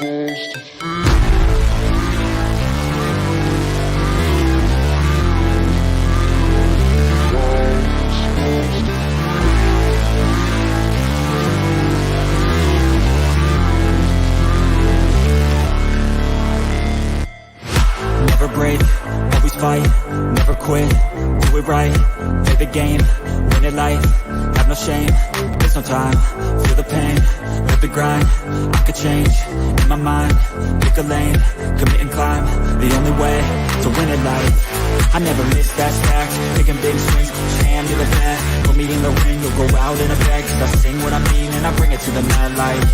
Never break, always fight, never quit, do it right, play the game, win it life, have no shame, there's no time, feel the pain, live the grind, I could change, in my mind, pick a lane, commit and climb, the only way to win it life, I never miss, that's fact, taking big swings, hand to the bat, put me in the ring, you'll go out in a bag, cause I sing what I mean and I bring it to the mad light,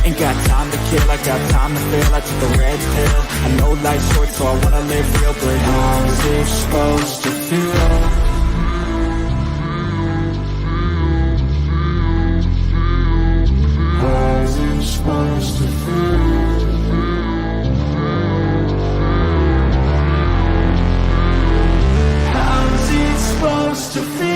ain't got time to kill, I got time to feel, I took the red pill, I know life's short so I wanna live real, but how's it supposed to feel? How's it supposed to feel? How's it supposed to feel?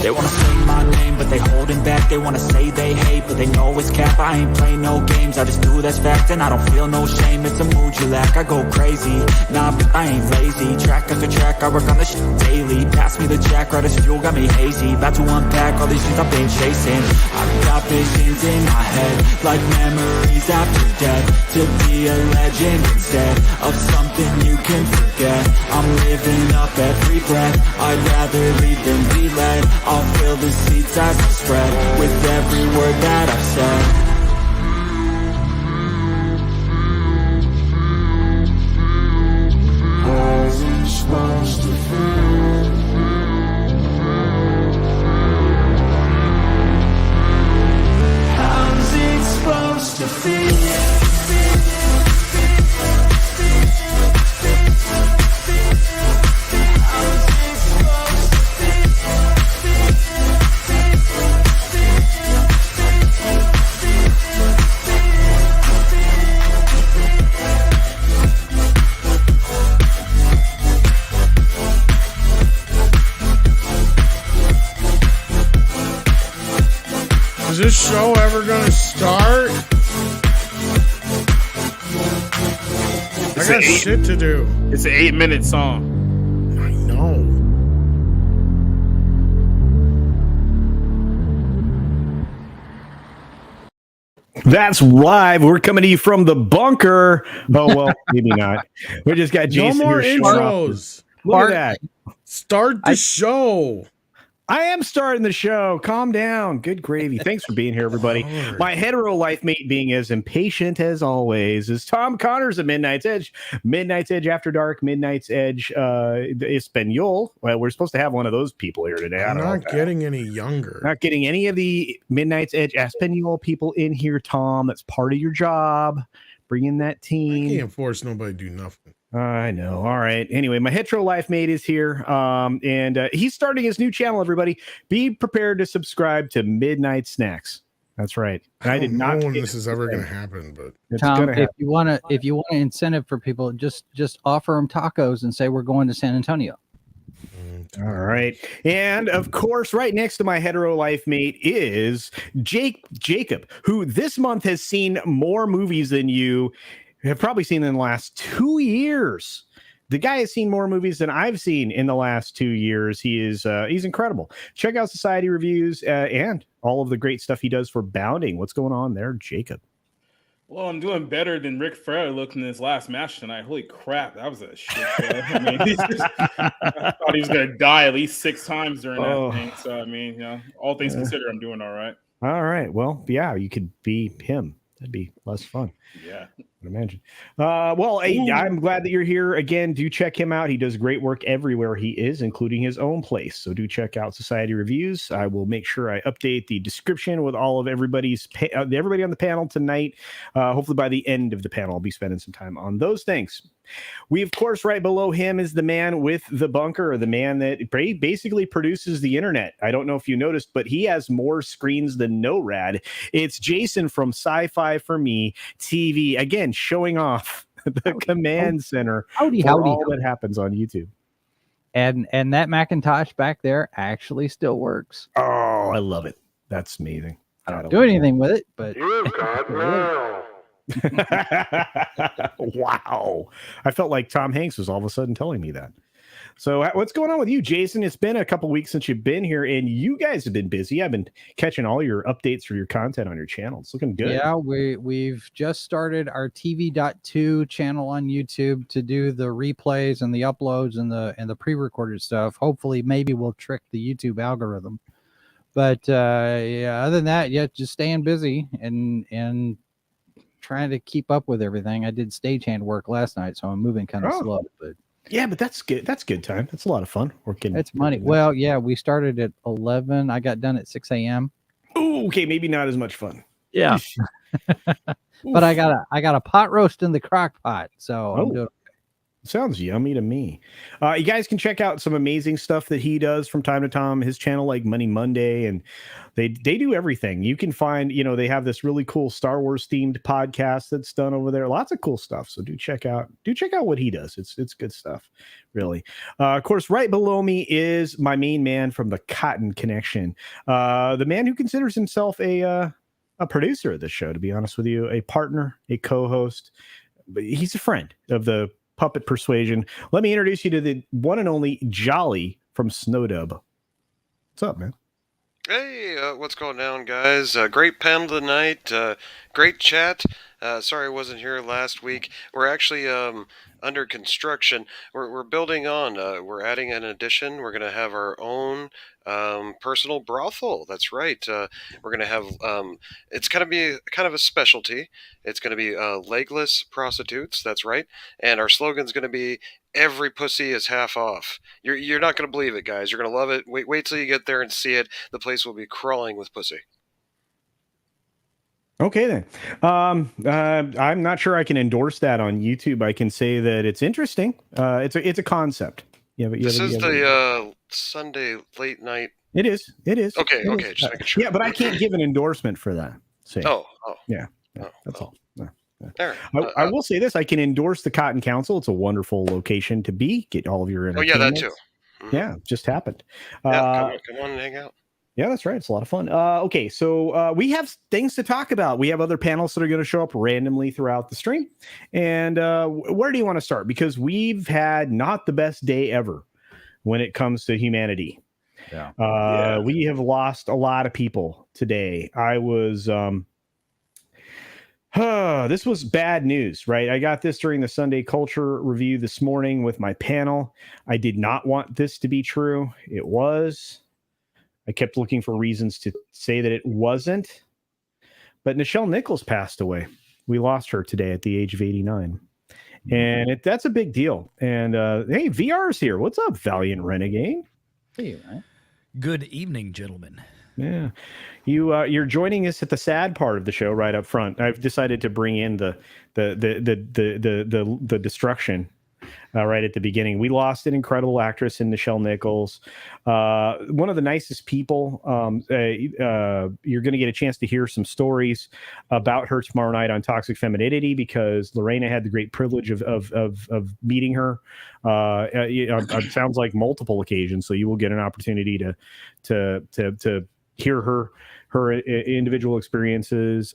They wanna say my name, but they holding back. They wanna say they hate, but they know it's cap. I ain't play no games, I just do that's fact. And I don't feel no shame, it's a mood you lack. I go crazy, nah, but I ain't lazy. Track after track, I work on this shit daily. Pass me the jack, right as fuel, got me hazy. About to unpack all these things I've been chasing. I've got visions in my head, like memories after death. To be a legend instead of something you can forget. I'm living up every breath, I'd rather lead than be led. I'll fill the seats as I spread with every word that I've said. How's it supposed to feel? How's it supposed to feel? Is this show ever gonna start? I got shit to do. It's an 8-minute song. I know. That's live. We're coming to you from the bunker. Oh, well, maybe not. We just got Jason. No more here intros. Look at that. Start the show. I am starting the show. Calm down. Good gravy. Thanks for being here, everybody. My hetero life mate, being as impatient as always, is Tom Connors of Midnight's Edge. Midnight's Edge After Dark, Midnight's Edge Espanol. Well, we're supposed to have one of those people here today. I'm not getting any younger. Not getting any of the Midnight's Edge Espanol people in here, Tom. That's part of your job. Bring in that team. I can't force nobody to do nothing. I know. All right. Anyway, my hetero life mate is here, and he's starting his new channel. Everybody, be prepared to subscribe to Midnight Snacks. That's right. And I did not know when this is ever going to happen, but it's Tom, gonna happen. if you want an incentive for people, just offer them tacos and say we're going to San Antonio. All right. And of course, right next to my hetero life mate is Jacob, who this month has seen more movies than you have probably seen in the last 2 years. The guy has seen more movies than I've seen in the last 2 years. He's incredible. Check out Society Reviews and all of the great stuff he does for Bounding. What's going on there, Jacob? Well, I'm doing better than Ric Flair looked in his last match tonight. Holy crap, that was a shit show. I mean, I thought he was going to die at least 6 times during that thing. So, I mean, you know, all things considered, I'm doing all right. All right. Well, yeah, you could be him. That'd be less fun. Yeah. I imagine. Well, I'm glad that you're here again. Do check him out. He does great work everywhere he is, including his own place. So do check out Society Reviews. I will make sure I update the description with all of everybody on the panel tonight. Hopefully by the end of the panel, I'll be spending some time on those things. We, of course, right below him is the man with the bunker, or the man that basically produces the internet. I don't know if you noticed, but he has more screens than NORAD. It's Jason from Sci-Fi for Me. me TV. Again, showing off the command center howdy, for howdy, all howdy. that happens on YouTube. And that Macintosh back there actually still works. Oh, I love it. That's amazing. I don't Gotta do love anything with it, but You got mail. wow. I felt like Tom Hanks was all of a sudden telling me that. So what's going on with you, Jason? It's been a couple weeks since you've been here, and you guys have been busy. I've been catching all your updates for your content on your channel. It's looking good. Yeah, we've just started our TV.2 channel on YouTube to do the replays and the uploads and the pre-recorded stuff. Hopefully, maybe we'll trick the YouTube algorithm. But yeah, other than that, yeah, just staying busy and trying to keep up with everything. I did stagehand work last night, so I'm moving kind of slow. But yeah, but that's good. That's good time. That's a lot of fun. It's money. Well, yeah, we started at 11. I got done at 6 a.m. Oh, okay, maybe not as much fun. Yeah, but I got a pot roast in the crock pot, so I'm doing. Sounds yummy to me. You guys can check out some amazing stuff that he does from time to time. His channel, like Money Monday, and they do everything. You can find, they have this really cool Star Wars themed podcast that's done over there. Lots of cool stuff. So do check out what he does. It's good stuff, really. Of course, right below me is my main man from the Cotton Connection, the man who considers himself a producer of this show. To be honest with you, a partner, a co-host, but he's a friend of the Puppet Persuasion. Let me introduce you to the one and only Jolly from Snowdub. What's up, man? Hey, what's going on, guys? Great panel tonight. Great chat. Sorry I wasn't here last week. We're actually under construction. We're building on. We're adding an addition. We're going to have our own personal brothel. That's right. We're going to have, it's going to be kind of a specialty. It's going to be legless prostitutes. That's right. And our slogan's going to be, every pussy is half off. You're not going to believe it, guys. You're going to love it. Wait till you get there and see it. The place will be crawling with pussy. Okay, then. I'm not sure I can endorse that on YouTube. I can say that it's interesting. It's a concept. Yeah, but this is the Sunday late night. It is. Okay. Just making sure. Yeah, but I can't give an endorsement for that. Yeah. That's all. Right. I will say this: I can endorse the Cotton Council. It's a wonderful location to be. Get all of your entertainment. Oh yeah, that too. Mm-hmm. Yeah, just happened. Yeah, come on and hang out. Yeah, that's right. It's a lot of fun. Okay, so we have things to talk about. We have other panels that are going to show up randomly throughout the stream. And where do you want to start? Because we've had not the best day ever when it comes to humanity. Yeah. We have lost a lot of people today. I was... this was bad news, right? I got this during the Sunday Culture Review this morning with my panel. I did not want this to be true. It was... I kept looking for reasons to say that it wasn't. But Nichelle Nichols passed away. We lost her today at the age of 89. And that's a big deal. And hey, VR's here. What's up, Valiant Renegade? Hey, man. Good evening, gentlemen. Yeah. You're joining us at the sad part of the show right up front. I've decided to bring in the destruction. Right at the beginning. We lost an incredible actress in Nichelle Nichols. One of the nicest people. You're going to get a chance to hear some stories about her tomorrow night on Toxic Femininity because Lorena had the great privilege of meeting her. It sounds like multiple occasions, so you will get an opportunity to hear her individual experiences.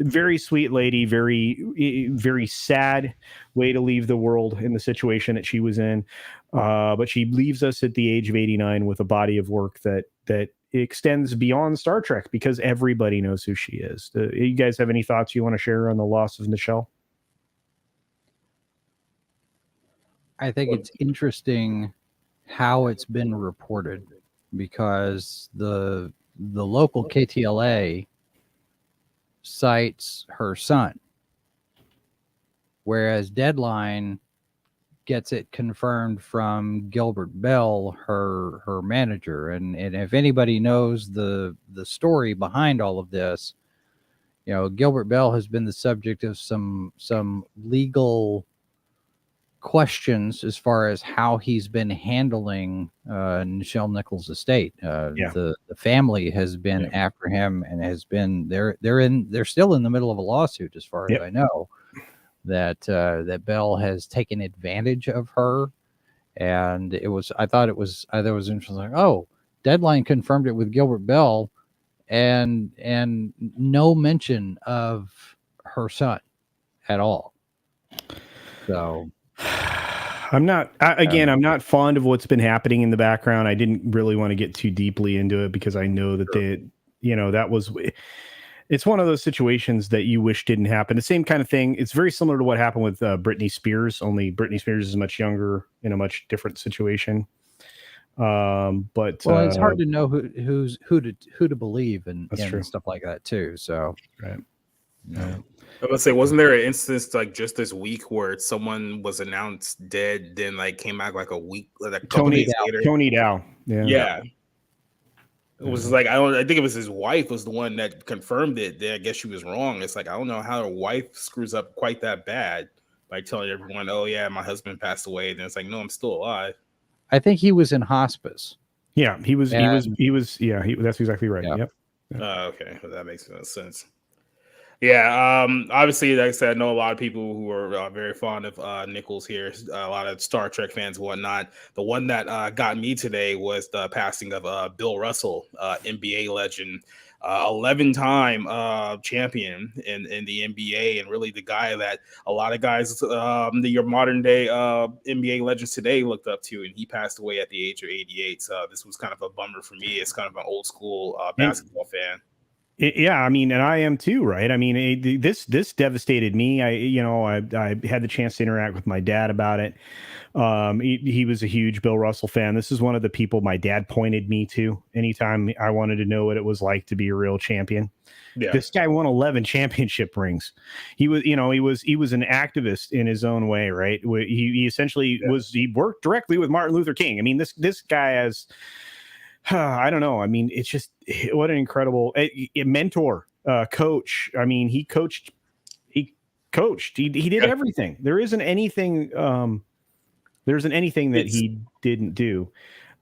Very sweet lady, very sad way to leave the world in the situation that she was in. But she leaves us at the age of 89 with a body of work that extends beyond Star Trek because everybody knows who she is. You guys have any thoughts you want to share on the loss of Nichelle? I think it's interesting how it's been reported because the local KTLA cites her son, whereas Deadline gets it confirmed from Gilbert Bell, her manager. And if anybody knows the story behind all of this, Gilbert Bell has been the subject of some legal questions as far as how he's been handling Nichelle Nichols' estate. The family has been after him and has been they're still in the middle of a lawsuit, as far as I know, that Bell has taken advantage of her. And I thought it was interesting. Like, oh, Deadline confirmed it with Gilbert Bell, and no mention of her son at all. So I'm not fond of what's been happening in the background. I didn't really want to get too deeply into it because I know that it's one of those situations that you wish didn't happen. The same kind of thing. It's very similar to what happened with Britney Spears, only Britney Spears is much younger in a much different situation. But it's hard to know who to believe and stuff like that too. So right. I was gonna say, wasn't there an instance like just this week where someone was announced dead, then like came back like a week, like a couple days later? Tony Dow. Yeah. It was like I think it was his wife was the one that confirmed it. I guess she was wrong. It's like I don't know how a wife screws up quite that bad by telling everyone, "Oh yeah, my husband passed away." And it's like, no, I'm still alive. I think he was in hospice. Yeah, he was. Yeah, that's exactly right. Yeah. Yep. Okay, well, that makes sense. Yeah, obviously, like I said, I know a lot of people who are very fond of Nichols here, a lot of Star Trek fans and whatnot. The one that got me today was the passing of Bill Russell, NBA legend, 11-time champion in the NBA, and really the guy that a lot of guys, your modern day NBA legends today looked up to, and he passed away at the age of 88. So this was kind of a bummer for me. It's kind of an old school basketball fan. Yeah, I mean, and I am too, right? I mean, this devastated me. I had the chance to interact with my dad about it. He was a huge Bill Russell fan. This is one of the people my dad pointed me to anytime I wanted to know what it was like to be a real champion. Yeah. This guy won 11 championship rings. He was an activist in his own way, right? He essentially he worked directly with Martin Luther King. I mean, this guy has. I don't know. I mean, it's just what an incredible mentor, coach. I mean, he coached. He did everything. There isn't anything. There isn't anything that he didn't do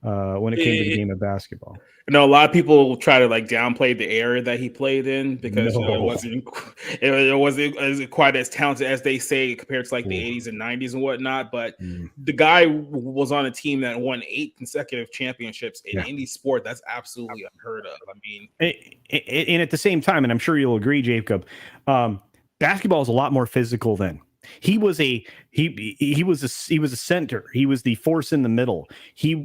when it came to the game of basketball. You know, a lot of people try to like downplay the era that he played in because it wasn't quite as talented as they say compared to like the 80s and 90s and whatnot. But the guy was on a team that won 8 consecutive championships in any sport. That's absolutely unheard of. I mean, and at the same time, and I'm sure you'll agree, Jacob, basketball is a lot more physical then. He was a center. He was the force in the middle. He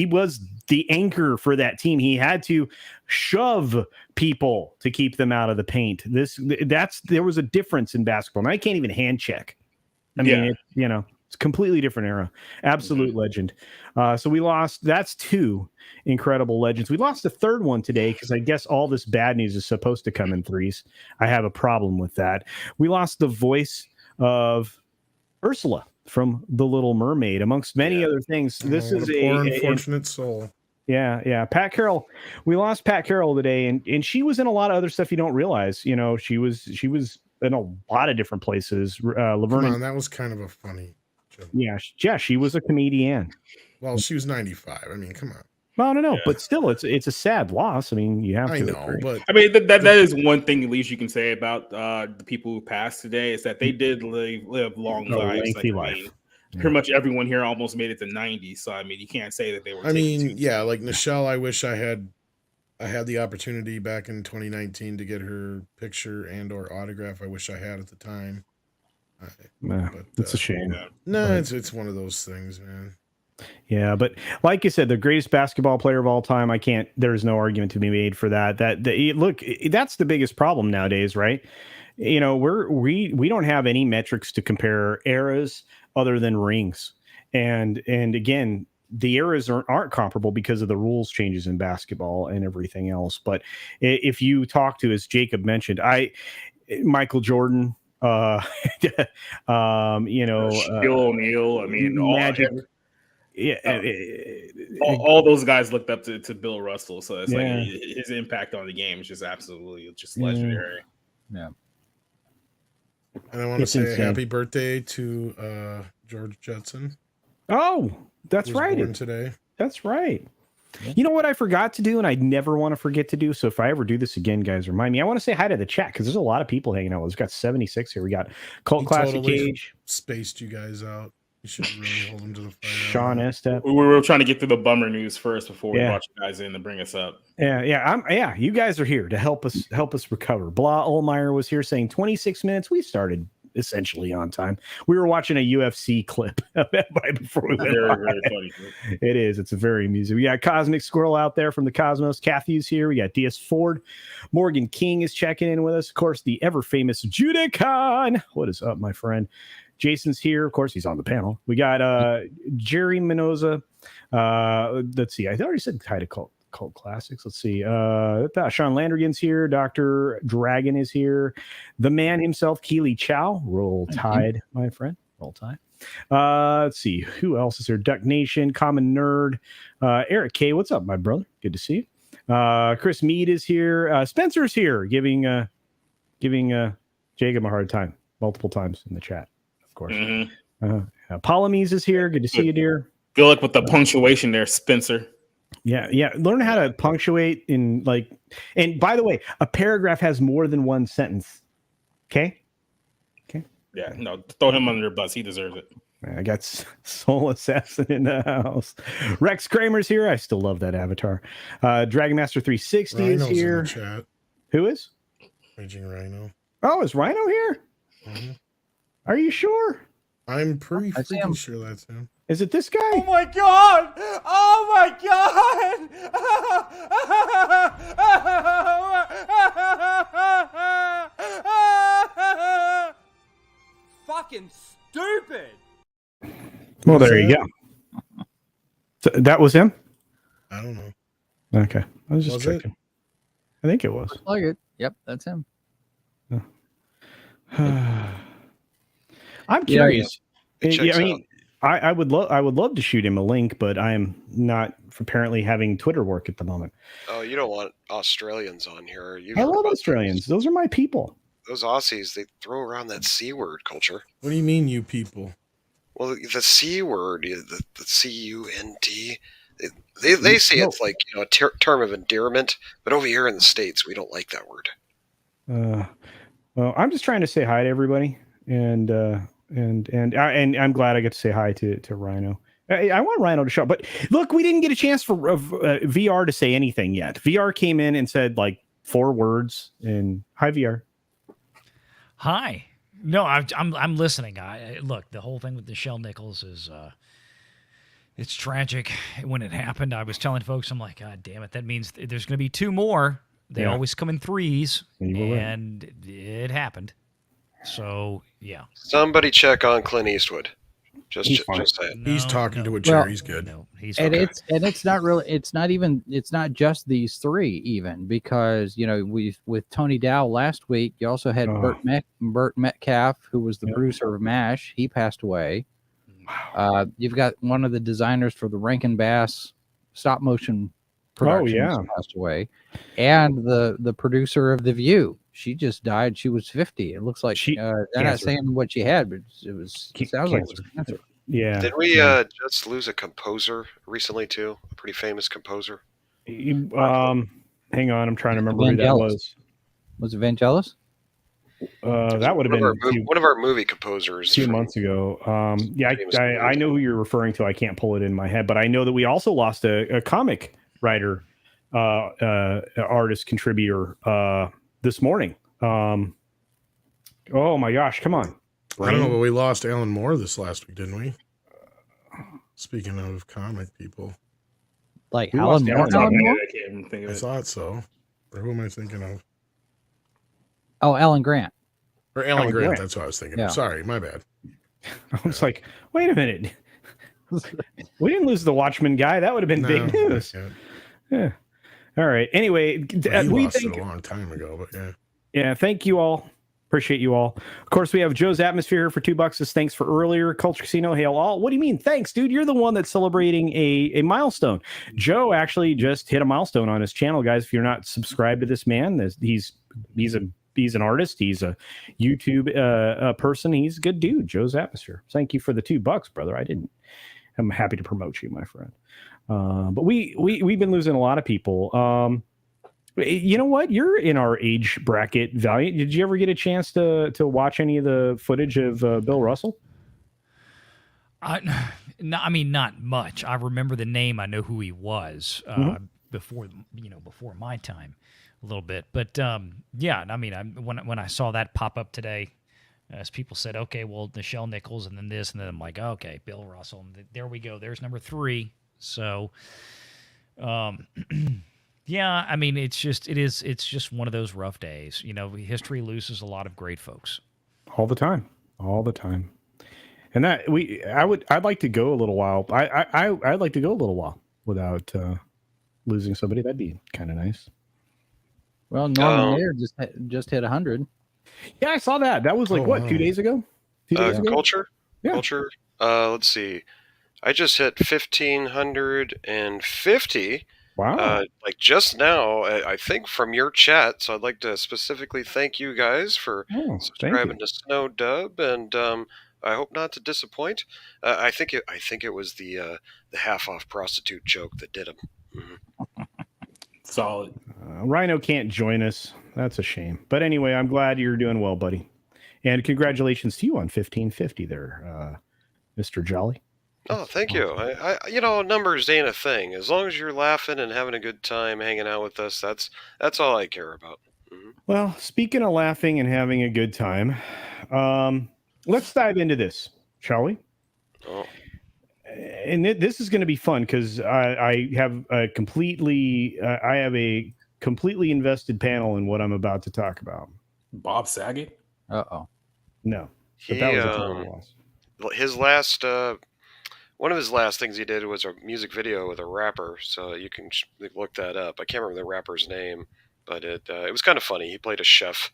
was the anchor for that team. He had to shove people to keep them out of the paint. There was a difference in basketball. And I can't even hand check. I mean, it's a completely different era. Absolute legend. So we lost. That's 2 incredible legends. We lost a third one today because I guess all this bad news is supposed to come in threes. I have a problem with that. We lost the voice of Ursula from The Little Mermaid, amongst many other things. This is a poor unfortunate soul. Yeah. Pat Carroll. We lost Pat Carroll today, and she was in a lot of other stuff you don't realize. You know, she was in a lot of different places. Laverne. Come on, that was kind of a funny joke. Yeah, she was a comedian. Well, she was 95. I mean, come on. Well, I don't know, but still, it's a sad loss. I mean, you have to. I know, but I mean that is one thing at least you can say about the people who passed today is that they did live long lives. Lengthy life. Pretty much everyone here almost made it to 90. So I mean, you can't say that they were. I mean, like Nichelle, I wish I had the opportunity back in 2019 to get her picture and or autograph. I wish I had at the time. But it's a shame. It's one of those things, man. Yeah, but like you said, the greatest basketball player of all time. There's no argument to be made for that. Look, that's the biggest problem nowadays, right? You know, we don't have any metrics to compare eras other than rings, and again, the eras aren't comparable because of the rules changes in basketball and everything else. But if you talk to, as Jacob mentioned, Michael Jordan, Shaquille O'Neal. I mean, Magic. All those guys looked up to Bill Russell, so it's like his impact on the game is just absolutely legendary. Yeah. And I want to say happy birthday to George Jetson. Oh, that's was right. born today. That's right. You know what I forgot to do, and I never want to forget to do. So if I ever do this again, guys, remind me. I want to say hi to the chat because there's a lot of people hanging out. We've got 76 here. We got Cult He Classic totally Cage, spaced you guys out. You should really hold him to the fire. Sean Estep. We were trying to get through the bummer news first before we Yeah. brought you guys in to bring us up. Yeah. You guys are here to help us recover. Blah Olmeyer was here saying 26 minutes. We started essentially on time. We were watching a UFC clip before we went Very, live. very funny. It is. It's a very amusing. We got Cosmic Squirrel out there from the Cosmos. Kathy's here. We got DS Ford. Morgan King is checking in with us. Of course, the ever famous Judicon. What is up, my friend? Jason's here. Of course, he's on the panel. We got Jerry Minoza. Let's see. I already said hi to Cult Classics. Let's see. Sean Landrigan's here. Dr. Dragon is here. The man himself, Keely Chow. Roll Tide, my friend. Roll Tide. Let's see. Who else is here? Duck Nation, Common Nerd. Eric K. What's up, my brother? Good to see you. Chris Mead is here. Spencer's here, giving Jacob a hard time multiple times in the chat. Of course. Palamies is here. Good to see you, dear. Good luck with the punctuation there, Spencer. Yeah. Learn how to punctuate in and by the way, a paragraph has more than one sentence. Okay. Yeah, no, throw him under the bus. He deserves it. I got Soul Assassin in the house. Rex Kramer's here. I still love that avatar. Dragon Master 360 Rhino's is here. in the chat. Who is? Raging Rhino. Oh, is Rhino here? Mm-hmm. Are you sure? I'm pretty freaking sure that's him. Is it this guy? Oh my god! Oh my god! Fucking stupid! Well, there you go. So that was him? I don't know. Okay. I was just checking. I think it was. Plug it. Yep, that's him. I'm curious. It I mean, I would love to shoot him a link, but I am not apparently having Twitter work at the moment. Oh, you don't want Australians on here. I love Australians. Those are my people. Those Aussies, they throw around that C word culture. What do you mean, you people? Well, the C word, the C-U-N-T, they say it's like a term of endearment, but over here in the States, we don't like that word. Well, I'm just trying to say hi to everybody, and I'm glad I get to say hi to Rhino. I want Rhino to show up, but look, we didn't get a chance for VR to say anything yet. VR came in and said like 4 words, and hi VR. Hi. No, I'm listening. Look, the whole thing with Nichelle Nichols is it's tragic. When it happened, I was telling folks, I'm like, God damn it, that means there's going to be 2 more. They always come in 3s, and it happened. So yeah. Somebody check on Clint Eastwood. Just saying. He's talking to a chair. He's good. No, he's And okay. it's not really, it's not just these 3 even, because with Tony Dow last week, you also had Burt Metcalf, who was the producer of MASH. He passed away. You've got one of the designers for the Rankin Bass stop motion productions passed away, and the producer of The View. She just died. She was 50. It looks like I'm not saying what she had, but it sounds like it was cancer. Yeah. Did we just lose a composer recently too? A pretty famous composer. Hang on, I'm trying to remember who that was. Was it Vangelis? That would have been one of our movie composers 2 months ago. I know who you're referring to. I can't pull it in my head, but I know that we also lost a comic writer, artist, contributor this morning. Oh my gosh, come on. I don't know, but we lost Alan Moore this last week, didn't we? Speaking of comic people. Like Alan Moore? I thought so. Or who am I thinking of? Oh, Alan Grant. Or Alan Grant, that's what I was thinking of. Sorry, my bad. I was like, wait a minute. We didn't lose the Watchmen guy. That would have been big news. Yeah. All right. Anyway, we lost it a long time ago, but yeah. Yeah, thank you all. Appreciate you all. Of course, we have Joe's Atmosphere here for $2. Says thanks for earlier. Culture Casino, hail all. What do you mean? Thanks, dude. You're the one that's celebrating a milestone. Joe actually just hit a milestone on his channel, guys. If you're not subscribed to this man, he's a he's an artist. He's a YouTube person. He's a good dude. Joe's Atmosphere. Thank you for the $2, brother. I'm happy to promote you, my friend. But we've been losing a lot of people. You know what? You're in our age bracket, Valiant. Did you ever get a chance to watch any of the footage of Bill Russell? No, I mean, not much. I remember the name. I know who he was before my time, a little bit. But yeah, I mean, when I saw that pop up today, as people said, okay, well, Nichelle Nichols, and then this, and then I'm like, okay, Bill Russell, and there we go. There's number 3. So, yeah, I mean, it's just one of those rough days. You know, history loses a lot of great folks. All the time. And I'd like to go a little while. I'd like to go a little while without losing somebody. That'd be kind of nice. Well, Norman Lear just hit 100. Yeah, I saw that. That was like 2 days ago? 2 days ago? Culture? Yeah. Culture. Let's see. I just hit 1,550. Wow. Like just now, I think from your chat. So I'd like to specifically thank you guys for subscribing to Snow Dub, and I hope not to disappoint. I think it was the half off prostitute joke that did him. Mm-hmm. Solid. Rhino can't join us. That's a shame. But anyway, I'm glad you're doing well, buddy. And congratulations to you on 1550 there, Mr. Jolly. Oh, thank you. I numbers ain't a thing. As long as you're laughing and having a good time hanging out with us, that's all I care about. Mm-hmm. Well, speaking of laughing and having a good time, let's dive into this, shall we? Oh. And this is going to be fun because I have a completely invested panel in what I'm about to talk about. Bob Saget? No, but that was a total loss. His last. One of his last things he did was a music video with a rapper, so you can look that up. I can't remember the rapper's name, but it was kind of funny. He played a chef,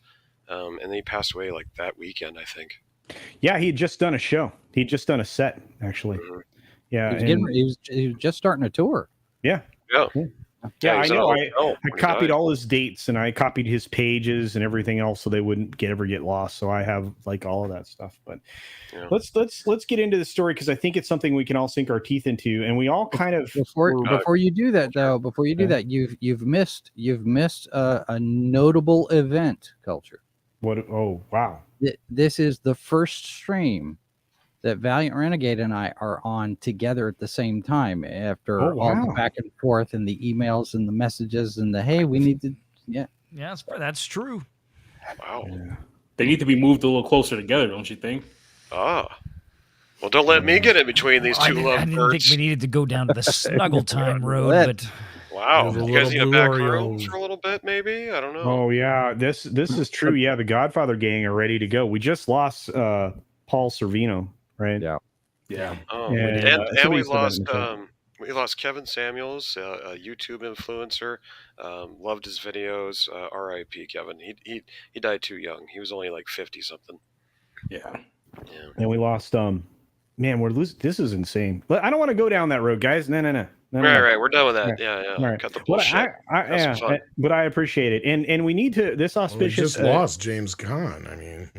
and then he passed away like that weekend, I think. Yeah, he had just done a show. He'd just done a set, actually. Mm-hmm. Yeah, he was just starting a tour. Yeah. Yeah, I know. I copied all his dates and I copied his pages and everything else so they wouldn't ever get lost. So I have like all of that stuff. But let's get into the story because I think it's something we can all sink our teeth into, and we all kind of before you do that though. Before you do that, you've missed a notable event, Culture. What? Oh wow! This is the first stream that Valiant Renegade and I are on together at the same time after all the back and forth and the emails and the messages and the, hey, we need to, Yeah, that's true. Wow. Yeah. They need to be moved a little closer together, don't you think? Well, don't let me get in between these two I didn't think we needed to go down to the snuggle time road, but wow, you guys need a back room for a little bit, maybe? I don't know. Oh yeah, this is true. Yeah, the Godfather gang are ready to go. We just lost Paul Servino, right? Yeah. Oh, and we lost Kevin Samuels, a YouTube influencer. Loved his videos. R.I.P. Kevin. He died too young. He was only like 50 something. Yeah. And we lost man, we're losing. This is insane. But I don't want to go down that road, guys. No. Right. We're done with that. Right. Yeah. Right. Cut the bullshit. But I appreciate it. And we need to this auspicious. We just lost James Caan. I mean,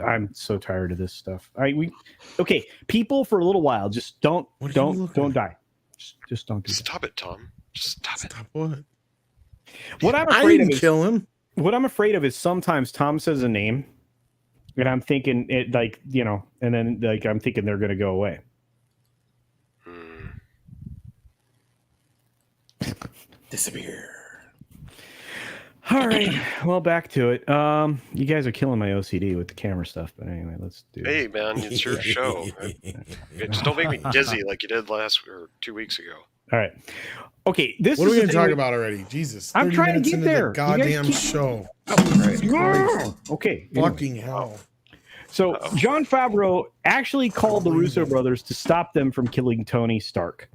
I'm so tired of this stuff. Okay, people for a little while, just don't die. Just don't do that. Stop it, Tom. Just stop it. Stop what? What I'm I afraid didn't of kill him. What I'm afraid of is sometimes Tom says a name, and I'm thinking it and then I'm thinking they're gonna go away. Disappear. All right. Well, back to it. You guys are killing my OCD with the camera stuff, but anyway, let's do it. Hey, man, it's your show. Just don't make me dizzy like you did 2 weeks ago. All right. Okay. What are we going to talk about already? Jesus. I'm trying to get there. The goddamn show. Okay. Fucking hell. So Jon Favreau actually called the Russo brothers to stop them from killing Tony Stark.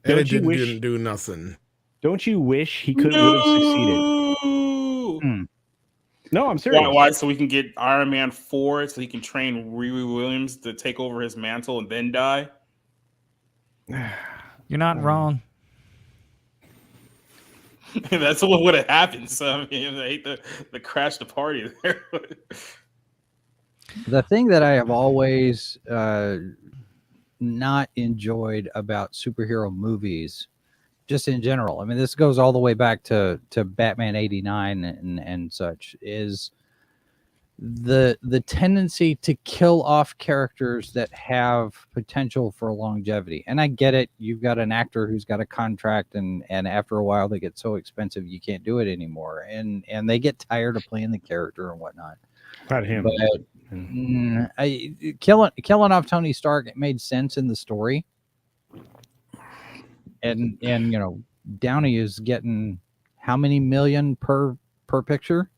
And it didn't do nothing. Don't you wish he would have succeeded? No, I'm serious. Why? So we can get Iron Man 4 so he can train Riri Williams to take over his mantle and then die? You're not wrong. That's what would have happened. So I mean, I hate to crash the party there. The thing that I have always not enjoyed about superhero movies, just in general, I mean, this goes all the way back to Batman '89 and such, is the tendency to kill off characters that have potential for longevity. And I get it. You've got an actor who's got a contract, and after a while they get so expensive you can't do it anymore, and they get tired of playing the character and whatnot. Not him. But killing off Tony Stark, it made sense in the story. And Downey is getting how many million per picture?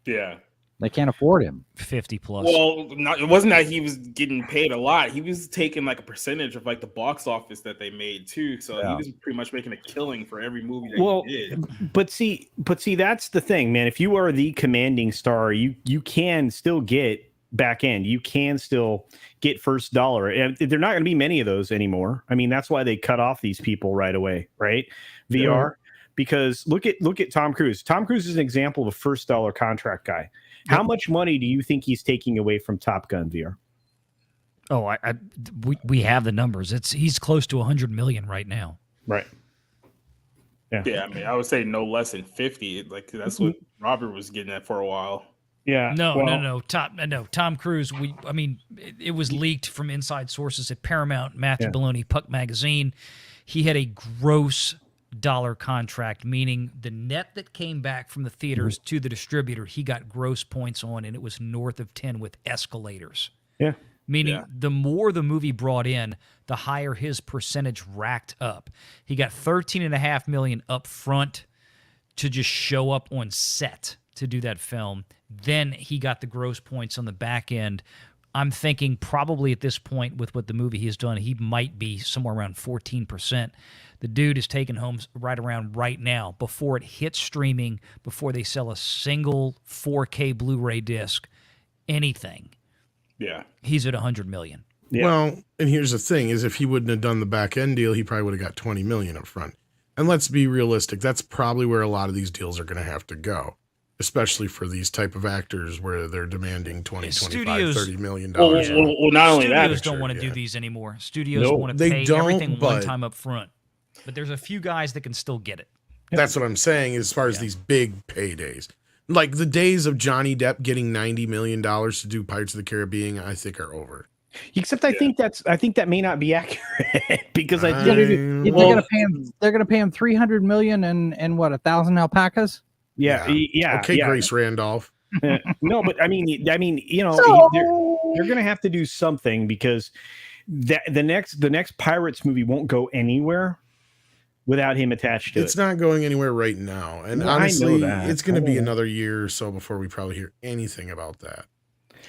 Yeah. They can't afford him. 50 plus. Well, it wasn't that he was getting paid a lot. He was taking like a percentage of like the box office that they made too. So he was pretty much making a killing for every movie that he did. But see, that's the thing, man. If you are the commanding star, you can still get back end. You can still get first dollar. And there are not going to be many of those anymore. I mean, that's why they cut off these people right away, right? VR. Because look at Tom Cruise. Tom Cruise is an example of a first dollar contract guy. How much money do you think he's taking away from Top Gun VR? Oh, we have the numbers. He's close to 100 million right now. Right. Yeah. I mean, I would say no less than 50. Like that's what Robert was getting at for a while. Yeah. No. Tom Cruise. It was leaked from inside sources at Paramount, Matthew Baloney, Puck Magazine. He had a gross dollar contract, meaning the net that came back from the theaters to the distributor, he got gross points on, and it was north of 10 with escalators. Yeah. Meaning the more the movie brought in, the higher his percentage racked up. He got $13.5 million up front to just show up on set to do that film. Then he got the gross points on the back end. I'm thinking probably at this point with what the movie he has done, he might be somewhere around 14%. The dude is taking home right around right now before it hits streaming, before they sell a single 4K Blu-ray disc, anything. Yeah. He's at 100 million. Yeah. Well, and here's the thing is if he wouldn't have done the back end deal, he probably would have got 20 million up front. And let's be realistic. That's probably where a lot of these deals are going to have to go, especially for these type of actors where they're demanding 20, 25, 30 million dollars. Well, not only that, studios don't want to do these anymore. Studios want to pay everything one time up front. But there's a few guys that can still get it. That's what I'm saying as far as these big paydays. Like the days of Johnny Depp getting $90 million to do Pirates of the Caribbean, I think are over. Except I think that may not be accurate because they're going to pay him $300 million and what, 1,000 alpacas? Yeah. Okay, Grace Randolph. No, but I mean, they're going to have to do something because the next Pirates movie won't go anywhere without him attached to it. It's not going anywhere right now. And honestly, it's going to be another year or so before we probably hear anything about that.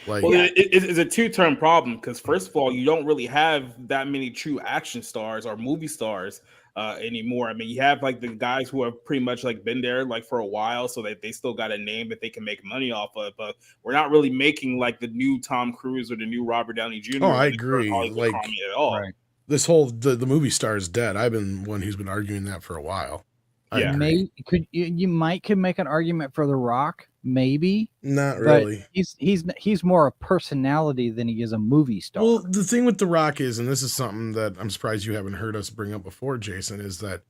It's a two-term problem because first of all, you don't really have that many true action stars or movie stars anymore. I mean, you have like the guys who have pretty much like been there like for a while, so that they still got a name that they can make money off of. But we're not really making like the new Tom Cruise or the new Robert Downey Jr. Oh, I agree. Like at all. Right. This whole the movie star is dead. I've been one who's been arguing that for a while. You could make an argument for The Rock, maybe. Not really. He's more a personality than he is a movie star. Well, the thing with The Rock is, and this is something that I'm surprised you haven't heard us bring up before, Jason, is that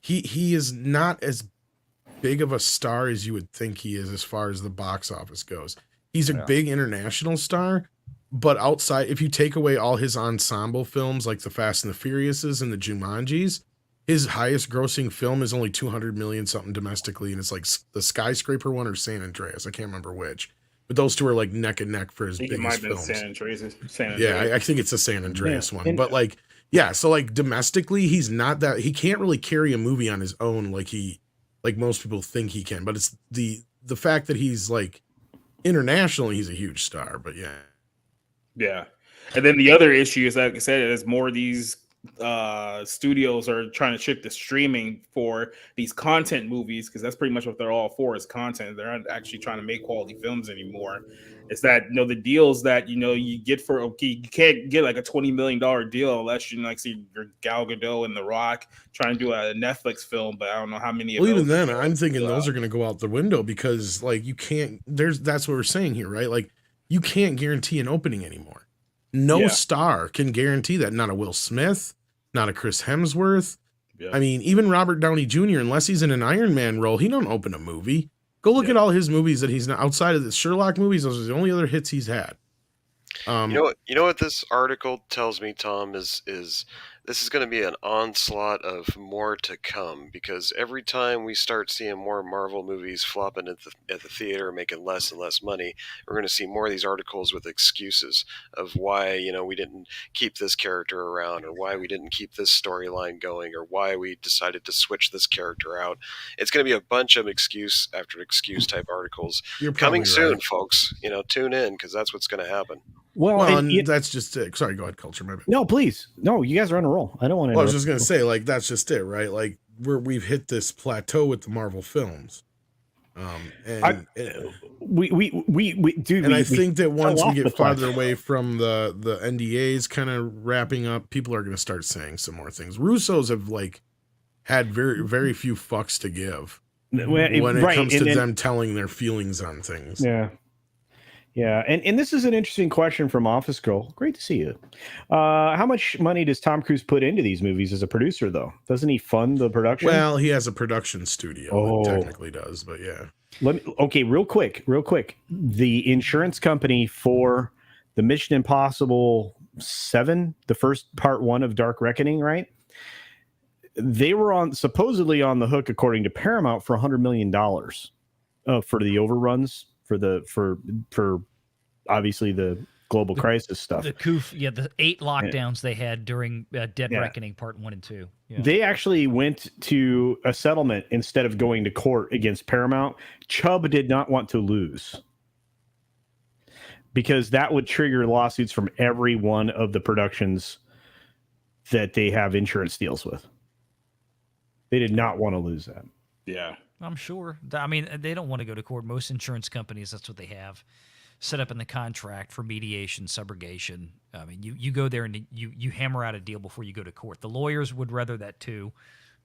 he is not as big of a star as you would think he is as far as the box office goes. He's a big international star, but outside, if you take away all his ensemble films like the Fast and the Furiouses and the Jumanjis, his highest grossing film is only 200 million something domestically, and it's like the Skyscraper one or San Andreas. I can't remember which, but those two are like neck and neck for his biggest films. San Andreas. Yeah, I think it's the San Andreas one. But like, yeah, so like domestically, he's not that. He can't really carry a movie on his own like most people think he can. But it's the fact that he's like internationally, he's a huge star. But yeah. Yeah. And then the other issue is, like I said, as more of these studios are trying to shift to streaming for these content movies, because that's pretty much what they're all for, is content. They're not actually trying to make quality films anymore. It's that, the deals that you get for, okay, you can't get like a $20 million deal unless you like see your Gal Gadot and The Rock trying to do a Netflix film, but I don't know how many of Well, those even then, are I'm thinking going those are going to go out the window, because like you can't. That's what we're saying here, right? Like you can't guarantee an opening anymore. No Yeah. star can guarantee that. Not a Will Smith, not a Chris Hemsworth. Yeah. I mean, even Robert Downey Jr., unless he's in an Iron Man role, he don't open a movie. Go look at all his movies that he's not, outside of the Sherlock movies. Those are the only other hits he's had. You know what this article tells me, Tom, is this is going to be an onslaught of more to come, because every time we start seeing more Marvel movies flopping at the theater, making less and less money, we're going to see more of these articles with excuses of why we didn't keep this character around, or why we didn't keep this storyline going, or why we decided to switch this character out. It's going to be a bunch of excuse after excuse type articles. You're coming probably soon, right. folks. Tune in, because that's what's going to happen. Well, and that's just it. Sorry, go ahead, Culture. My bad. No, please. No, you guys are on a roll. I don't want to. Well, I was just gonna say, like, that's just it, right? Like, we've hit this plateau with the Marvel films. I think that once we get farther away from the NDAs kind of wrapping up, people are going to start saying some more things. Russos have had very, very few fucks to give when it comes to them telling their feelings on things. Yeah. Yeah, and this is an interesting question from Office Girl. Great to see you. How much money does Tom Cruise put into these movies as a producer, though? Doesn't he fund the production? Well, he has a production studio. It technically does, but yeah. Real quick. The insurance company for the Mission Impossible 7, the first part 1 of Dark Reckoning, right? They were supposedly on the hook, according to Paramount, for $100 million for the overruns. For obviously the global crisis stuff. The 8 lockdowns they had during Dead Reckoning Part 1 and 2. Yeah. They actually went to a settlement instead of going to court against Paramount. Chubb did not want to lose, because that would trigger lawsuits from every one of the productions that they have insurance deals with. They did not want to lose that. Yeah. I'm sure. I mean, they don't want to go to court. Most insurance companies, that's what they have set up in the contract for mediation, subrogation. I mean, you go there and you hammer out a deal before you go to court. The lawyers would rather that too,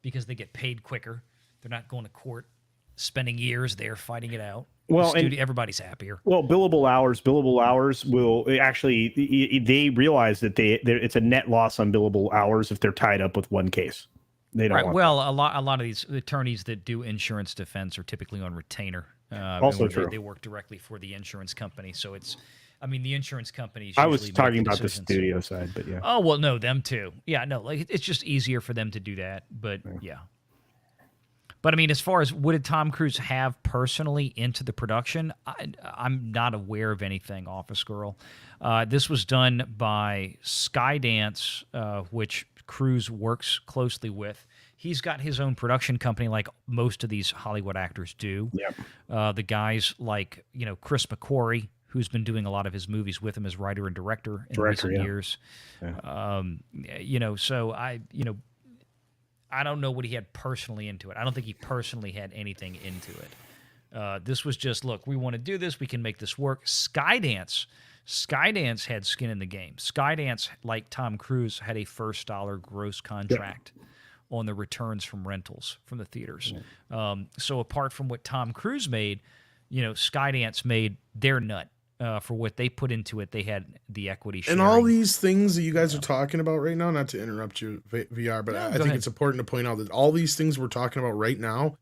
because they get paid quicker. They're not going to court, spending years there fighting it out. Well, everybody's happier. Well, billable hours will actually, they realize that it's a net loss on billable hours if they're tied up with one case. They don't want that. A lot of these attorneys that do insurance defense are typically on retainer. Also true. They work directly for the insurance company, so it's. I mean, the insurance companies. I was talking about the studio side, but yeah. Oh well, no, them too. Yeah, no, like it's just easier for them to do that. But yeah. But I mean, as far as what did Tom Cruise have personally into the production, I'm not aware of anything. Office Girl. This was done by Skydance, which Cruise works closely with. He's got his own production company, like most of these Hollywood actors do. Yep. The guys like Chris McQuarrie, who's been doing a lot of his movies with him as writer and director in recent years. Yeah. So I don't know what he had personally into it. I don't think he personally had anything into it. This was just, look, we want to do this. We can make this work. Skydance had skin in the game. Skydance, like Tom Cruise, had a first dollar gross contract on the returns from rentals from the theaters. So apart from what Tom Cruise made, Skydance made their nut for what they put into it. They had the equity sharing. And all these things that you guys are talking about right now, not to interrupt you, VR, but I think it's important to point out that all these things we're talking about right now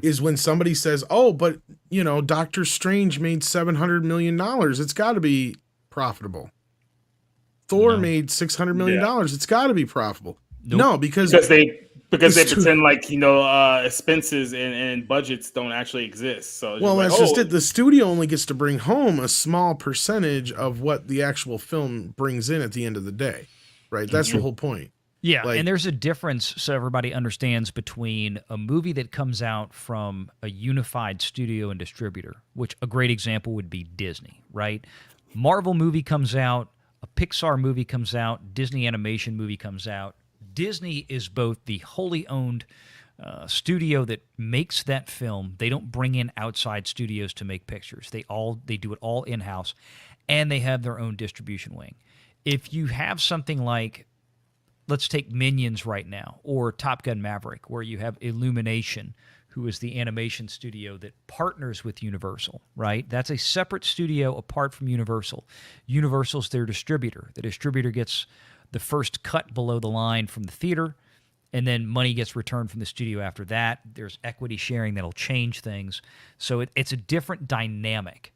is when somebody says, oh, but, Doctor Strange made $700 million. It's got to be profitable. Thor made $600 million. It's got to be profitable. Nope. No, because they pretend like expenses and budgets don't actually exist. So that's just it. The studio only gets to bring home a small percentage of what the actual film brings in at the end of the day, right? That's the whole point. Yeah, and there's a difference, so everybody understands, between a movie that comes out from a unified studio and distributor, which a great example would be Disney, right? Marvel movie comes out, a Pixar movie comes out, Disney animation movie comes out. Disney is both the wholly owned studio that makes that film. They don't bring in outside studios to make pictures. They do it all in-house, and they have their own distribution wing. If you have something like, let's take Minions right now, or Top Gun Maverick, where you have Illumination, who is the animation studio that partners with Universal, right? That's a separate studio apart from Universal. Universal's their distributor. The distributor gets the first cut below the line from the theater, and then money gets returned from the studio after that. There's equity sharing that'll change things. So it's a different dynamic,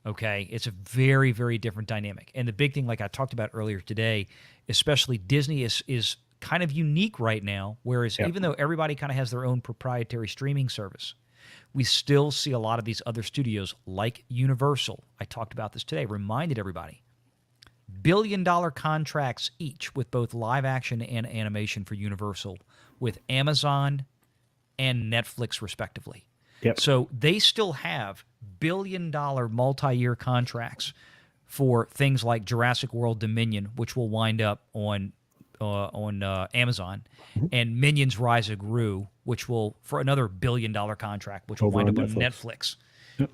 okay? It's a very, very different dynamic. And the big thing, like I talked about earlier today, especially Disney is kind of unique right now, whereas even though everybody kind of has their own proprietary streaming service, we still see a lot of these other studios like Universal. I talked about this today, reminded everybody. Billion-dollar contracts each with both live action and animation for Universal with Amazon and Netflix, respectively. Yep. So they still have billion-dollar multi-year contracts for things like Jurassic World Dominion, which will wind up on Amazon, and Minions Rise of Gru, which will, for another billion-dollar contract, which will wind up on Netflix.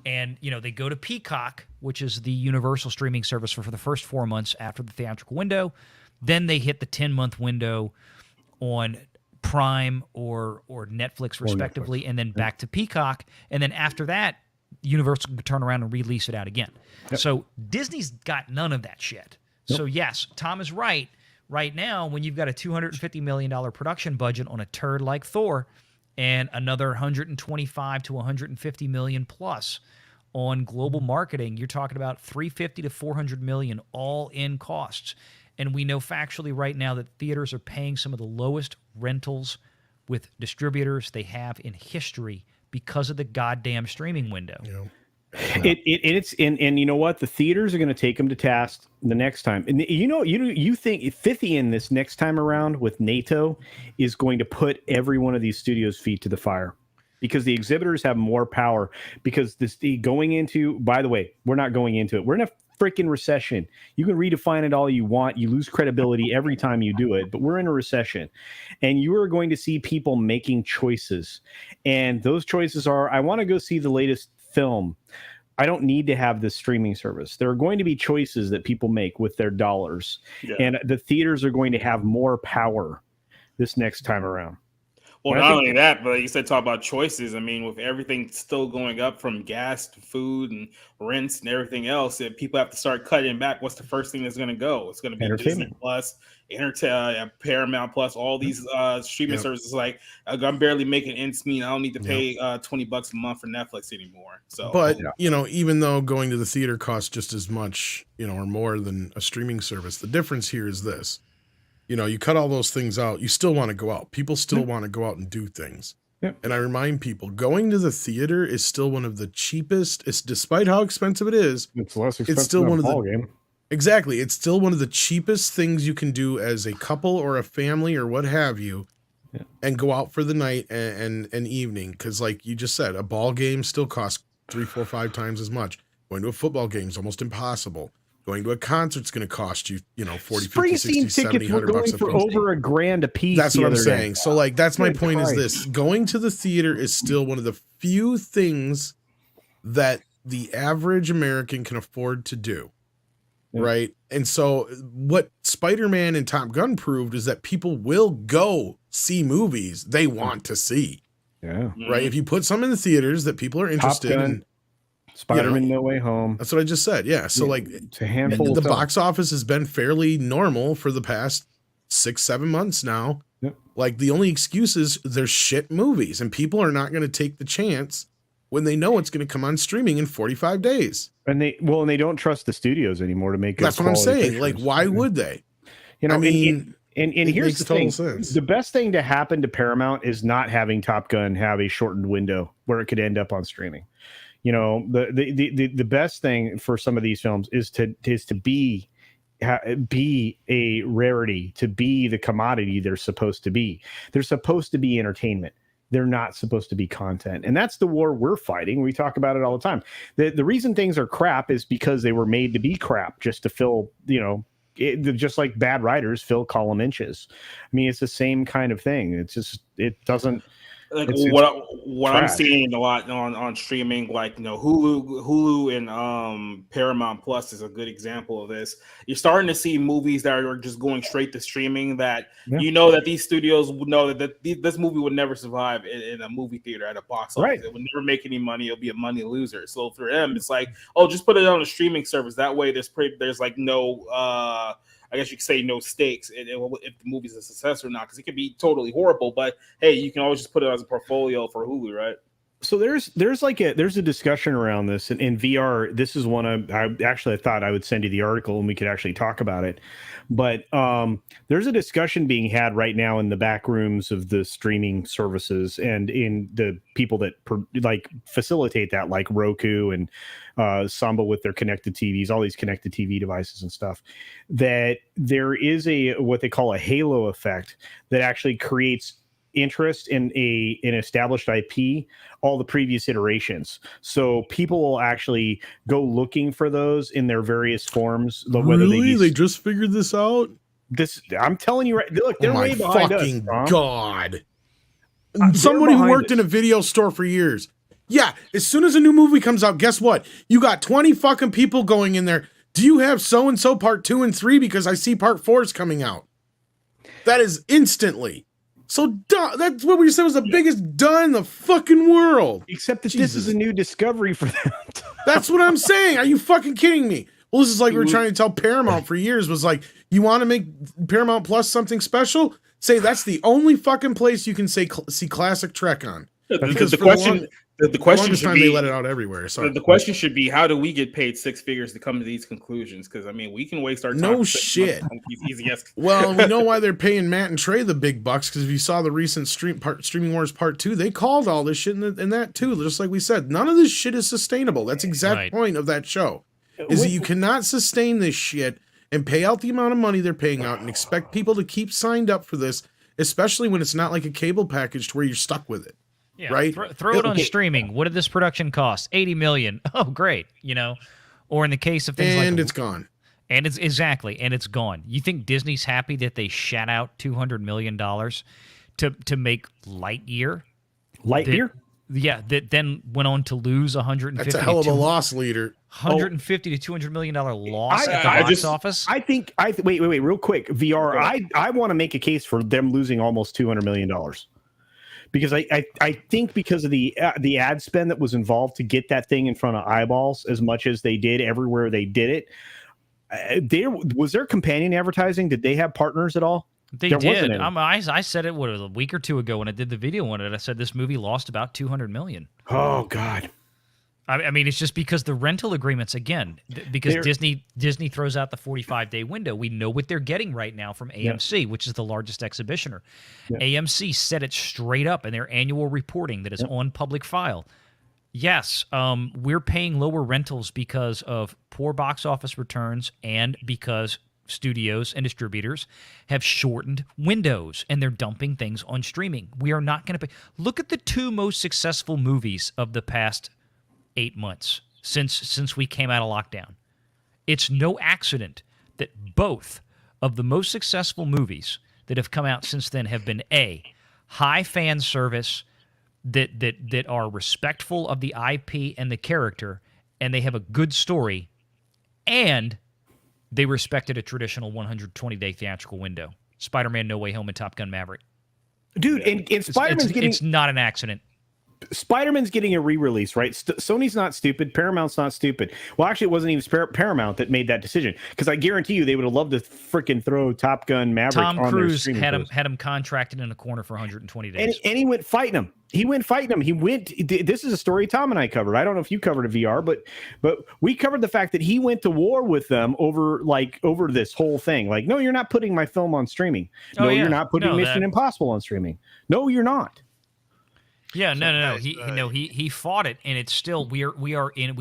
And, they go to Peacock, which is the Universal streaming service for the first 4 months after the theatrical window. Then they hit the 10-month window on Prime or Netflix, respectively, and then back to Peacock. And then after that, Universal can turn around and release it out again. So Disney's got none of that shit. So, yes, Tom is right. Right now, when you've got a $250 million production budget on a turd like Thor, and another 125 to 150 million plus on global marketing, you're talking about 350 to 400 million all in costs. And we know factually right now that theaters are paying some of the lowest rentals with distributors they have in history because of the goddamn streaming window. It's you know what, the theaters are going to take them to task the next time, and you think Fithian this next time around with NATO is going to put every one of these studios' feet to the fire, because the exhibitors have more power. Because going into, by the way, we're not going into it, we're in a freaking recession. You can redefine it all you want, you lose credibility every time you do it, but we're in a recession, and you are going to see people making choices, and those choices are, I want to go see the latest film. I don't need to have this streaming service. There are going to be choices that people make with their dollars, and the theaters are going to have more power this next time around. Well, not only that, but you said talk about choices. I mean, with everything still going up from gas to food and rents and everything else, if people have to start cutting back, what's the first thing that's going to go? It's going to be Disney Plus, Paramount Plus, all these streaming services. Like, I'm barely making ends meet. I don't need to pay $20 a month for Netflix anymore. So, but even though going to the theater costs just as much, or more than a streaming service, the difference here is this. You cut all those things out, you still want to go out. People still want to go out and do things. And I remind people, going to the theater is still one of the cheapest. It's, despite how expensive it is, it's less expensive. It's still than one a of the ball game. Exactly. It's still one of the cheapest things you can do as a couple or a family or what have you, and go out for the night and evening. Because, like you just said, a ball game still costs 3, 4, 5 times as much. Going to a football game is almost impossible. Going to a concert's going to cost you, 40, 50, 60, 70, $100 bucks a piece. For over $1,000 a piece. That's what I'm saying. So, like, that's my point is this. Going to the theater is still one of the few things that the average American can afford to do. Right? And so what Spider-Man and Top Gun proved is that people will go see movies they want to see. Yeah. Right? If you put some in the theaters that people are interested in, Spider-Man No Way Home. That's what I just said. Yeah. So like it's a handful. The box office has been fairly normal for the past 6-7 months now. Yep. Like the only excuse is there's shit movies, and people are not going to take the chance when they know it's going to come on streaming in 45 days. And they don't trust the studios anymore to make it. That's what I'm saying. Pictures. Like, why would they? I mean, and here's the thing. Sense. The best thing to happen to Paramount is not having Top Gun have a shortened window where it could end up on streaming. The best thing for some of these films is to be a rarity, to be the commodity they're supposed to be. They're supposed to be entertainment. They're not supposed to be content. And that's the war we're fighting. We talk about it all the time. The reason things are crap is because they were made to be crap, just to fill, just like bad writers fill column inches. I mean, it's the same kind of thing. It's just it doesn't. Like it's what I'm trash. seeing a lot on streaming, like Hulu and Paramount Plus is a good example of this. You're starting to see movies that are just going straight to streaming that that these studios would know that this movie would never survive in a movie theater at a box office. Right. It would never make any money. It'll be a money loser. So for them, it's like, oh, just put it on a streaming service. That way, there's like no. I guess you could say no stakes if the movie's a success or not, because it could be totally horrible. But hey, you can always just put it as a portfolio for Hulu, right? So there's a discussion around this in VR. This is one I thought I would send you the article and we could actually talk about it. But there's a discussion being had right now in the back rooms of the streaming services and in the people that facilitate that, like Roku and Samba with their connected TVs, all these connected TV devices and stuff, that there is what they call a halo effect that actually creates interest in an established IP, all the previous iterations. So people will actually go looking for those in their various forms. Really? They just figured this out? I'm telling you, right? Look, they're way behind us. Fucking God. Somebody who worked in a video store for years. Yeah, as soon as a new movie comes out, guess what? You got 20 fucking people going in there. Do you have so-and-so part 2 and 3? Because I see part 4 is coming out. That is instantly. So that's what we said was the biggest duh in the fucking world. Except that this is a new discovery for them. That's what I'm saying. Are you fucking kidding me? Well, this is like we were trying to tell Paramount for years, was like, you want to make Paramount Plus something special? Say that's the only fucking place you can see classic Trek on. Because the question should be, they let it out everywhere. So the question should be, how do we get paid six figures to come to these conclusions? Because I mean, we can waste our time. No shit. Well, we know why they're paying Matt and Trey the big bucks, because if you saw the recent Streaming Wars Part 2, they called all this shit in that too. Just like we said, none of this shit is sustainable. That's the exact point of that show, is that you cannot sustain this shit and pay out the amount of money they're paying out and expect people to keep signed up for this, especially when it's not like a cable package to where you're stuck with it. Yeah, right? Throw it on streaming. What did this production cost? $80 million. Oh, great. Or in the case of things and it's gone. And it's gone. You think Disney's happy that they shat out $200 million to make Lightyear? Lightyear? That then went on to lose 150. That's a hell of a loss leader. 150 to $200 million loss at the box office. Wait, real quick. VR. I want to make a case for them losing almost $200 million. Because I think because of the ad spend that was involved to get that thing in front of eyeballs as much as they did everywhere they did it, was there companion advertising? Did they have partners at all? They did. I said it a week or two ago when I did the video on it. I said this movie lost about $200 million. Oh God. I mean, it's just because the rental agreements, again, because Disney throws out the 45-day window. We know what they're getting right now from AMC, which is the largest exhibitioner. AMC said it straight up in their annual reporting that is on public file. Yes, we're paying lower rentals because of poor box office returns and because studios and distributors have shortened windows and they're dumping things on streaming. We are not going to pay. Look at the two most successful movies of the past 8 months since we came out of lockdown. It's no accident that both of the most successful movies that have come out since then have been high fan service that are respectful of the IP and the character, and they have a good story, and they respected a traditional 120-day theatrical window. Spider-Man: No Way Home and Top Gun: Maverick. Dude, and Spider-Man's it's not an accident. Spider-Man's getting a re-release, right? Sony's not stupid. Paramount's not stupid. Well, actually, it wasn't even Paramount that made that decision, because I guarantee you they would have loved to freaking throw Top Gun Maverick on their Cruise streaming had him contracted in a corner for 120 days. And he went fighting him. This is a story Tom and I covered. I don't know if you covered a VR, but we covered the fact that he went to war with them over this whole thing. Like, no, you're not putting my film on streaming. No, you're not putting Mission Impossible on streaming. No, you're not. Yeah, no. He fought it, and it's still we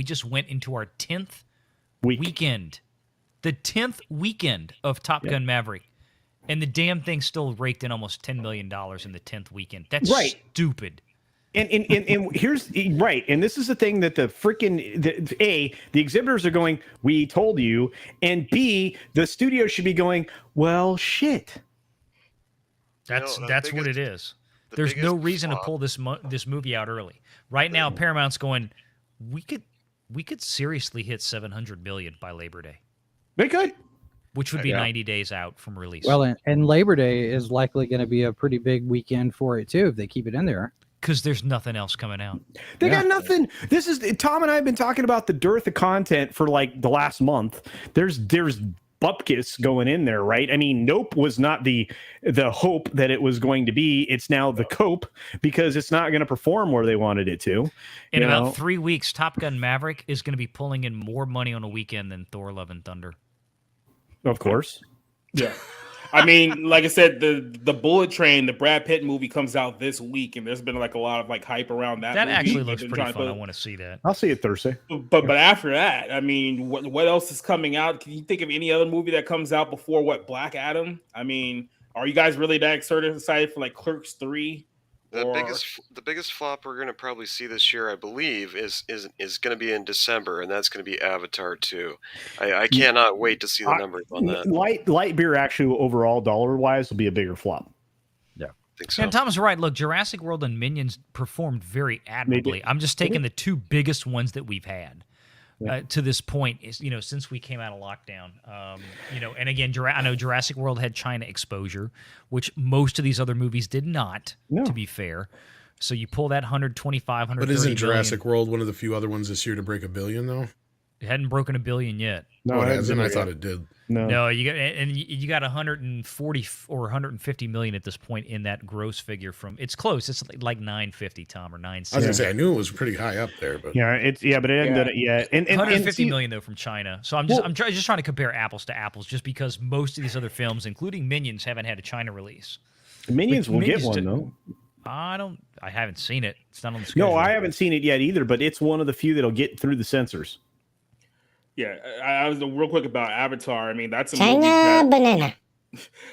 just went into our 10th weekend, the 10th weekend of Top Gun Maverick, and the damn thing still raked in almost $10 million in the 10th weekend. That's stupid. and here's right, and this is the thing that the exhibitors are going, we told you, and B, the studio should be going, well, shit. That's what it is. There's no reason to pull this movie out early. Right now, Paramount's going, we could seriously hit 700 million by Labor Day. They could. Which would be 90 days out from release. Well, and Labor Day is likely going to be a pretty big weekend for it, too, if they keep it in there. Because there's nothing else coming out. They got nothing. This is Tom and I have been talking about the dearth of content for like the last month. There's bupkis going in there, right? I mean, Nope was not the hope that it was going to be. It's now the cope because it's not going to perform where they wanted it to. In about 3 weeks, Top Gun Maverick is going to be pulling in more money on a weekend than Thor: Love and Thunder. Of course. Yeah. I mean, like I said, the Bullet Train, the Brad Pitt movie comes out this week, and there's been like a lot of like hype around that. That movie. actually looks pretty fun. I want to see that. I'll see it Thursday. But after that, I mean, what else is coming out? Can you think of any other movie that comes out before Black Adam? I mean, are you guys really that excited for like Clerks 3? The biggest flop we're going to probably see this year, I believe, is going to be in December, and that's going to be Avatar 2. I cannot wait to see the numbers on that. Light beer actually overall dollar-wise will be a bigger flop. Yeah, I think so. And Tom's right. Look, Jurassic World and Minions performed very admirably. I'm just taking the two biggest ones that we've had. To this point, is since we came out of lockdown, and again, I know Jurassic World had China exposure, which most of these other movies did not. No. To be fair, so you pull that 125, 130 But isn't Jurassic billion. World one of the few other ones this year to break $1 billion though? It hadn't broken $1 billion yet. No, it hasn't. I thought it did. No, you got 140 or 150 million at this point in that gross figure from. It's close. It's like 950, Tom, or 960. I was gonna say I knew it was pretty high up there, but but it hasn't done it yet. And 150 million though from China. So I'm just trying to compare apples to apples, just because most of these other films, including Minions, haven't had a China release. Minions will get one though. I haven't seen it. It's not on the schedule. No, I haven't seen it yet either. But it's one of the few that'll get through the censors. Yeah, I was real quick about Avatar. I mean, that's a China banana.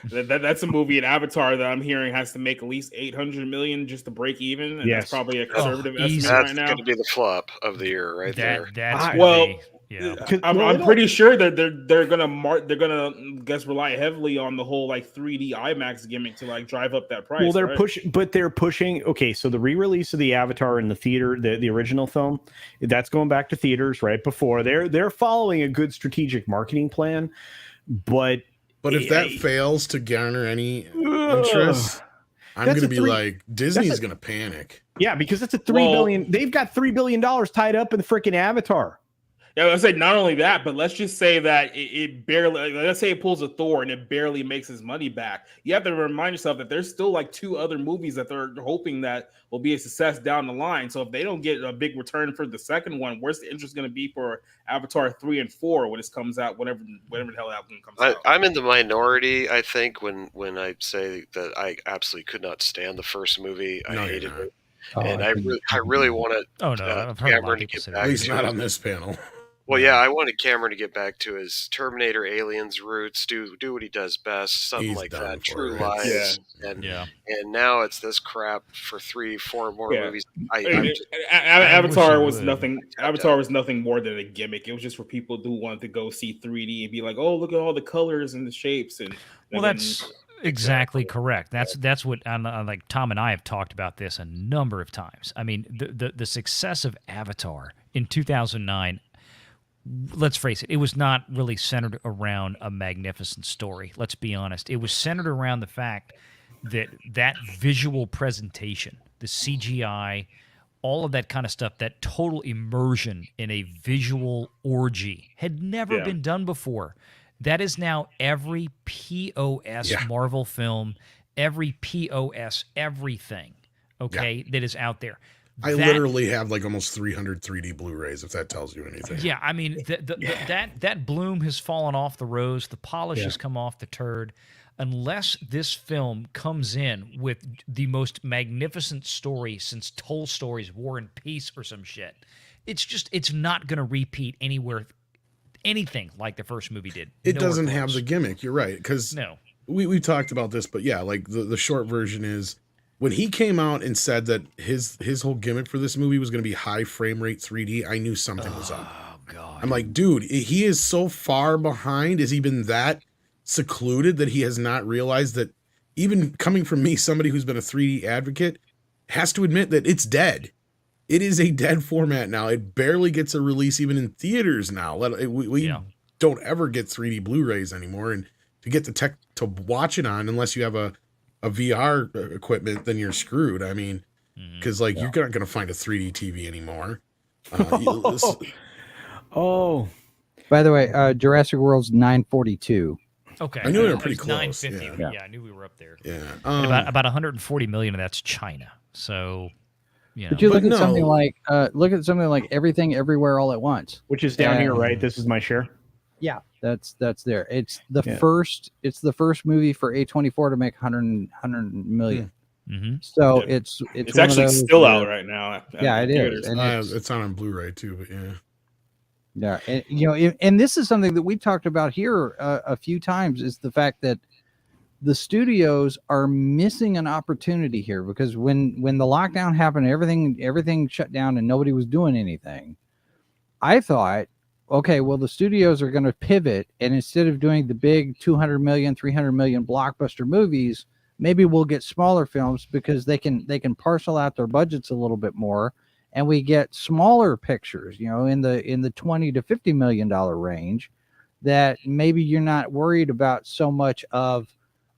That's a movie in Avatar that I'm hearing has to make at least 800 million just to break even, and that's probably a conservative estimate right now. That's going to be the flop of the year, right there. I'm pretty sure that they're gonna rely heavily on the whole like 3D IMAX gimmick to like drive up that price. Well, they're pushing. Okay, so the re-release of the Avatar in the theater, the original film, that's going back to theaters right before. They're following a good strategic marketing plan, but if that fails to garner any interest, I'm going to be like, Disney's going to panic. Yeah, because it's a $3 billion. They've got $3 billion tied up in the freaking Avatar. Yeah, let's say not only that, but let's just say that it barely, let's say it pulls a Thor and it barely makes his money back. You have to remind yourself that there's still like 2 other movies that they're hoping that will be a success down the line. So if they don't get a big return for the second one, where's the interest going to be for Avatar 3 and 4 when it comes out, whatever the hell that one comes out? I'm in the minority, I think, when I say that I absolutely could not stand the first movie. I hated it. And I really wanted Cameron to get back. At least not on this panel. Well, yeah, I wanted Cameron to get back to his Terminator Aliens roots, do what he does best, something like that, True Lies, and now it's this crap for 3-4 more movies. Avatar was nothing. Avatar was nothing more than a gimmick. It was just for people who wanted to go see 3D and be like, "Oh, look at all the colors and the shapes." And that's exactly correct. That's what like Tom and I have talked about this a number of times. I mean, the success of Avatar in 2009. Let's face it, it was not really centered around a magnificent story. Let's be honest. It was centered around the fact that visual presentation, the CGI, all of that kind of stuff, that total immersion in a visual orgy had never been done before. That is now every POS Marvel film, every POS everything, that is out there. I literally have like almost 300 3D Blu-rays, if that tells you anything. Yeah, I mean, that bloom has fallen off the rose. The polish has come off the turd. Unless this film comes in with the most magnificent story since Tolstoy's War and Peace or some shit, it's not going to repeat anything like the first movie did. It doesn't have the gimmick. You're right. Because we talked about this, but like the short version is, when he came out and said that his whole gimmick for this movie was going to be high frame rate 3D, I knew something was up. Oh God. I'm like, dude, he is so far behind. Has he been that secluded that he has not realized that, even coming from me, somebody who's been a 3D advocate, has to admit that it's dead. It is a dead format now. It barely gets a release even in theaters now. We don't ever get 3D Blu-rays anymore. And to get the tech to watch it on, unless you have a VR equipment, then you're screwed. I mean, because you're not going to find a 3D TV anymore. Oh, by the way, Jurassic World's 942. Okay, I knew they were pretty close. 950. Yeah, I knew we were up there. Yeah, And about 140 million of that's China. So, but you look at something like Everything Everywhere All at Once, which is down here, right? This is my share. Yeah, that's there. It's the first. It's the first movie for A24 to make 100 million. Mm-hmm. So it's actually still out right now. Yeah, it is. And it's on Blu-ray too, but yeah. Yeah, and and this is something that we've talked about here a few times, is the fact that the studios are missing an opportunity here, because when the lockdown happened, everything shut down and nobody was doing anything. I thought, okay, well, the studios are going to pivot, and instead of doing the big 200 million, 300 million blockbuster movies, maybe we'll get smaller films, because they can parcel out their budgets a little bit more. And we get smaller pictures, in the 20 to $50 million range, that maybe you're not worried about so much of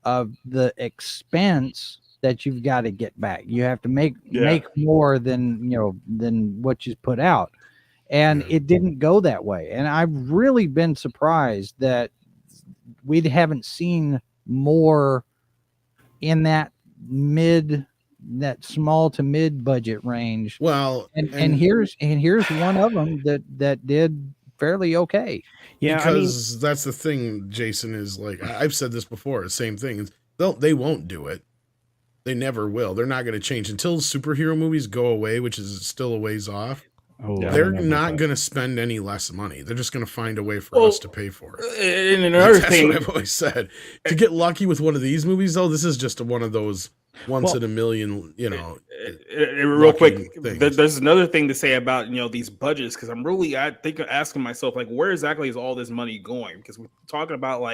the expense that you've got to get back. You have to make more than what you put out, and it didn't go that way. And I've really been surprised that we haven't seen more in that small to mid budget range. Well, and here's one of them that did fairly okay. Yeah, because that's the thing, Jason, is I've said this before, the same thing. They won't do it. They never will. They're not going to change until superhero movies go away, which is still a ways off. They're not going to spend any less money. They're just going to find a way for us to pay for it. And another thing, what I've always said. To get lucky with one of these movies, though, this is just one of those once in a million, real quick, there's another thing to say about these budgets, because I think asking myself, where exactly is all this money going? Because we're talking about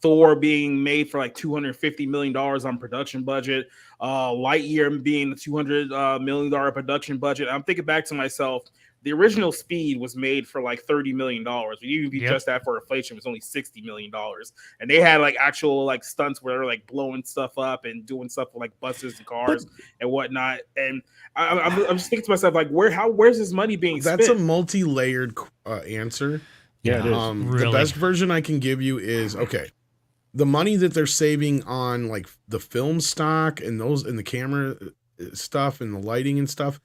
Thor being made for $250 million on production budget, Lightyear being the $200 million production budget. I'm thinking back to myself. The original Speed was made for $30 million. Even if you adjust that for inflation, it was only $60 million. And they had actual stunts where they're blowing stuff up and doing stuff for buses and cars and whatnot. And I'm just thinking to myself, where's this money being spent? That's a multi-layered answer. Yeah, it is. The best version I can give you is, the money that they're saving on the film stock and the camera stuff and the lighting and stuff,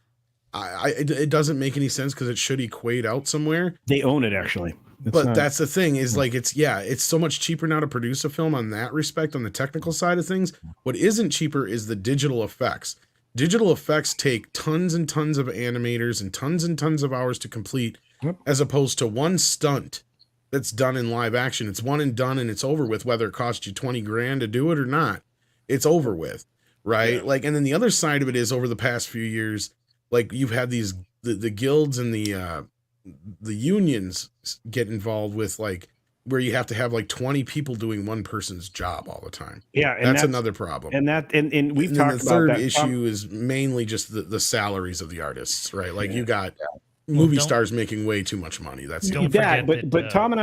it doesn't make any sense, because it should equate out somewhere. They own it, actually. That's the thing, is it's so much cheaper now to produce a film on that respect, on the technical side of things. What isn't cheaper is the digital effects. Digital effects take tons and tons of animators and tons of hours to complete, as opposed to one stunt that's done in live action. It's one and done, and it's over with, whether it costs you 20 grand to do it or not. It's over with, right? Yeah. And then the other side of it is, over the past few years, you've had these the guilds and the unions get involved with where you have to have 20 people doing one person's job all the time. Yeah, and that's another problem. And we've talked about that. The third issue is mainly just the salaries of the artists, right? You got movie stars making way too much money. That's but Tom and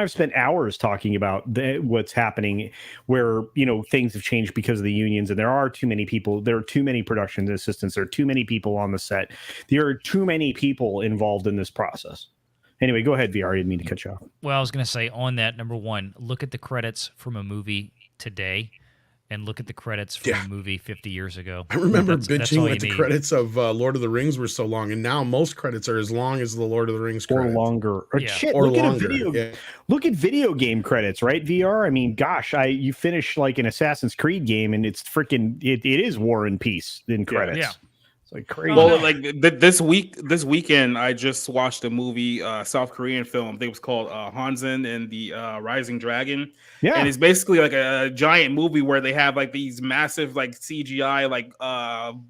I've spent hours talking about what's happening, where things have changed because of the unions, and there are too many people. There are too many production assistants. There are too many people on the set. There are too many people involved in this process. Anyway, go ahead, VR. I didn't mean to cut you off. Well, I was going to say on that, number one, look at the credits from a movie today, and look at the credits from a movie 50 years ago. I remember bitching that the credits of Lord of the Rings were so long, and now most credits are as long as the Lord of the Rings credits. Or longer. Look at video game credits, right, VR? I mean, gosh, you finish an Assassin's Creed game, and it's freaking, it is War and Peace in credits. Yeah. like crazy. Well, like this weekend, I just watched a movie, South Korean film. I think it was called Hansen and the Rising Dragon. Yeah. And it's basically like a giant movie where they have like these massive like CGI like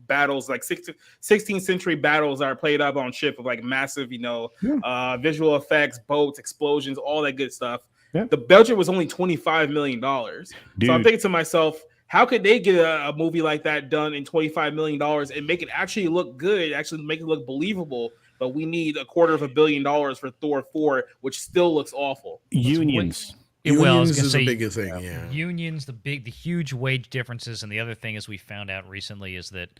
battles, like 16th century battles that are played up on ship with like massive, visual effects, boats, explosions, all that good stuff. Yeah. The budget was only $25 million. So I'm thinking to myself, how could they get a movie like that done in $25 million and make it actually look good, actually make it look believable? But we need $250 million for Thor 4, which still looks awful. Unions. Unions is a big thing, yeah. Unions, the huge wage differences, and the other thing is we found out recently is that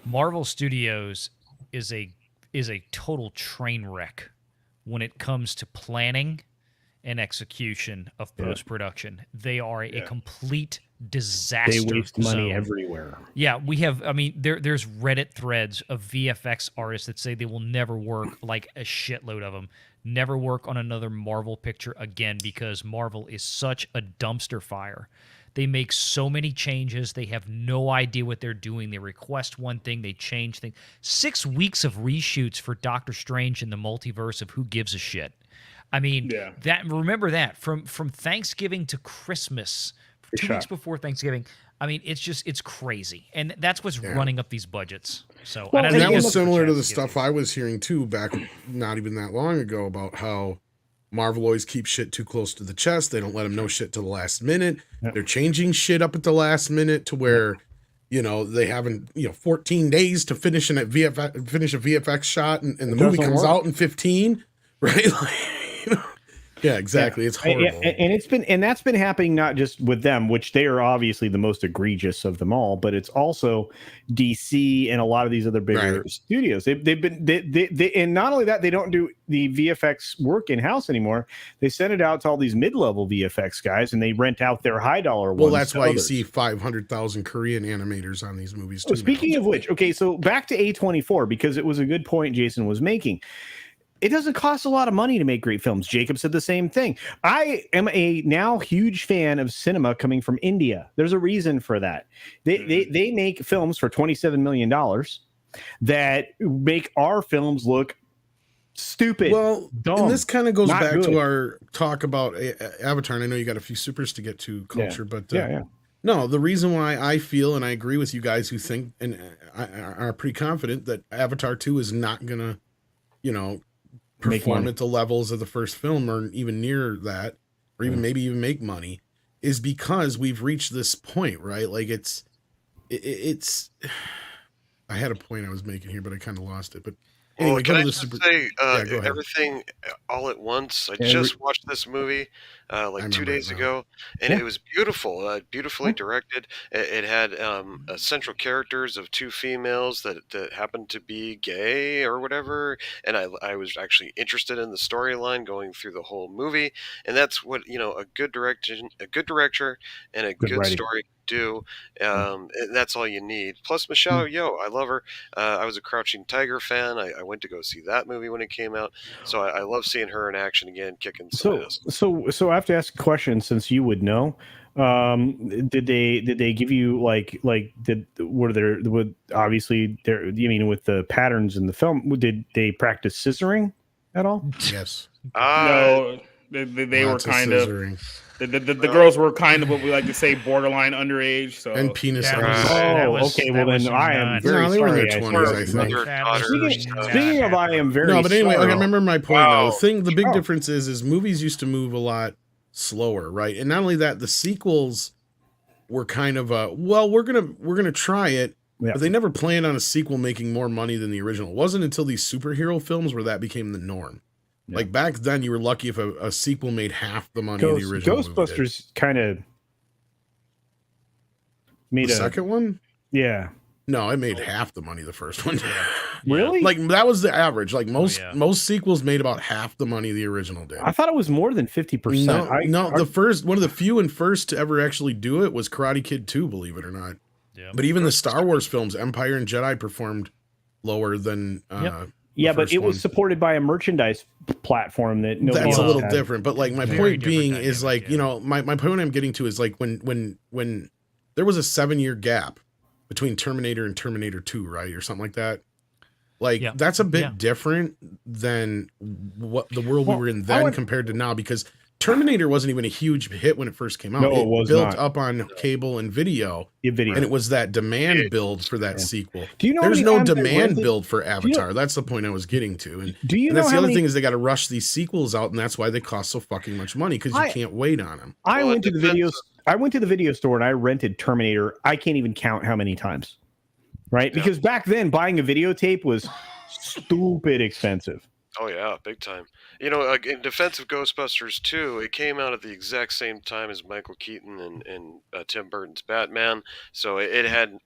Marvel Studios is a total train wreck when it comes to planning and execution of post-production. They are a complete disaster. They waste money zone. Everywhere. Yeah, we have, there's Reddit threads of VFX artists that say they will never work, like a shitload of them, never work on another Marvel picture again because Marvel is such a dumpster fire. They make so many changes. They have no idea what they're doing. They request one thing, they change things. 6 weeks of reshoots for Doctor Strange in the Multiverse of Who Gives a Shit. Remember that from Thanksgiving to Christmas, 2 weeks before Thanksgiving. It's crazy, and that's what's running up these budgets. So, and that was similar to the stuff I was hearing too back not even that long ago about how Marvel always keeps shit too close to the chest. They don't let them know shit till the last minute. They're changing shit up at the last minute to where they haven't 14 days to finish a VFX shot, and the movie comes out in 15, right? Yeah, exactly. It's horrible. And that's been happening not just with them, which they are obviously the most egregious of them all, but it's also DC and a lot of these other bigger studios. And not only that, they don't do the VFX work in house anymore. They send it out to all these mid-level VFX guys, and they rent out their high dollar ones. Well, that's why you see 500,000 Korean animators on these movies too. Speaking of which, okay, so back to A24, because it was a good point Jason was making. It doesn't cost a lot of money to make great films. Jacob said the same thing. I am a now huge fan of cinema coming from India. There's a reason for that. They make films for $27 million that make our films look stupid. Well, dumb, and this kind of goes back good. to our talk about Avatar. And I know you got a few supers to get to, Culture, but no, the reason why I feel, and I agree with you guys who think and are pretty confident that Avatar 2 is not going to, perform at the levels of the first film or even near that, or even maybe even make money, is because we've reached this point, right? Like it's I had a point I was making here, but I kind of lost it. But anyway, can I just say everything all at once? I just watched this movie like 2 days ago, and it was beautiful, beautifully directed. It had central characters of two females that happened to be gay or whatever, and I was actually interested in the storyline going through the whole movie, and that's what a good director, and a good story do. And that's all you need. Plus Michelle Yeoh, I love her. I was a Crouching Tiger fan. I went to go see that movie when it came out, so I love seeing her in action again, kicking some ass. So I have to ask a question, since you would know. Did they give you obviously there, with the patterns in the film, did they practice scissoring at all? Yes. No, they were kind of the girls were kind of what we like to say borderline underage. So and penis. Okay. Well, then I am very they were in sorry. their 20s, I think. Speaking of, I am very. No, but anyway, sorry. I remember my point. Though. The big difference is movies used to move a lot slower, right? And not only that, the sequels were kind of we're gonna try it, but they never planned on a sequel making more money than the original. It wasn't until these superhero films where that became the norm. Yeah. Like back then, you were lucky if a sequel made half the money of the original. Ghostbusters kind of made the second one. Yeah. No, it made half the money the first one. Really? Like that was the average. Like most sequels made about half the money the original did. I thought it was more than 50%. No, the first one of the few and first to ever actually do it was Karate Kid 2, believe it or not. Yeah. But even the Star Wars films, Empire and Jedi, performed lower than but it was supported by a merchandise platform that nobody that's else a little had. different. But like my point being is like, my point I'm getting to is like when there was a 7-year gap between Terminator and Terminator 2, right? Or something like that. Like, Yeah. that's a bit Yeah. different than what the world we were in I then would- compared to now, because Terminator wasn't even a huge hit when it first came out. No, it was built not. up on cable and video, Video. and it was that demand build for that sequel. Do you know how There's many no times I demand rented- build for Avatar. That's the point I was getting to. And, Do you and know that's the how other many- thing is they got to rush these sequels out, and that's why they cost so fucking much money, because you can't wait on them. I Well, it went to the depends videos. I went to the video store and I rented Terminator. I can't even count how many times. Right? Because back then buying a videotape was stupid expensive. Oh yeah, big time. You know, in defense of Ghostbusters 2, it came out at the exact same time as Michael Keaton and Tim Burton's Batman, so it had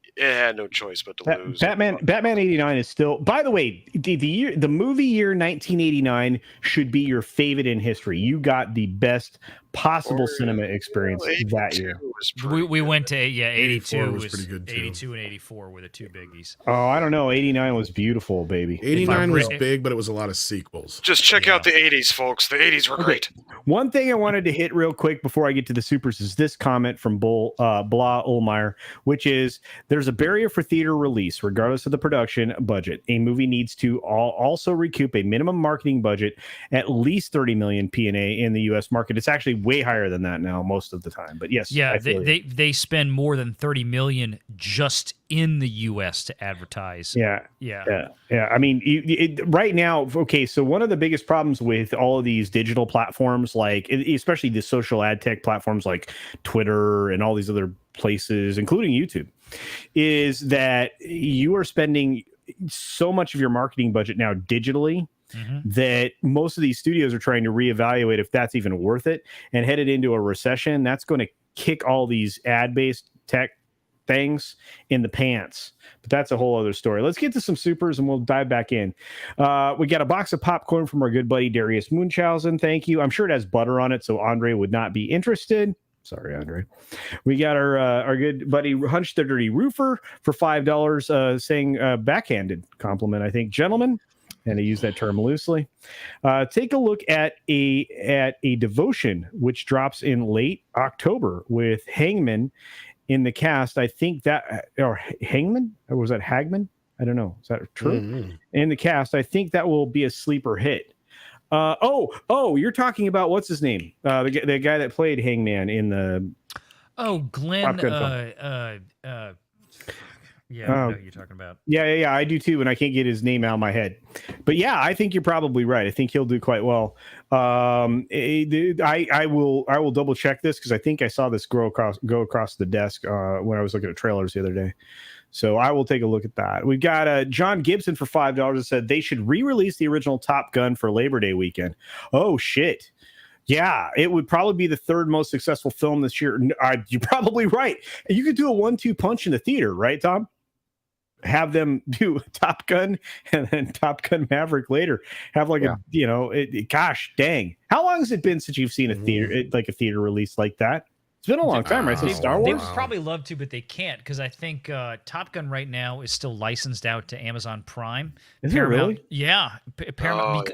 no choice but to lose. Batman 89 is still. By the way, the movie year 1989 should be your favorite in history. You got the best possible cinema experience that year. We went to 82 was pretty good, too. 82 and 84 were the two biggies. Oh, I don't know. 89 was beautiful, baby. 89 was big, but it was a lot of sequels. Just check out the 80s, folks. The 80s were great. One thing I wanted to hit real quick before I get to the supers is this comment from Blah Olmeyer, which is there's a barrier for theater release, regardless of the production budget. A movie needs to also recoup a minimum marketing budget, at least 30 million P&A in the U.S. market. It's actually way higher than that now most of the time. But yes, yeah, they spend more than 30 million just in the U.S. to advertise. Yeah. I mean, right now, okay, so one of the biggest problems with all of these digital platforms, like especially the social ad tech platforms like Twitter and all these other places, including YouTube, is that you are spending so much of your marketing budget now digitally that most of these studios are trying to reevaluate if that's even worth it, and headed into a recession, that's going to kick all these ad-based tech things in the pants. But that's a whole other story. Let's get to some supers and we'll dive back in. We got a box of popcorn from our good buddy Darius Munchausen. Thank you. I'm sure it has butter on it, so Andre would not be interested. Sorry, Andre. We got our good buddy Hunch the Dirty Roofer for $5, saying backhanded compliment, I think, gentlemen. And I use that term loosely. Take a look at a devotion which drops in late October with Hangman in the cast. I think that, or Hangman, or was that Hagman? I don't know. Is that true? In the cast, I think that will be a sleeper hit. You're talking about what's his name? The guy that played Hangman in the. Oh, Glenn. Yeah, I know who you're talking about. Yeah, I do too, and I can't get his name out of my head. But yeah, I think you're probably right. I think he'll do quite well. I will double check this because I think I saw this go across the desk when I was looking at trailers the other day. So I will take a look at that. We've got John Gibson for $5 that said they should re-release the original Top Gun for Labor Day weekend. Oh shit. Yeah, it would probably be the third most successful film this year. You're probably right. You could do a 1-2 punch in the theater, right, Tom? Have them do Top Gun and then Top Gun Maverick later. Have like gosh dang. How long has it been since you've seen a theater release like that? It's been a long time, right? Since Star Wars. They would probably love to, but they can't because I think Top Gun right now is still licensed out to Amazon Prime. Is it really? Yeah. Paramount.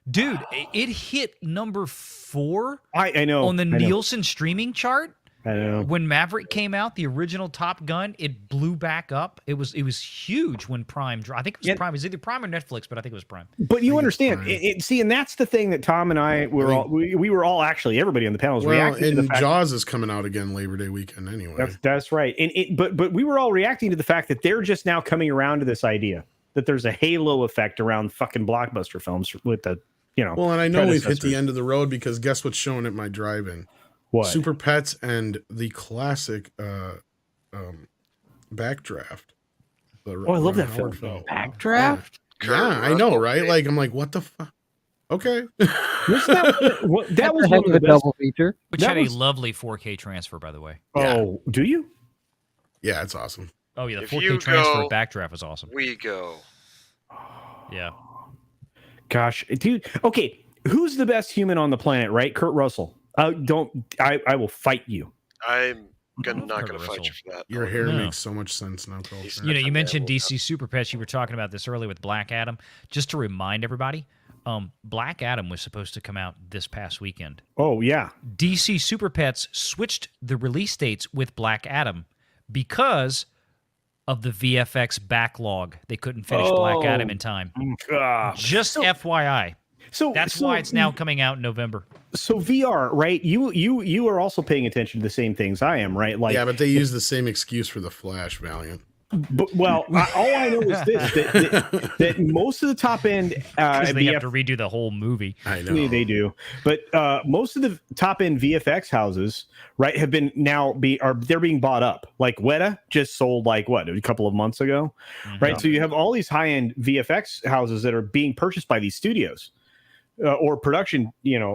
Dude, it hit number 4 I know on the Nielsen streaming chart. I know. When Maverick came out, the original Top Gun, it blew back up. It was huge when Prime dropped. I think it was Prime. It was either Prime or Netflix, but I think it was Prime. But you understand, and that's the thing that Tom and I were we were all actually, everybody on the panel was reacting to the fact. Jaws is coming out again Labor Day weekend anyway. That's right. But we were all reacting to the fact that they're just now coming around to this idea that there's a halo effect around fucking blockbuster films with the, Well, and I know we've hit the end of the road because guess what's showing at my drive-in? What? Super Pets and the classic Backdraft. I love that film. Backdraft? Yeah, I know, right? Like, I'm like, what the fuck? Okay. That was one of the double feature. Which had a lovely 4K transfer, by the way. Oh, do you? Yeah, it's awesome. Oh, yeah, the 4K transfer Backdraft was awesome. We go. Yeah. Gosh, dude. Okay, who's the best human on the planet, right? Kurt Russell. I will fight you. I'm not going to fight you for that. Your hair makes so much sense now, Culture. You mentioned DC Super Pets. You were talking about this earlier with Black Adam. Just to remind everybody, Black Adam was supposed to come out this past weekend. Oh, yeah. DC Super Pets switched the release dates with Black Adam because of the VFX backlog. They couldn't finish Black Adam in time. Just FYI. That's why it's now coming out in November. So VR, right? You are also paying attention to the same things I am, right? Like, yeah, but they use the same excuse for the Flash, Valiant. But, well, all I know is this: that most of the top end, they have to redo the whole movie. I know they do, but most of the top end VFX houses, right, have been they're being bought up. Like Weta just sold a couple of months ago, right? So you have all these high end VFX houses that are being purchased by these studios. Or production,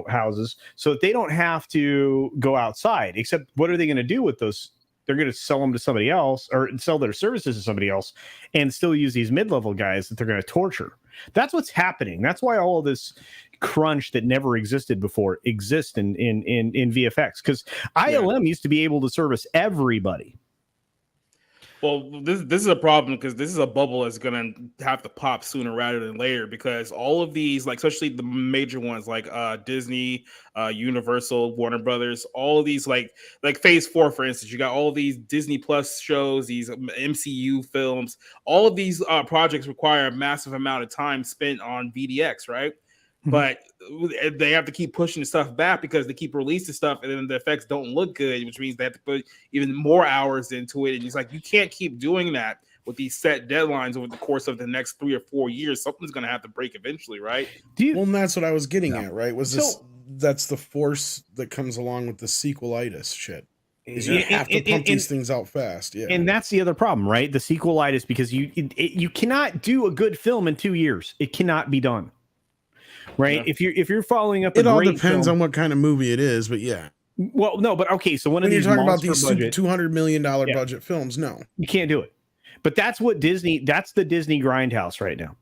houses, so that they don't have to go outside. Except, what are they going to do with those? They're going to sell them to somebody else, or sell their services to somebody else, and still use these mid-level guys that they're going to torture. That's what's happening. That's why all of this crunch that never existed before exists in VFX. Because ILM used to be able to service everybody. Well, this is a problem because this is a bubble that's gonna have to pop sooner rather than later, because all of these, like especially the major ones like Disney, Universal, Warner Brothers, all of these like Phase 4, for instance, you got all these Disney Plus shows, these MCU films, all of these projects require a massive amount of time spent on VDX, right? But they have to keep pushing the stuff back because they keep releasing stuff and then the effects don't look good, which means they have to put even more hours into it. And it's like, you can't keep doing that with these set deadlines over the course of the next 3 or 4 years. Something's going to have to break eventually, right? Well, and that's what I was getting at, right? That's the force that comes along with the sequelitis shit. You have to pump these things out fast. Yeah. And that's the other problem, right? The sequelitis, because you cannot do a good film in 2 years. It cannot be done. Right. Yeah. If you're following up, it all depends on what kind of movie it is, but yeah. Well, no, but okay. So when you're talking about these $200 million budget films, no, you can't do it. But that's what that's the Disney grindhouse right now.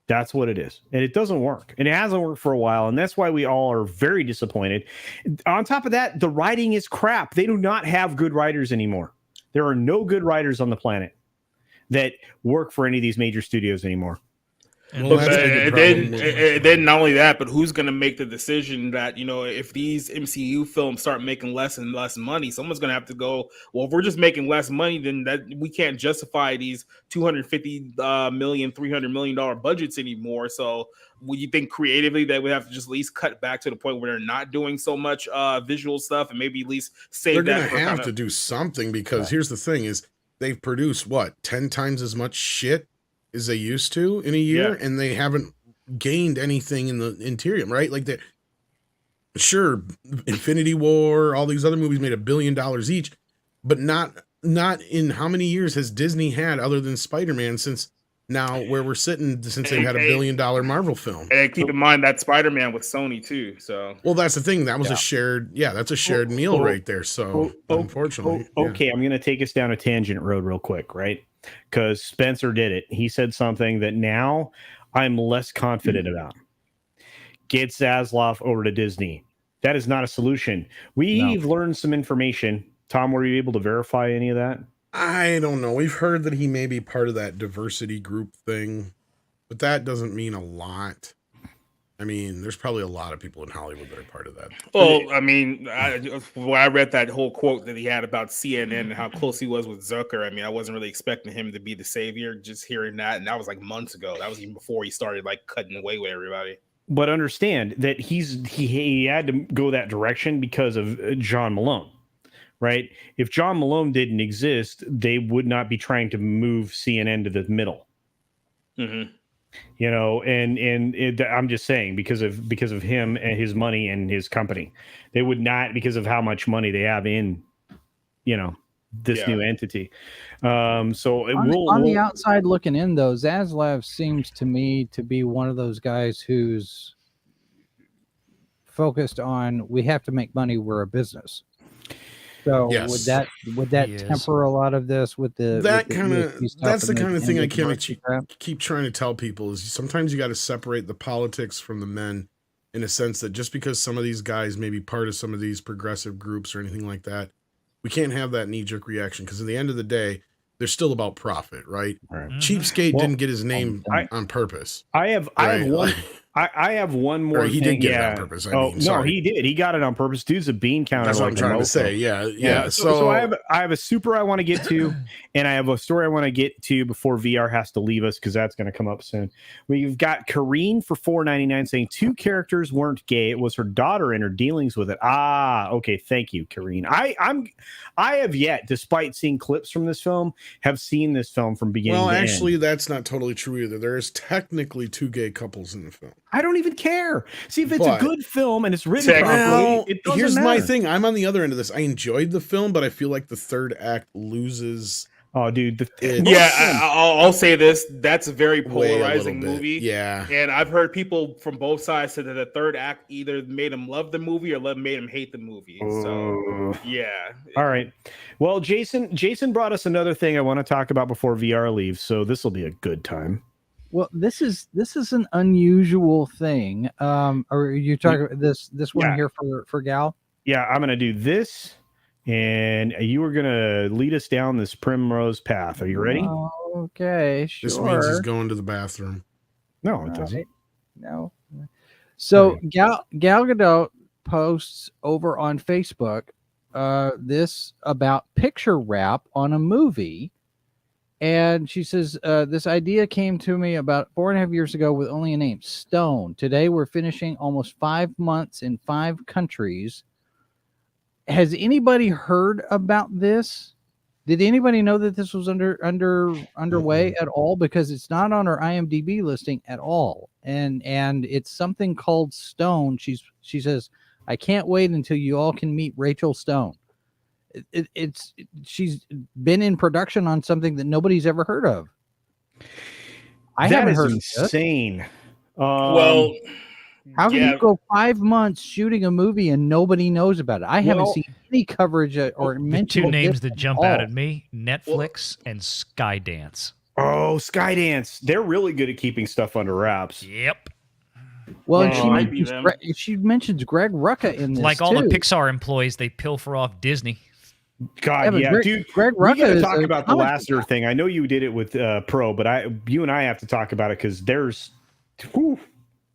That's what it is. And it doesn't work. And it hasn't worked for a while. And that's why we all are very disappointed. On top of that, the writing is crap. They do not have good writers anymore. There are no good writers on the planet that work for any of these major studios anymore. And then not only that, but who's going to make the decision that, if these MCU films start making less and less money, someone's going to have to go, well, if we're just making less money, then that we can't justify these $250 million, $300 million budgets anymore. So would you think creatively that we have to just at least cut back to the point where they're not doing so much visual stuff and maybe at least save they're going to have to do something, because here's the thing is they've produced 10 times as much shit as they used to in a year, and they haven't gained anything in the interior, right? Like sure, Infinity War, all these other movies made $1 billion each, but not in how many years has Disney had other than Spider-Man since now where we're sitting, since they've had $1 billion Marvel film. And keep in mind that Spider-Man with Sony too. So well, that's the thing. That was a shared, that's a shared meal right there. So unfortunately, okay, I'm gonna take us down a tangent road real quick, right? Because Spencer did it. He said something that now I'm less confident about. Get Zaslav over to Disney. That is not a solution. We've learned some information. Tom, were you able to verify any of that? I don't know. We've heard that he may be part of that diversity group thing, but that doesn't mean a lot. I mean, there's probably a lot of people in Hollywood that are part of that. Well, I mean, when I read that whole quote that he had about CNN and how close he was with Zucker, I mean, I wasn't really expecting him to be the savior. Just hearing that, and that was like months ago. That was even before he started like cutting away with everybody. But understand that he had to go that direction because of John Malone, right? If John Malone didn't exist, they would not be trying to move CNN to the middle. Mm-hmm. I'm just saying because of him and his money and his company, they would not, because of how much money they have in, this new entity. On the outside looking in, though, Zaslav seems to me to be one of those guys who's focused on, we have to make money. We're a business. So would that temper a lot of this with that's the kind of thing I keep trying to tell people is sometimes you got to separate the politics from the men, in a sense that just because some of these guys may be part of some of these progressive groups or anything like that, we can't have that knee-jerk reaction, because at the end of the day, they're still about profit, right? Mm-hmm. Cheapskate didn't get his name on purpose. I have one I have one more. Or he thing. did get it on purpose. I mean, no, sorry. he did. He got it on purpose. Dude's a bean counter. That's what I'm trying to mofo. say. Yeah. So I have a super I want to get to, and I have a story I want to get to before VR has to leave us because that's going to come up soon. We've got Kareen for $4.99 saying 2 characters weren't gay. It was her daughter and her dealings with it. Okay. Thank you, Kareen. I have yet, despite seeing clips from this film, have seen this film from beginning to end. Well, actually, that's not totally true either. There is technically 2 gay couples in the film. I don't even care. See, if it's a good film and it's written properly, well, it doesn't here's matter. my thing. I'm on the other end of this. I enjoyed the film, but I feel like the third act loses. Oh, dude. I'll say this. That's a very Way a polarizing little bit, movie. yeah. And I've heard people from both sides say that the third act either made him love the movie or made him hate the movie. So, yeah. All right. Well, Jason brought us another thing I want to talk about before VR leaves, so this will be a good time. Well, this is an unusual thing. Are you talking about this one here for Gal? Yeah, I'm gonna do this, and you were gonna lead us down this primrose path. Are you ready? Okay, sure. This means he's going to the bathroom. No, it doesn't. No. So Gal Gadot posts over on Facebook this about picture wrap on a movie. And she says, this idea came to me about 4.5 years ago with only a name, Stone. Today we're finishing almost 5 months in 5 countries. Has anybody heard about this? Did anybody know that this was underway at all? Because it's not on her IMDb listing at all. And it's something called Stone. She says, I can't wait until you all can meet Rachel Stone. She's been in production on something that nobody's ever heard of. I haven't heard insane. Well, how can you go 5 months shooting a movie and nobody knows about it? I haven't seen any coverage or mention. 2 names that jump out at me: Netflix and Skydance. Oh, Skydance. They're really good at keeping stuff under wraps. Yep. Well, she mentions Greg Rucka in this, like all the Pixar employees, they pilfer off Disney. God, dude. Greg We Rucka got to is talk a about the comic Lasseter thing. I know you did it with Pro, but you and I have to talk about it because there's. Whew.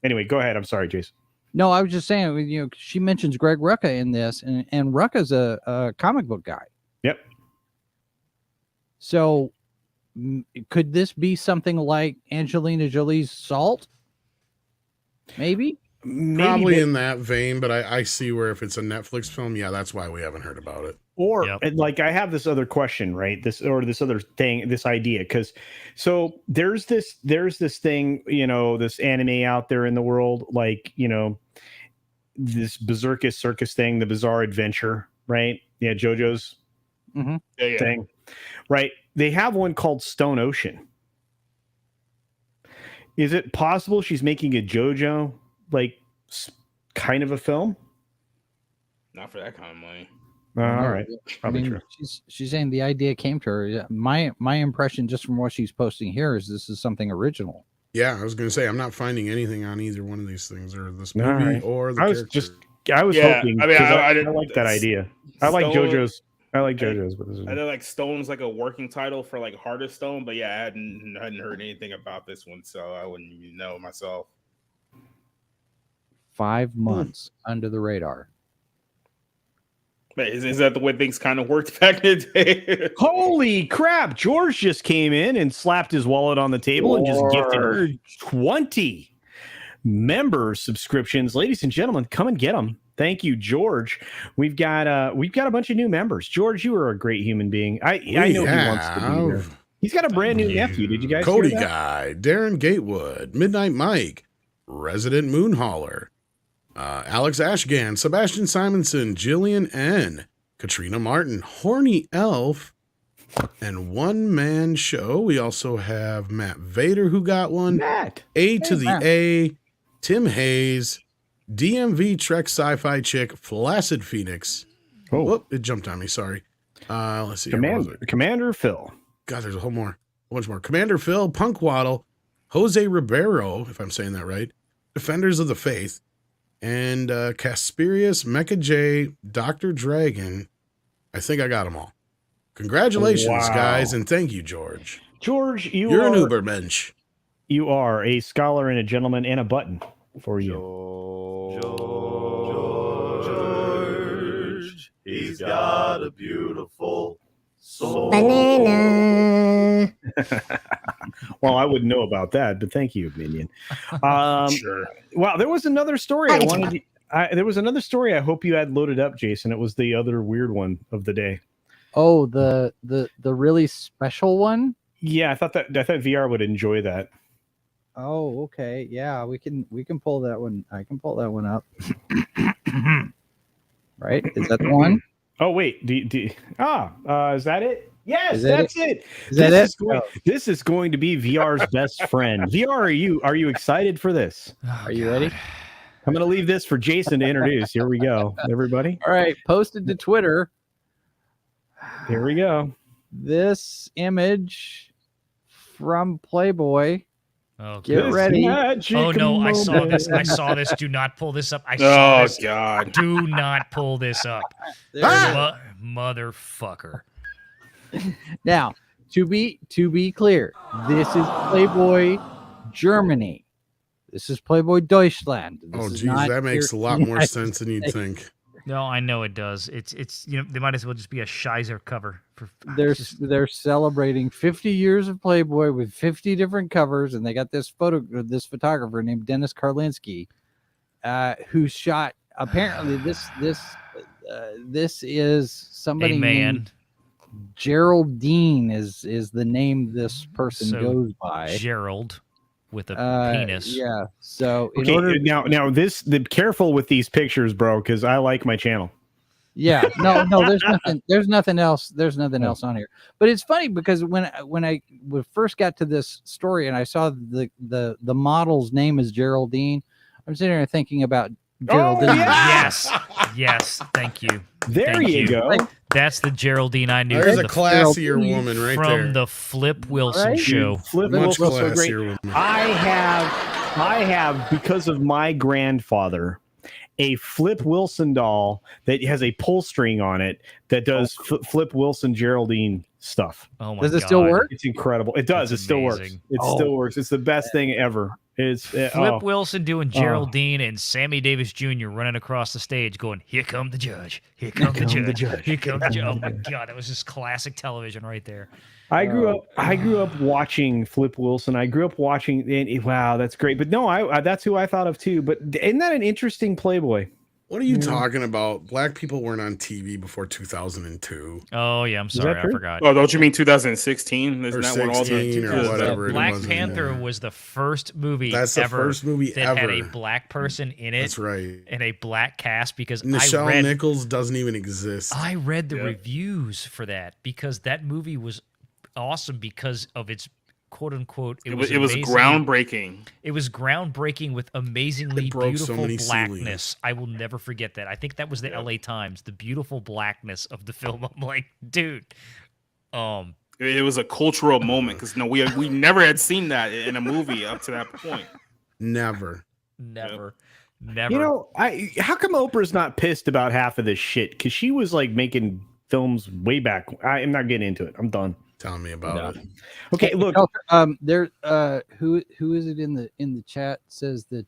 Anyway, go ahead. I'm sorry, Jason. No, I was just saying. She mentions Greg Rucka in this, and Rucka's a comic book guy. Yep. So, could this be something like Angelina Jolie's Salt? Maybe. Probably in that vein, but I see where if it's a Netflix film, yeah, that's why we haven't heard about it. Or like I have this other question, right? This other thing, this idea, because so there's this thing, this anime out there in the world, like this Berserkist Circus thing, the Bizarre Adventure, right? Yeah, JoJo's thing, right? They have one called Stone Ocean. Is it possible she's making a JoJo like kind of a film? Not for that kind of money. All right, probably true. She's saying the idea came to her. My impression, just from what she's posting here, is this is something original. Yeah, I was going to say I'm not finding anything on either one of these things, or this movie, or the character. I was hoping. I mean, I like that idea. I like JoJo's. But I know like Stone's like a working title for like Heart of Stone, but yeah, I hadn't heard anything about this one, so I wouldn't even know myself. 5 months under the radar. Is that the way things kind of worked back in the day? Holy crap! George just came in and slapped his wallet on the table and just gifted her 20 member subscriptions. Ladies and gentlemen, come and get them. Thank you, George. We've got a bunch of new members. George, you are a great human being. I know he wants to be here. He's got a brand new nephew. Did you guys Cody hear that? Guy, Darren Gatewood, Midnight Mike, Resident Moonhauler, Alex Ashgan, Sebastian Simonson, Jillian N, Katrina Martin, Horny Elf, and One Man Show. We also have Matt Vader, who got one. Matt. A, Tim Hayes, DMV Trek Sci-Fi Chick, Flaccid Phoenix. Oh, whoop, it jumped on me. Sorry. Let's see. Commander Phil. God, there's a bunch more. Commander Phil, Punk Waddle, Jose Ribeiro, if I'm saying that right, Defenders of the Faith, and Casperius, Mecha J, Dr. Dragon. I think I got them all. Congratulations, guys, and thank you, George. George, you're an Ubermensch. You are a scholar and a gentleman and a button. for you. George, he's got a beautiful soul. Banana. Well, I wouldn't know about that, but thank you, Minion. Sure. Well, there was another story I wanted. There was another story I hope you had loaded up, Jason. It was the other weird one of the day. Oh, the really special one. Yeah, I thought VR would enjoy that. Oh, okay. Yeah, we can pull that one. I can pull that one up. Right? Is that the one? Oh wait, is that it? Yes, that's it. Is that it? This is going to be VR's best friend. VR, are you excited for this? Are you ready? I'm going to leave this for Jason to introduce. Here we go, everybody. All right, posted to Twitter. Here we go. This image from Playboy. Oh, Get ready. Oh no, I saw this. I saw this. Do not pull this up. I saw this. God. Do not pull this up. Motherfucker. Now, to be clear, this is Playboy Germany. This is Playboy Deutschland. Oh, geez, that makes a lot more sense than you'd think. No, I know it does. It's they might as well just be a Shizer cover. They're celebrating 50 years of Playboy with 50 different covers, and they got this photographer named Dennis Karlinski, who shot. Apparently, this is somebody. A man. Named Geraldine is the name this person goes by. Gerald with a penis. Yeah. So now careful with these pictures, bro, because I like my channel. Yeah. No. There's nothing else. There's nothing else on here. But it's funny because when I first got to this story and I saw the model's name is Geraldine, I'm sitting there thinking about Geraldine. Oh, yeah. Yes. Thank you. There you go. That's the Geraldine I knew. There's a classier woman right there. From the Flip Wilson show. Flip Much Wilson, so classier great. woman. I have because of my grandfather a Flip Wilson doll that has a pull string on it that does Flip Wilson Geraldine stuff. Oh my God. Does it God. still work? It's incredible. It does. It's it still works. amazing. It still works. It's the best thing ever. Flip Wilson doing Geraldine and Sammy Davis Jr. running across the stage going, "Here come the judge. Here come the judge. Here come the judge." Oh my God, that was just classic television right there. I grew up watching Flip Wilson. I grew up watching, and wow, that's great. But no, that's who I thought of too. But isn't that an interesting Playboy? What are you talking about? Black people weren't on TV before 2002. Oh yeah, I'm sorry, I forgot. Oh, don't you mean 2016? Isn't Or that when all 16 the or whatever? Black it was Panther was the first movie That's the ever first movie that had ever. a black person in it. That's right. And a black cast because Nichelle Nichols doesn't even exist. I read the reviews for that because that movie was awesome because of its quote unquote. It was groundbreaking. It was groundbreaking with amazingly beautiful blackness. I will never forget that. I think that was the LA Times, the beautiful blackness of the film. I'm like, dude. It was a cultural moment because we never had seen that in a movie up to that point. Never. Never. You know, how come Oprah's not pissed about half of this shit? Because she was like making films way back. I'm not getting into it. I'm done. Tell me about it. Okay, look. There. Who is it in the chat says that?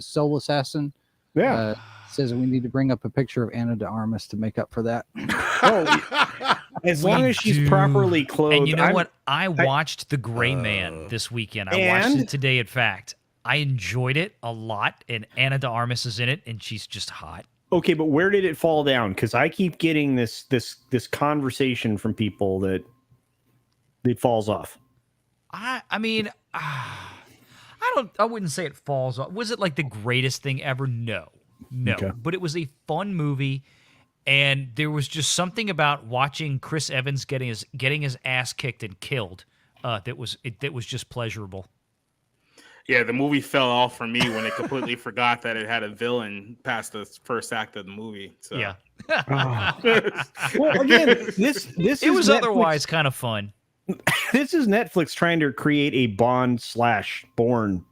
Soul Assassin. Yeah. Says we need to bring up a picture of Anna de Armas to make up for that. As long as she's properly clothed. And you know what? I watched The Gray Man this weekend. I watched it today. In fact, I enjoyed it a lot. And Anna de Armas is in it, and she's just hot. Okay, but where did it fall down? Because I keep getting this conversation from people that it falls off. I mean, I wouldn't say it falls off. Was it like the greatest thing ever? No. Okay. But it was a fun movie, and there was just something about watching Chris Evans getting his ass kicked and killed that was just pleasurable. Yeah, the movie fell off for me when it completely forgot that it had a villain past the first act of the movie. So. Yeah. Well, again, this it was Netflix. Otherwise kind of fun. This is Netflix trying to create a Bond/Bourne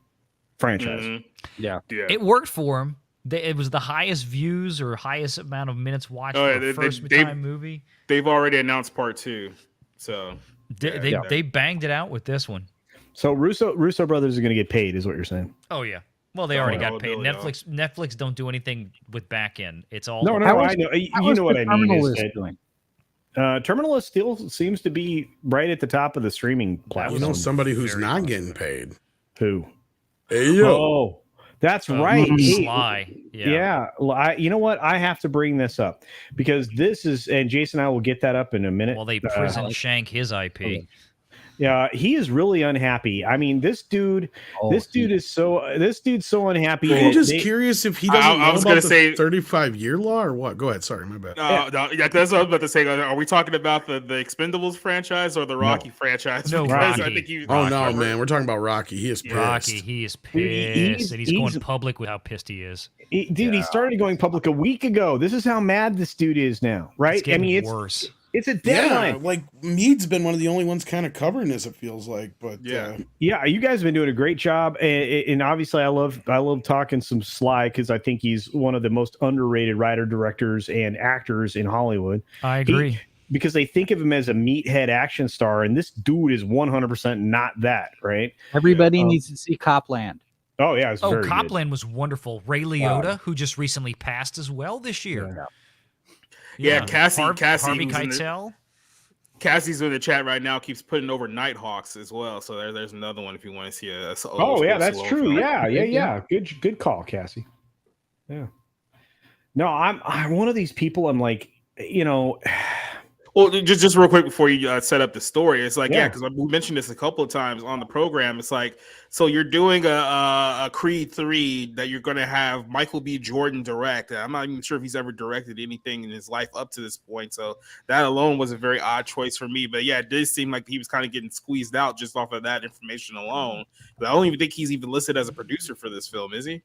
franchise. Mm-hmm. Yeah. It worked for him. It was the highest views or highest amount of minutes watched for a first-time movie. They've already announced part 2, so they banged it out with this one. So Russo brothers are going to get paid, is what you're saying? Oh yeah. Well, they already got paid. Availability. Netflix don't do anything with back end. It's all No, I know. You know what I mean. Is that, doing? Terminalist still seems to be right at the top of the streaming platform. You know somebody who's not getting paid? Who? Hey, yo. Oh, that's right. Sly. Yeah. You know what? I have to bring this up because this is, and Jason and I will get that up in a minute. Well, they prison shank his IP. Yeah, he is really unhappy. I mean, this dude's so unhappy. I'm just curious if he doesn't know about the 35-year law or what. Go ahead. Sorry, my bad. No, that's what I was about to say. Are we talking about the Expendables franchise or the Rocky franchise? No, because Rocky. No, man. We're talking about Rocky. He is pissed. Rocky, he is pissed. And he's going public with how pissed he is. He started going public a week ago. This is how mad this dude is now, right? It's worse. It's a deadline. Yeah, like Mead's been one of the only ones kind of covering this, it feels like. But yeah, you guys have been doing a great job, and obviously I love talking some Sly because I think he's one of the most underrated writer, directors, and actors in Hollywood. I agree. Because they think of him as a meathead action star, and this dude is 100% not that, right? Everybody needs to see Copland. Oh yeah, it's very Copland was wonderful. Ray Liotta, who just recently passed as well this year. Yeah, Cassie Harvey who's Keitel. Cassie's in the chat right now. Keeps putting over Nighthawks as well. So there's another one if you want to see a. Oh yeah, that's true. Yeah. Good call, Cassie. Yeah. No, I'm one of these people. I'm like, you know. Well, just real quick before you set up the story, it's like because we mentioned this a couple of times on the program. It's like, so you're doing a Creed 3 that you're going to have Michael B. Jordan direct. I'm not even sure if he's ever directed anything in his life up to this point. So that alone was a very odd choice for me. But yeah, it did seem like he was kind of getting squeezed out just off of that information alone. But I don't even think he's even listed as a producer for this film, is he?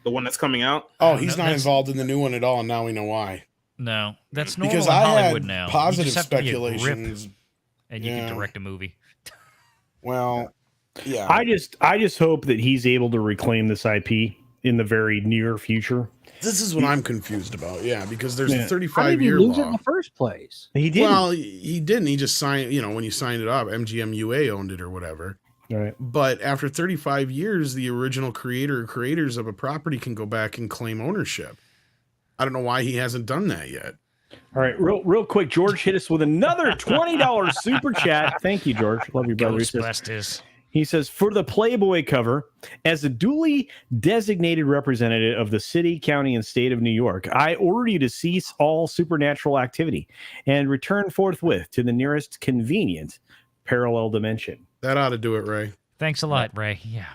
The one that's coming out? Oh, he's not involved in the new one at all, and now we know why. No, that's normal because in I Hollywood had now. Positive you just have to be a speculations, grip and you can direct a movie. Well, yeah. I just hope that he's able to reclaim this IP in the very near future. This is what I'm confused about. Yeah, because there's a 35-year How did he lose law. it in the first place? He didn't. Well, he didn't. He just signed. You know, when you signed it up, MGM-UA owned it or whatever. Right. But after 35 years, the original creators of a property can go back and claim ownership. I don't know why he hasn't done that yet. All right, real quick, George hit us with another $20 super chat. Thank you, George. Love you, brother. He says, for the Playboy cover, as a duly designated representative of the city, county, and state of New York, I order you to cease all supernatural activity and return forthwith to the nearest convenient parallel dimension. That ought to do it, Ray. Thanks a lot, Ray. Yeah.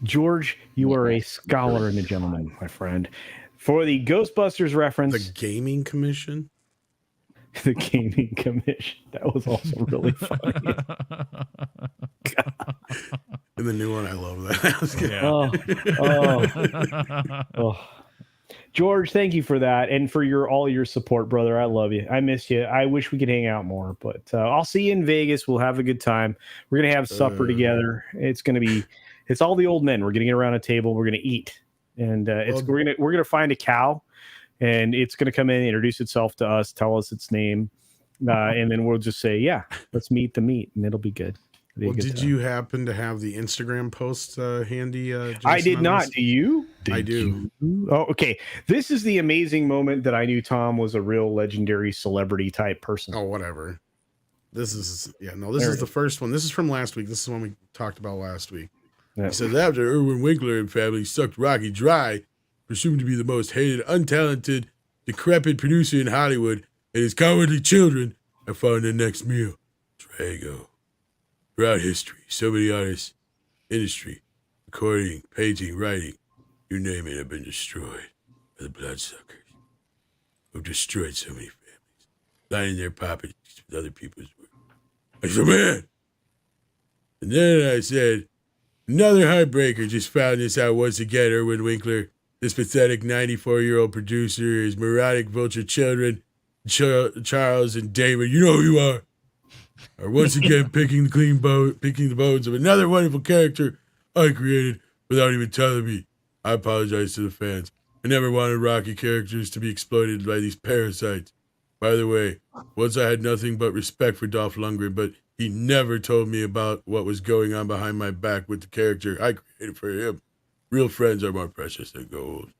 George, you are a scholar and a gentleman, my friend. For the Ghostbusters reference... The Gaming Commission? The Gaming Commission. That was also really funny. And the new one, I love that. Oh. George, thank you for that and for all your support, brother. I love you. I miss you. I wish we could hang out more, but I'll see you in Vegas. We'll have a good time. We're going to have supper together. It's going to be... It's all the old men. We're going to get around a table. We're going to eat, and we're going to find a cow, and it's going to come in, introduce itself to us, tell us its name, and then we'll just say, "Yeah, let's meet the meat," and it'll be good. Did you happen to have the Instagram post handy? Jason, I did not. Do you? I do. Oh, okay. This is the amazing moment that I knew Tom was a real legendary celebrity type person. Oh, whatever. This is the first one. This is from last week. This is the one we talked about last week. Yeah. He says, after Irwin Winkler and family sucked Rocky dry, presumed to be the most hated, untalented, decrepit producer in Hollywood, and his cowardly children, I found their next meal. Drago. Throughout history, so many artists, industry, recording, painting, writing, you name it, have been destroyed by the bloodsuckers who've destroyed so many families, lining their pockets with other people's work. I said, man. And then I said, another heartbreaker just found this out once again. Irwin Winkler, this pathetic 94-year-old producer, his neurotic vulture children, Charles and David, you know who you are once again picking the bones of another wonderful character I created without even telling me. I apologize to the fans. I never wanted Rocky characters to be exploited by these parasites. By the way, once I had nothing but respect for Dolph Lundgren, but He never told me about what was going on behind my back with the character I created for him. Real friends are more precious than gold.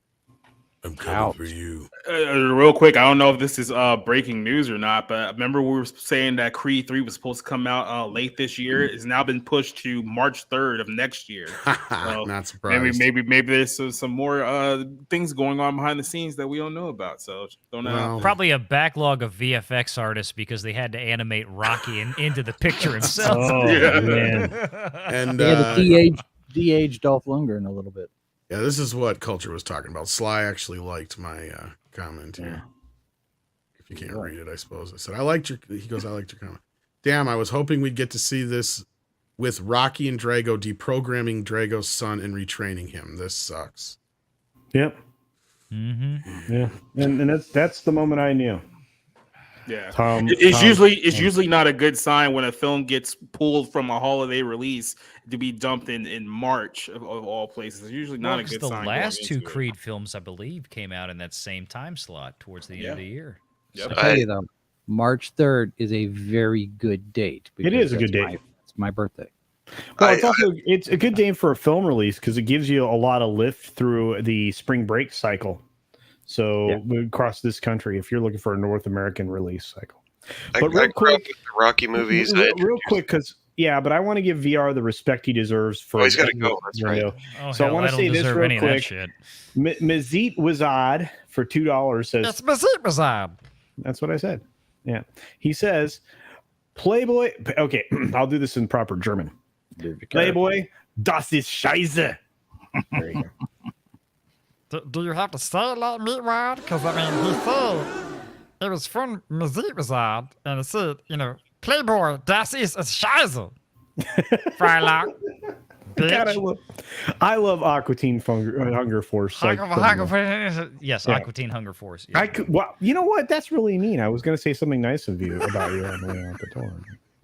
I'm coming for you. Real quick, I don't know if this is breaking news or not, but remember we were saying that Creed 3 was supposed to come out late this year. It's now been pushed to March 3rd of next year. So Not surprised. maybe there's some more things going on behind the scenes that we don't know about. So don't know. Well, Probably a backlog of VFX artists because they had to animate Rocky into the picture himself. Oh, Yeah. man. and They had to de-age Dolph Lundgren a little bit. yeah, this is what Culture was talking about. Sly actually liked my comment here. If you can't read it, I suppose. I said, I liked your comment. Damn, I was hoping we'd get to see this with Rocky and Drago deprogramming Drago's son and retraining him. This sucks. Yep. Mm-hmm. Yeah. And that's the moment I knew. Yeah, It's usually not a good sign when a film gets pulled from a holiday release to be dumped in March of all places. It's usually not a good the sign. The last going two into it. Creed films, I believe, came out in that same time slot towards the end of the year. Yep. I tell you though, March 3rd is a very good date. It is a good that's date. It's my birthday. Well, it's a good day for a film release because it gives you a lot of lift through the spring break cycle. So across this country, if you're looking for a North American release cycle. But real quick, the Rocky movies. real quick, because but I want to give VR the respect he deserves for. He's got to go. That's right. Oh, So I want to say this real any of that quick. shit. Mazit Wazad for $2 says It's Mazit Wazad. That's what I said. Yeah, he says Playboy. Okay, I'll do this in proper German. Playboy, das ist Scheiße. There you go. Do you have to say it like me, Rod? Because, I mean, he said it was from Musikbazar, and he said, Playboy, das ist Scheiße. Freilag. God, I love Aqua Teen Hunger Force. Yes, Aqua Teen Hunger Force. Yeah. Well, you know what? That's really mean. I was going to say something nice of you about you on the way out the door.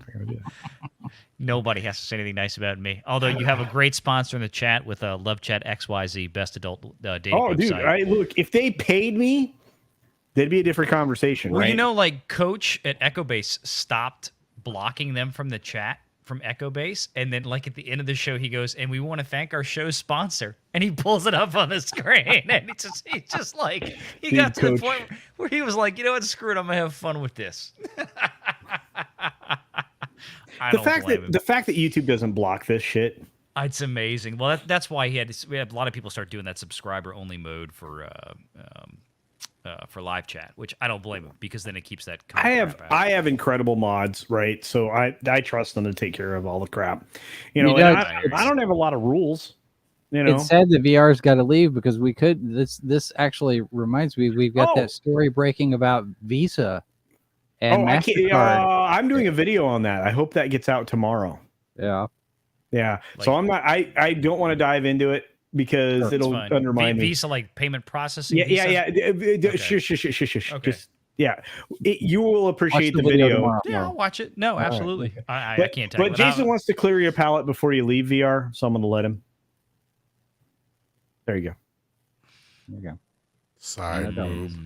I gotta do that. Nobody has to say anything nice about me. Although you have a great sponsor in the chat with Love Chat XYZ, best adult dating website. Look, if they paid me, that'd be a different conversation, well, right? Coach at Echobase stopped blocking them from the chat from Echobase, and then at the end of the show, he goes, "And we want to thank our show's sponsor," and he pulls it up on the screen, and he's just like, he got to the point where he was like, you know what, screw it, I'm gonna have fun with this. The fact that YouTube doesn't block this shit, it's amazing. Well, that's why we had a lot of people start doing that subscriber only mode for live chat, which I don't blame them because then it keeps that. I have incredible mods, right? So I trust them to take care of all the crap. I don't have a lot of rules. It's sad that VR's got to leave because we could. This actually reminds me, we've got that story breaking about Visa. And I'm doing a video on that. I hope that gets out tomorrow. Yeah. So I'm not. I don't want to dive into it because it'll undermine Visa payment processing. Yeah. Shush. Okay. You will appreciate the video. Tomorrow. Yeah, I'll watch it. No, absolutely. I can't tell. But Jason wants to clear your palate before you leave VR, so I'm going to let him. There you go. There you go. Side move.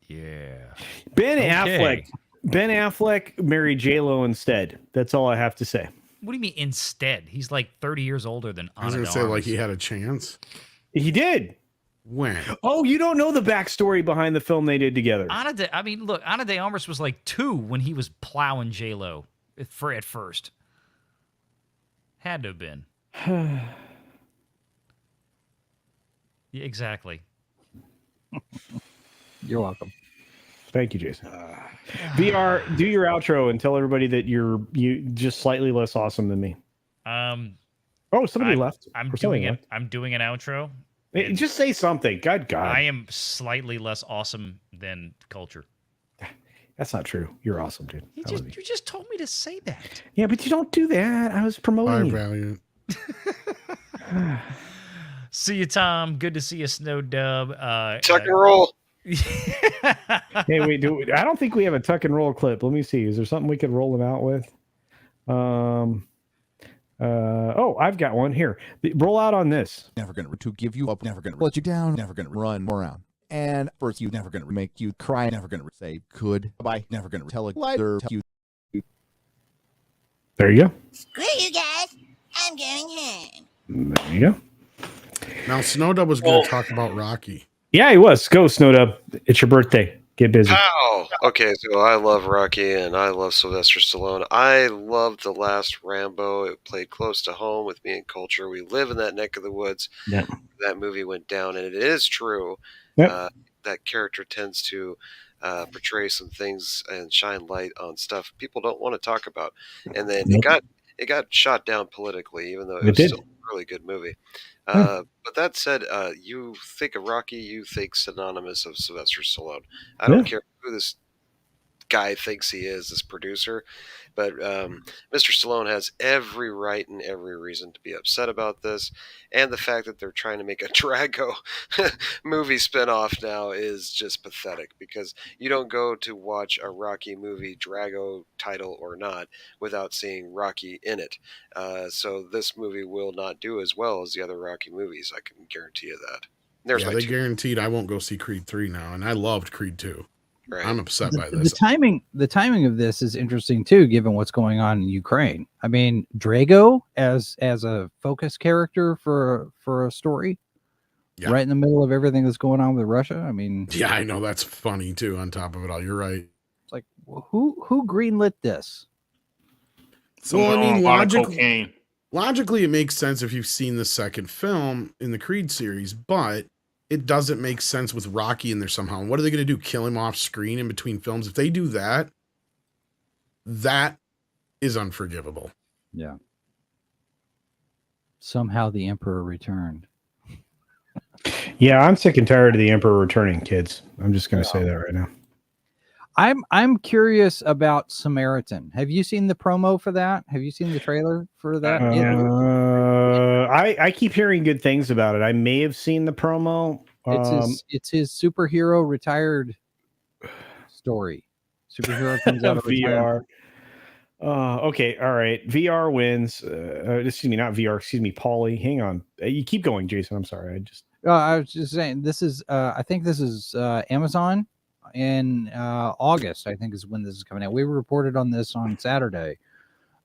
Yeah. Ben Affleck married J-Lo instead. That's all I have to say. What do you mean instead? He's 30 years older than Ana I was going de to say he had a chance. He did. When? Oh, you don't know the backstory behind the film they did together. Ana de Armas was 2 when he was plowing J-Lo at first. Had to have been. Yeah, exactly. You're welcome. Thank you, Jason. VR, do your outro and tell everybody that you're just slightly less awesome than me. Somebody left. I'm doing an outro. Just say something. God. I am slightly less awesome than Culture. That's not true. You're awesome, dude. You just told me to say that. Yeah, but you don't do that. I was promoting. Bye, Valiant. See you, Tom. Good to see you, Snow Dub. Tuck and roll. Hey, wait, I don't think we have a tuck and roll clip. Let me see. Is there something we could roll them out with? I've got one here. Roll out on this. Never gonna to give you up. Never gonna let you down. Never gonna run around. And first, you never gonna make you cry. Never gonna say goodbye. Never gonna tell a lie. You There you go. Screw you guys. I'm going home. There you go. Now, Snowdub was going to talk about Rocky. Yeah, he was. Go, Snowdub. It's your birthday. Get busy. Pow! Okay, so I love Rocky and I love Sylvester Stallone. I loved the last Rambo. It played close to home with me and Culture. We live in that neck of the woods. Yeah. That movie went down, and it is true Yep. that character tends to portray some things and shine light on stuff people don't want to talk about. And then it got shot down politically, even though it was still a really good movie. But that said, you think of Rocky, you think synonymous of Sylvester Stallone. I don't care who this guy thinks he is, this producer, but Mr. Stallone has every right and every reason to be upset about this. And the fact that they're trying to make a Drago movie spinoff now is just pathetic, because you don't go to watch a Rocky movie, Drago title or not, without seeing Rocky in it. So this movie will not do as well as the other Rocky movies. I can guarantee you that. They guaranteed I won't go see Creed 3 now, and I loved Creed 2. Right. I'm upset by this. The timing of this is interesting too, given what's going on in Ukraine. I mean, Drago as a focus character for a story, right in the middle of everything that's going on with Russia. I mean, yeah, I know, that's funny too. On top of it all, you're right. It's like, who greenlit this? Well, I mean, logically, it makes sense if you've seen the second film in the Creed series, but it doesn't make sense with Rocky in there somehow. And what are they going to do? Kill him off screen in between films? If they do that, that is unforgivable. Yeah. Somehow the Emperor returned. Yeah, I'm sick and tired of the Emperor returning, kids. I'm just going to say that right now. I'm curious about Samaritan. Have you seen the promo for that? Have you seen the trailer for that? I keep hearing good things about it. I may have seen the promo. It's his superhero retired story. Superhero comes out of VR. Okay, all right. VR wins. Excuse me, not VR. Excuse me, Paulie. Hang on. You keep going, Jason. I'm sorry. I was just saying. This is. I think this is Amazon in August. I think is when this is coming out. We reported on this on Saturday.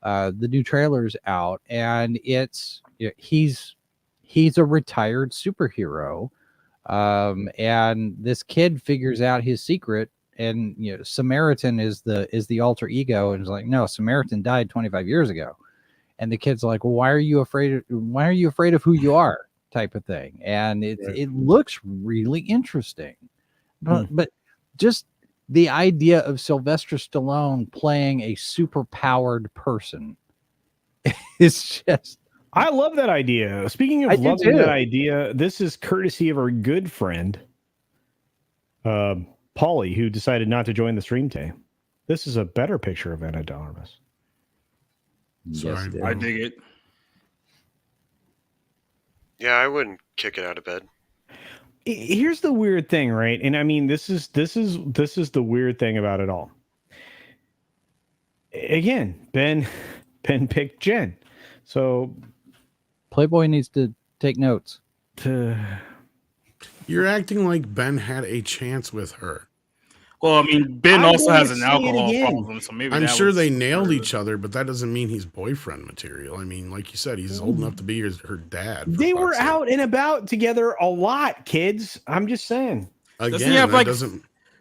The new trailer's out, and he's a retired superhero, and this kid figures out his secret, and Samaritan is the alter ego, and is like, no, Samaritan died 25 years ago, and the kid's like, well, why are you afraid of who you are, type of thing, and it looks really interesting, but just the idea of Sylvester Stallone playing a super powered person is just. I love that idea. Speaking of loving that idea, this is courtesy of our good friend, Paulie, who decided not to join the stream today. This is a better picture of Anna Darmus. Sorry, I dig it. Yeah, I wouldn't kick it out of bed. Here's the weird thing, right? And I mean, this is the weird thing about it all. Again, Ben picked Jen, so Playboy needs to take notes. You're acting like Ben had a chance with her. Well, I mean, Ben also has an alcohol problem, so maybe I'm sure they nailed each other, but that doesn't mean he's boyfriend material. I mean, like you said, he's old enough to be her dad. They were out and about together a lot, kids. I'm just saying. Again, doesn't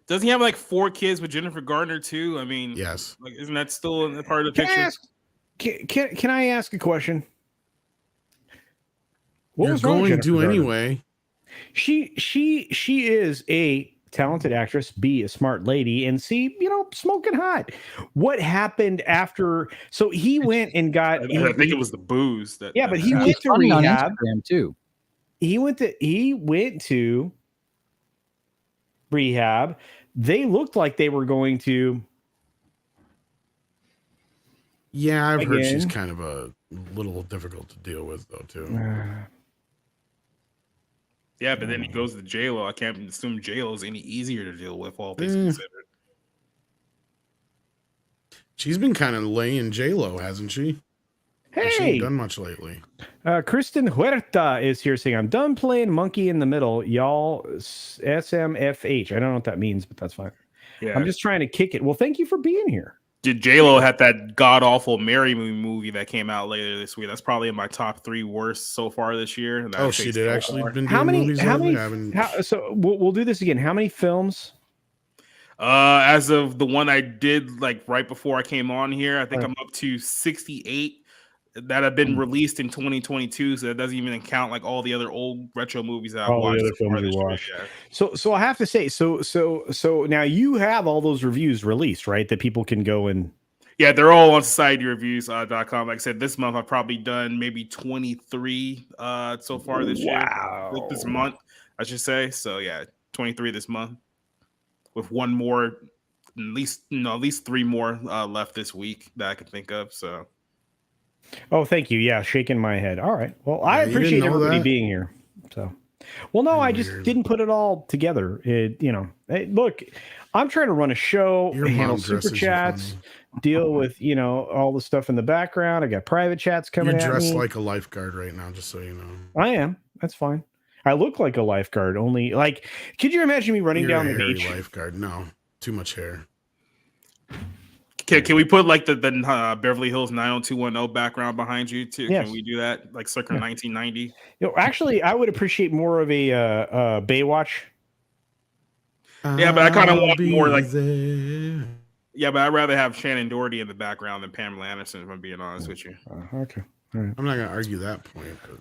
he have like 4 kids with Jennifer Garner too? I mean, yes. Like, isn't that still a part of the picture? Can I ask a question? What You're going to anyway. She is a talented actress, B, a smart lady, and C, smoking hot. What happened after? So he went and got. I think it was the booze that. Yeah, but he went to rehab on Instagram too. He went to rehab. They looked like they were going to. Yeah, I've heard she's kind of a little difficult to deal with, though, too. Yeah, but then he goes to J-Lo. I can't assume J-Lo is any easier to deal with, all things considered. She's been kind of laying J-Lo, hasn't she? Hey! She hasn't done much lately. Kristen Huerta is here saying, I'm done playing monkey in the middle. Y'all, SMFH. I don't know what that means, but that's fine. Yeah. I'm just trying to kick it. Well, thank you for being here. J-Lo had that god awful Mary movie that came out later this week. That's probably in my top 3 worst so far this year. And Oh, she did actually been doing How many? movies How lately? many? I haven't. So we'll do this again. How many films? As of the one I did like right before I came on here, I think Right. I'm up to 68 that have been released in 2022. So that doesn't even count like all the other old retro movies that I've All the watched. other so far films you this year, watched. yeah. So I have to say, so now you have all those reviews released, right? That people can go and. Yeah, they're all on societyreviews.com. Like I said, this month I've probably done maybe 23 so far this year. Like this month, I should say. So yeah, 23 this month, with one more, at least 3 more left this week that I can think of. So. Oh, thank you. Yeah, shaking my head. All right. Well, I Yeah, you appreciate didn't know everybody that? being here. So, well, no, I just didn't put it all together. Look, I'm trying to run a show, Your handle mom super dresses you chats, funny. deal with all the stuff in the background. I got private chats coming You're at dressed me. like a lifeguard right now, just so you know. I am. That's fine. I look like a lifeguard. Only like, could you imagine me running You're down a the hairy beach? lifeguard. No, too much hair. Can we put like the Beverly Hills 90210 background behind you too? Yes. Can we do that like circa 1990? Actually, I would appreciate more of a Baywatch. Yeah, but I kind of I'll want be more like. there. Yeah, but I'd rather have Shannon Doherty in the background than Pamela Anderson. If I'm being honest with you. Okay. All right. I'm not gonna argue that point. But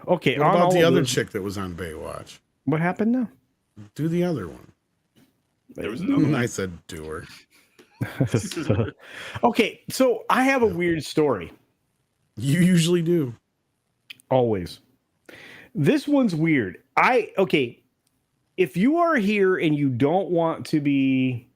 Okay. what on about all the of other those- chick that was on Baywatch? What happened now? Do the other one. There was another one. I said do her. Okay, so I have a weird story. You usually do. Always. This one's weird. If you are here and you don't want to be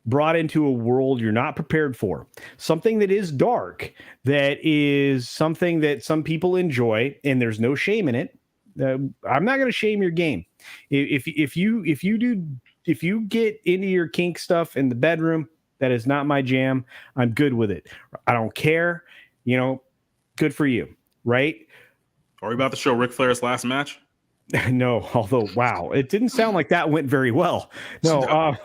brought into a world you're not prepared for, something that is dark, that is something that some people enjoy, and there's no shame in it. I'm not going to shame your game. If you get into your kink stuff in the bedroom, that is not my jam. I'm good with it. I don't care. Good for you, right? Are we about to show Ric Flair's last match? No, although wow, it didn't sound like that went very well. No,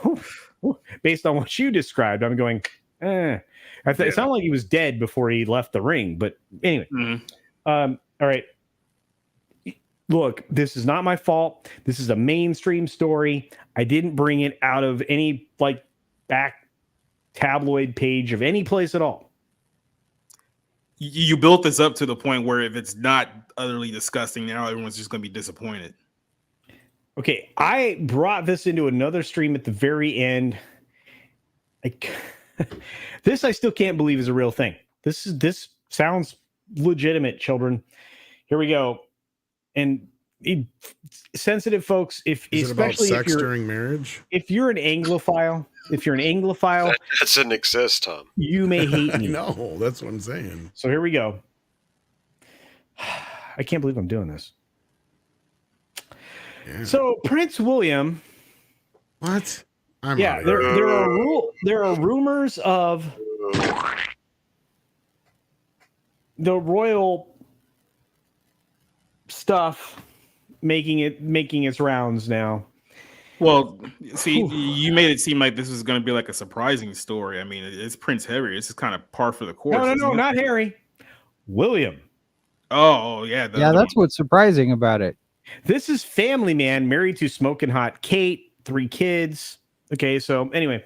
based on what you described, I'm going. It sounded like he was dead before he left the ring. But anyway, all right. Look, this is not my fault. This is a mainstream story. I didn't bring it out of any back tabloid page of any place at all. You built this up to the point where if it's not utterly disgusting, now everyone's just going to be disappointed. Okay, I brought this into another stream at the very end. This I still can't believe is a real thing. This sounds legitimate, children. Here we go. And sensitive folks, Is it about sex during marriage? If you're an Anglophile, that doesn't exist, Tom. You may hate me. No, that's what I'm saying. So here we go. I can't believe I'm doing this. Yeah. So Prince William. What? There are rumors of the royal stuff making its rounds now. Well, see, you made it seem like this was going to be like a surprising story. I mean, it's Prince Harry. This is kind of par for the course. No, not Harry. William. Oh, yeah. That's what's surprising about it. This is family man married to smoking hot Kate, 3 kids. Okay, so anyway,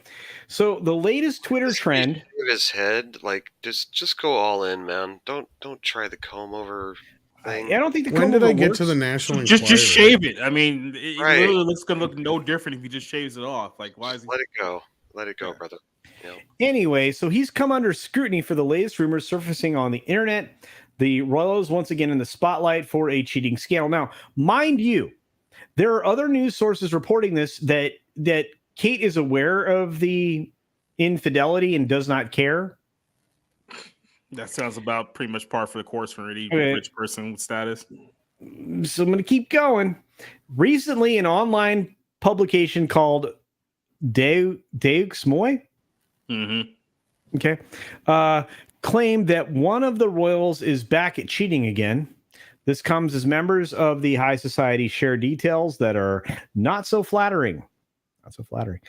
so the latest Twitter trend. His head, just go all in, man. Don't try the comb over thing. I don't think the When comb did over I get works. to the National just Enquirer? shave it. I mean, it Right. literally looks going to look no different if he just shaves it off. Like, why is he? Let it go. Let it go, brother. Yeah. Anyway, so he's come under scrutiny for the latest rumors surfacing on the internet. The royals once again in the spotlight for a cheating scandal. Now, mind you, there are other news sources reporting this that Kate is aware of the infidelity and does not care. That sounds about pretty much par for the course for any Okay. rich person with status. So I'm going to keep going. Recently, an online publication called Deux Moy, okay, claimed that one of the royals is back at cheating again. This comes as members of the high society share details that are not so flattering. Not so flattering.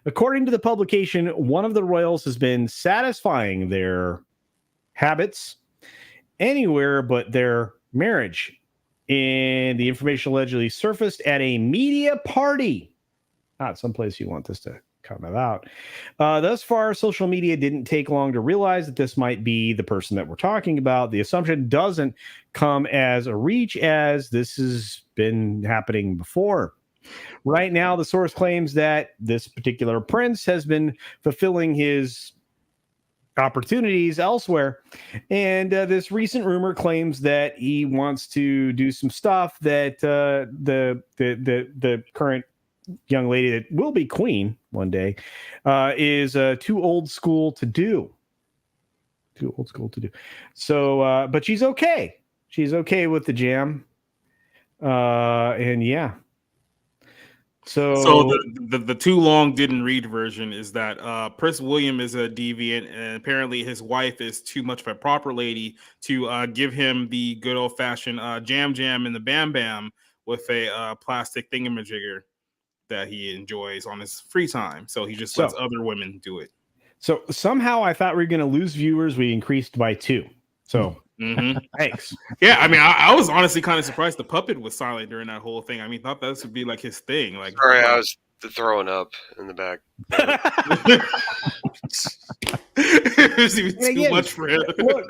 According to the publication, one of the royals has been satisfying their habits anywhere but their marriage. And the information allegedly surfaced at a media party. Not someplace you want this to come about. Thus far, social media didn't take long to realize that this might be the person that we're talking about. The assumption doesn't come as a reach, as this has been happening before. Right now, the source claims that this particular prince has been fulfilling his opportunities elsewhere, and this recent rumor claims that he wants to do some stuff that the current young lady that will be queen one day is too old school to do. So, but she's okay. She's okay with the jam, and yeah. So the too long didn't read version is that Prince William is a deviant, and apparently his wife is too much of a proper lady to give him the good old fashioned jam and the bam bam with a plastic thingamajigger that he enjoys on his free time. So he just lets other women do it. So somehow I thought we were going to lose viewers. We increased by 2. So thanks. Yeah, I mean, I was honestly kind of surprised the puppet was silent during that whole thing. I mean, thought that would be like his thing. Like, sorry, I was throwing up in the back. It was even too much for him.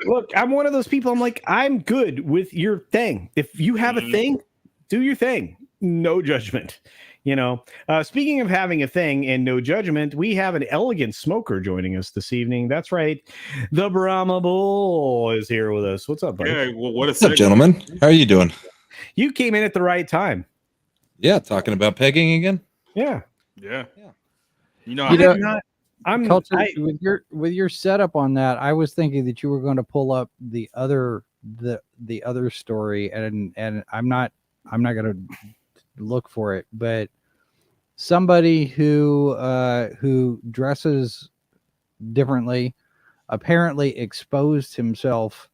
Look, I'm one of those people. I'm like, I'm good with your thing. If you have a thing, do your thing. No judgment. You know, speaking of having a thing and no judgment, we have an elegant smoker joining us this evening. That's right. The Brahma Bull is here with us. What's up, buddy? Yeah, well, what's up, gentlemen? How are you doing? You came in at the right time. Yeah, talking about pegging again. Yeah. You know, with your setup on that, I was thinking that you were going to pull up the other story, and I'm not going to look for it, but somebody who dresses differently apparently exposed himself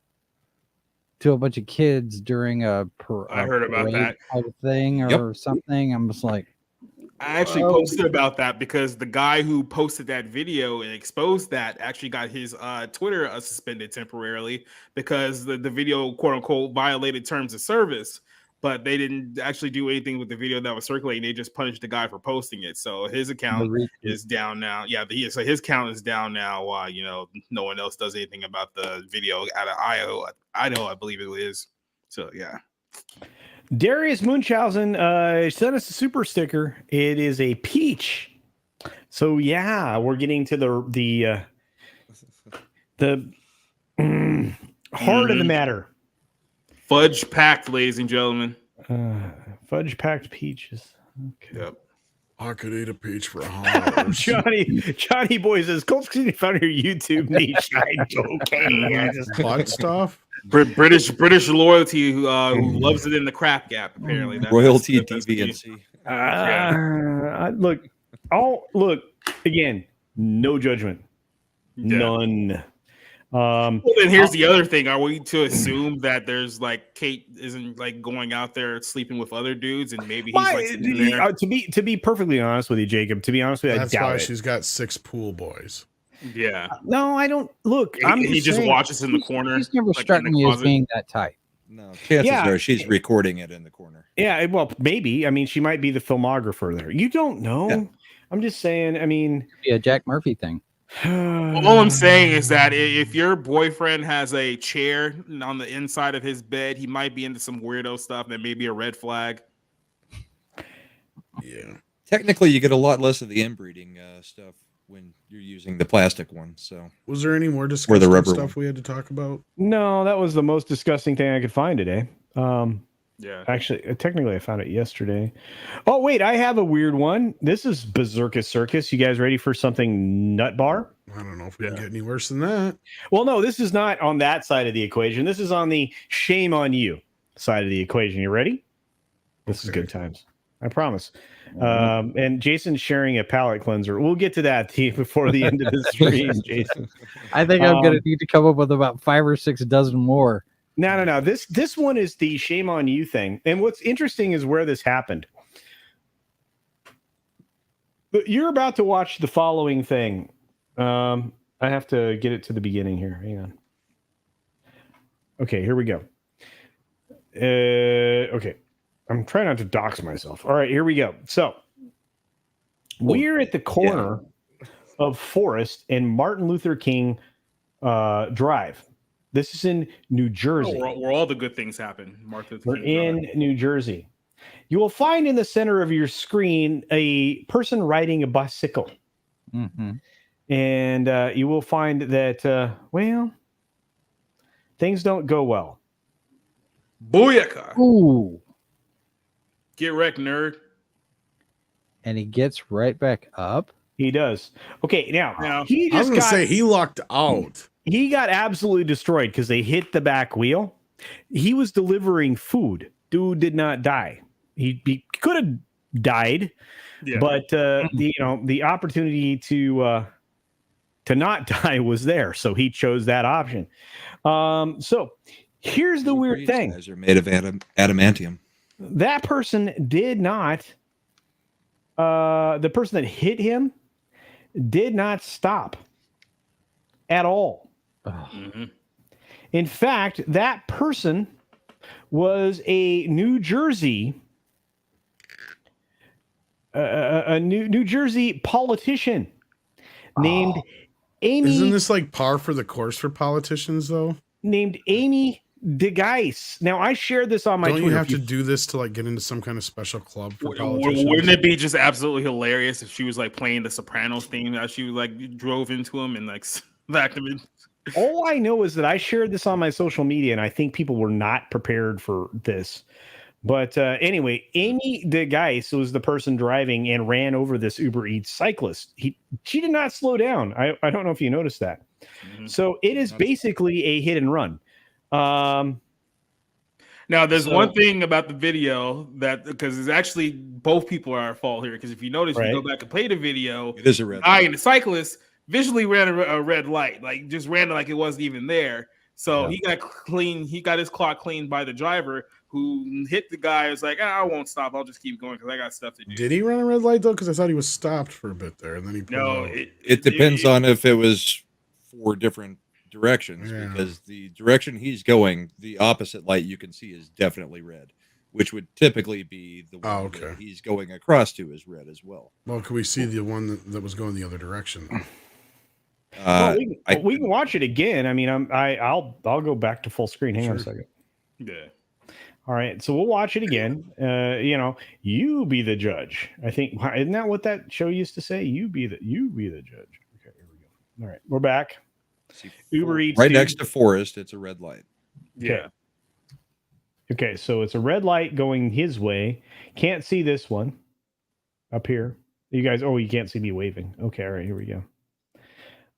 to a bunch of kids during I heard about that type of thing or something. I'm just like, I actually posted about that because the guy who posted that video and exposed that actually got his Twitter suspended temporarily because the video, quote unquote, violated terms of service. But they didn't actually do anything with the video that was circulating. They just punished the guy for posting it. So his account is down now. Yeah, so his account is down now. No one else does anything about the video out of Idaho, I believe it is. So yeah. Darius Munchausen sent us a super sticker. It is a peach. So yeah, we're getting to the heart of the matter. Fudge packed, ladies and gentlemen. Fudge packed peaches. Okay. Yep. I could eat a peach for $100. Johnny Boy says, CultureCasino found your YouTube niche. Butt stuff. British loyalty who loves it in the crap gap. Apparently, royalty deviancy. Look again. No judgment. Yeah. None. Well, then here's the other thing. Are we to assume that there's like Kate isn't like going out there sleeping with other dudes and maybe he's like sitting there? To be perfectly honest with you, Jacob, to be honest with you, that's I doubt why it. she's got 6 pool boys. Yeah. No, I don't. Look, he just watches in the corner. He's never struck me as being that type. No, chances are she's recording it in the corner. Yeah, well, maybe. I mean, she might be the filmographer there. You don't know. Yeah. I'm just saying. I mean, a Jack Murphy thing. All I'm saying is that if your boyfriend has a chair on the inside of his bed, he might be into some weirdo stuff that may be a red flag. Yeah. Technically, you get a lot less of the inbreeding stuff when you're using the plastic one. So, was there any more disgusting stuff we had to talk about? No, that was the most disgusting thing I could find today. Yeah. Actually, technically, I found it yesterday. Oh, wait, I have a weird one. This is Berserkus Circus. You guys ready for something nut bar? I don't know if we can get any worse than that. Well, no, this is not on that side of the equation. This is on the shame on you side of the equation. You ready? This is good times. I promise. And Jason's sharing a palate cleanser. We'll get to that before the end of the stream, Jason. I think I'm going to need to come up with about 5 or 6 dozen more. No. This one is the shame on you thing. And what's interesting is where this happened. But you're about to watch the following thing. I have to get it to the beginning here. Hang on. Okay, here we go. Okay. I'm trying not to dox myself. All right, here we go. So we're at the corner of Forest and Martin Luther King Drive. This is in New Jersey. Where all the good things happen. We're in New Jersey. You will find in the center of your screen a person riding a bicycle. Mm-hmm. And you will find that, well, things don't go well. Booyaka. Ooh. Get wrecked, nerd. And he gets right back up. He does. Okay, now he I was just gonna got, say he lucked out. he got absolutely destroyed because they hit the back wheel. He was delivering food. Dude did not die. He could have died, but the opportunity to not die was there, so he chose that option. So here's the weird thing: guys are made of adamantium. that person did not. The person that hit him did not stop at all. Mm-hmm. In fact, that person was a New Jersey. A New Jersey politician named Amy. Isn't this like par for the course for politicians, though? Named Amy DeGeis. Now, I shared this on my Don't Twitter. you have to do this to like get into some kind of special club for politicians? Wouldn't it be just absolutely hilarious if she was like playing the Sopranos theme as she like drove into him and like smacked him in? All I know is that I shared this on my social media, and I think people were not prepared for this. But anyway, Amy DeGeis was the person driving and ran over this Uber Eats cyclist. She did not slow down. I don't know if you noticed that. Mm-hmm. So it is basically a hit and run. Now, there's one thing about the video that because it's actually both people are at fault here. Because if you notice, if you go back and play the video, it is a red guy and the cyclist visually ran a red light, like just ran like it wasn't even there. So he got clean. He got his clock cleaned by the driver who hit the guy. It's like, I won't stop. I'll just keep going because I got stuff to do. Did he run a red light though? Because I thought he was stopped for a bit there, and then he pulled out. It depends on if it was 4 different directions. Because the direction he's going, the opposite light you can see is definitely red, which would typically be the one that he's going across to is red as well. Well, can we see the one that was going the other direction? We can watch it again. I mean, I'll go back to full screen. Hang on a second. Yeah. All right, so we'll watch it again. You be the judge. I think isn't that what that show used to say? You be the judge. Okay, here we go. All right, we're back. Uber Eats right next to Forest. It's a red light. Yeah. Okay, so it's a red light going his way. Can't see this one up here. You guys. Oh, you can't see me waving. Okay, all right, here we go.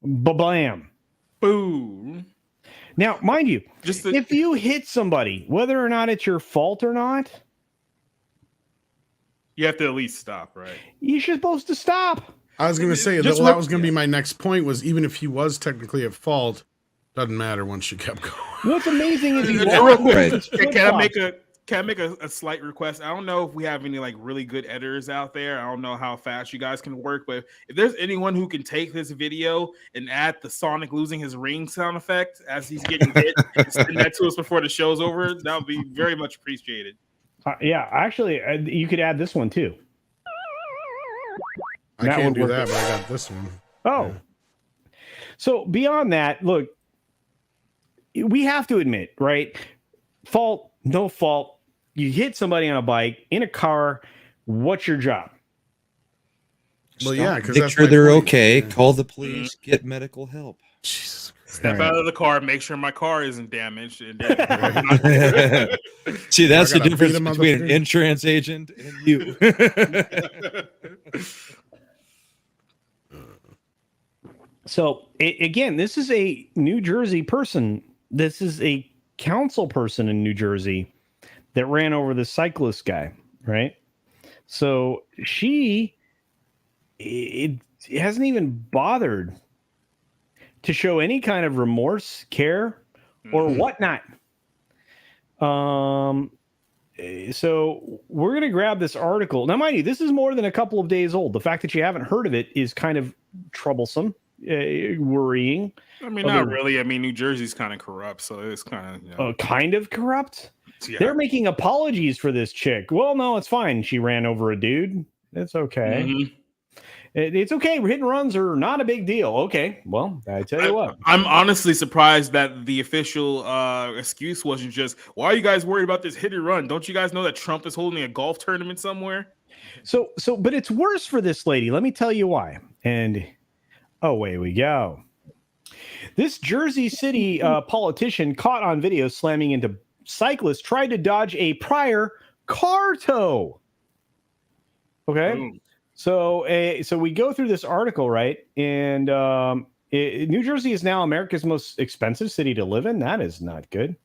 Ba-blam. Boom. Now, mind you, if you hit somebody, whether or not it's your fault or not, you have to at least stop, right? You're supposed to stop. I was going to say that was going to be my next point. Was even if he was technically at fault, doesn't matter once you kept going. What's amazing is Can I make a slight request? I don't know if we have any like really good editors out there. I don't know how fast you guys can work, but if there's anyone who can take this video and add the Sonic losing his ring sound effect as he's getting hit and send that to us before the show's over, that would be very much appreciated. Yeah, actually, you could add this one too. I can't do that, but I got this one. Oh. Yeah. So beyond that, look, we have to admit, right? Fault, no fault. You hit somebody on a bike, in a car, what's your job? Well, yeah, because make sure they're okay. Call the police. Get medical help. Jesus Christ. Step out of the car, make sure my car isn't damaged. And See, that's the difference between an insurance agent and you. So, again, this is a New Jersey person. This is a council person in New Jersey that ran over the cyclist guy, right? So it hasn't even bothered to show any kind of remorse, care, or whatnot. So we're going to grab this article. Now, mind you, this is more than a couple of days old. The fact that you haven't heard of it is kind of troublesome, worrying. I mean, not really. I mean, New Jersey's kind of corrupt, so it's kind of, you know. Kind of corrupt? Yeah. They're making apologies for this chick. Well, no, it's fine. She ran over a dude. It's okay. Mm-hmm. It's okay. Hit and runs are not a big deal. Okay. Well, I tell you what. I'm honestly surprised that the official excuse wasn't just, why are you guys worried about this hit and run? Don't you guys know that Trump is holding a golf tournament somewhere? But it's worse for this lady. Let me tell you why. And away we go. This Jersey City politician caught on video slamming into cyclists tried to dodge a prior car tow. Okay. Boom. So we go through this article, right? And New Jersey is now America's most expensive city to live in. That is not good.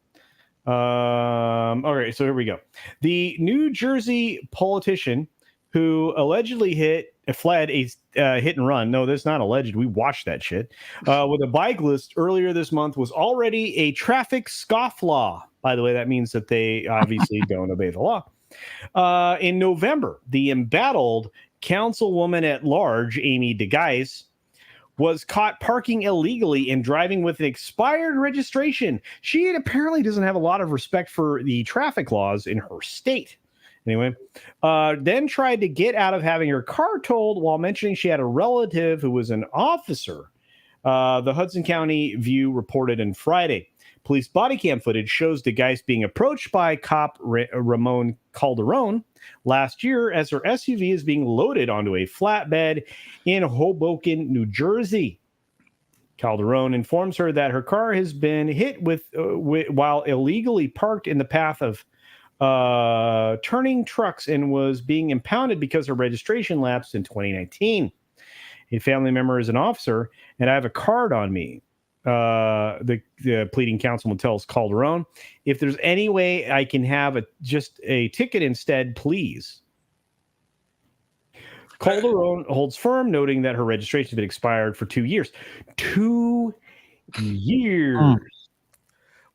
All right, so here we go. The New Jersey politician who allegedly fled a hit and run. No, that's not alleged. We watched that shit. With a bike list earlier this month was already a traffic scofflaw. By the way, that means that they obviously don't obey the law. In November, the embattled councilwoman at large, Amy DeGuise, was caught parking illegally and driving with an expired registration. She apparently doesn't have a lot of respect for the traffic laws in her state. Anyway, then tried to get out of having her car towed while mentioning she had a relative who was an officer. The Hudson County View reported on Friday. Police body cam footage shows DeGuise being approached by cop Ramon Calderon last year as her SUV is being loaded onto a flatbed in Hoboken, New Jersey. Calderon informs her that her car has been hit with while illegally parked in the path of turning trucks and was being impounded because her registration lapsed in 2019. A family member is an officer, and I have a card on me. The pleading councilman tells Calderon, if there's any way I can have just a ticket instead, please. Calderon holds firm, noting that her registration has been expired for 2 years. 2 years.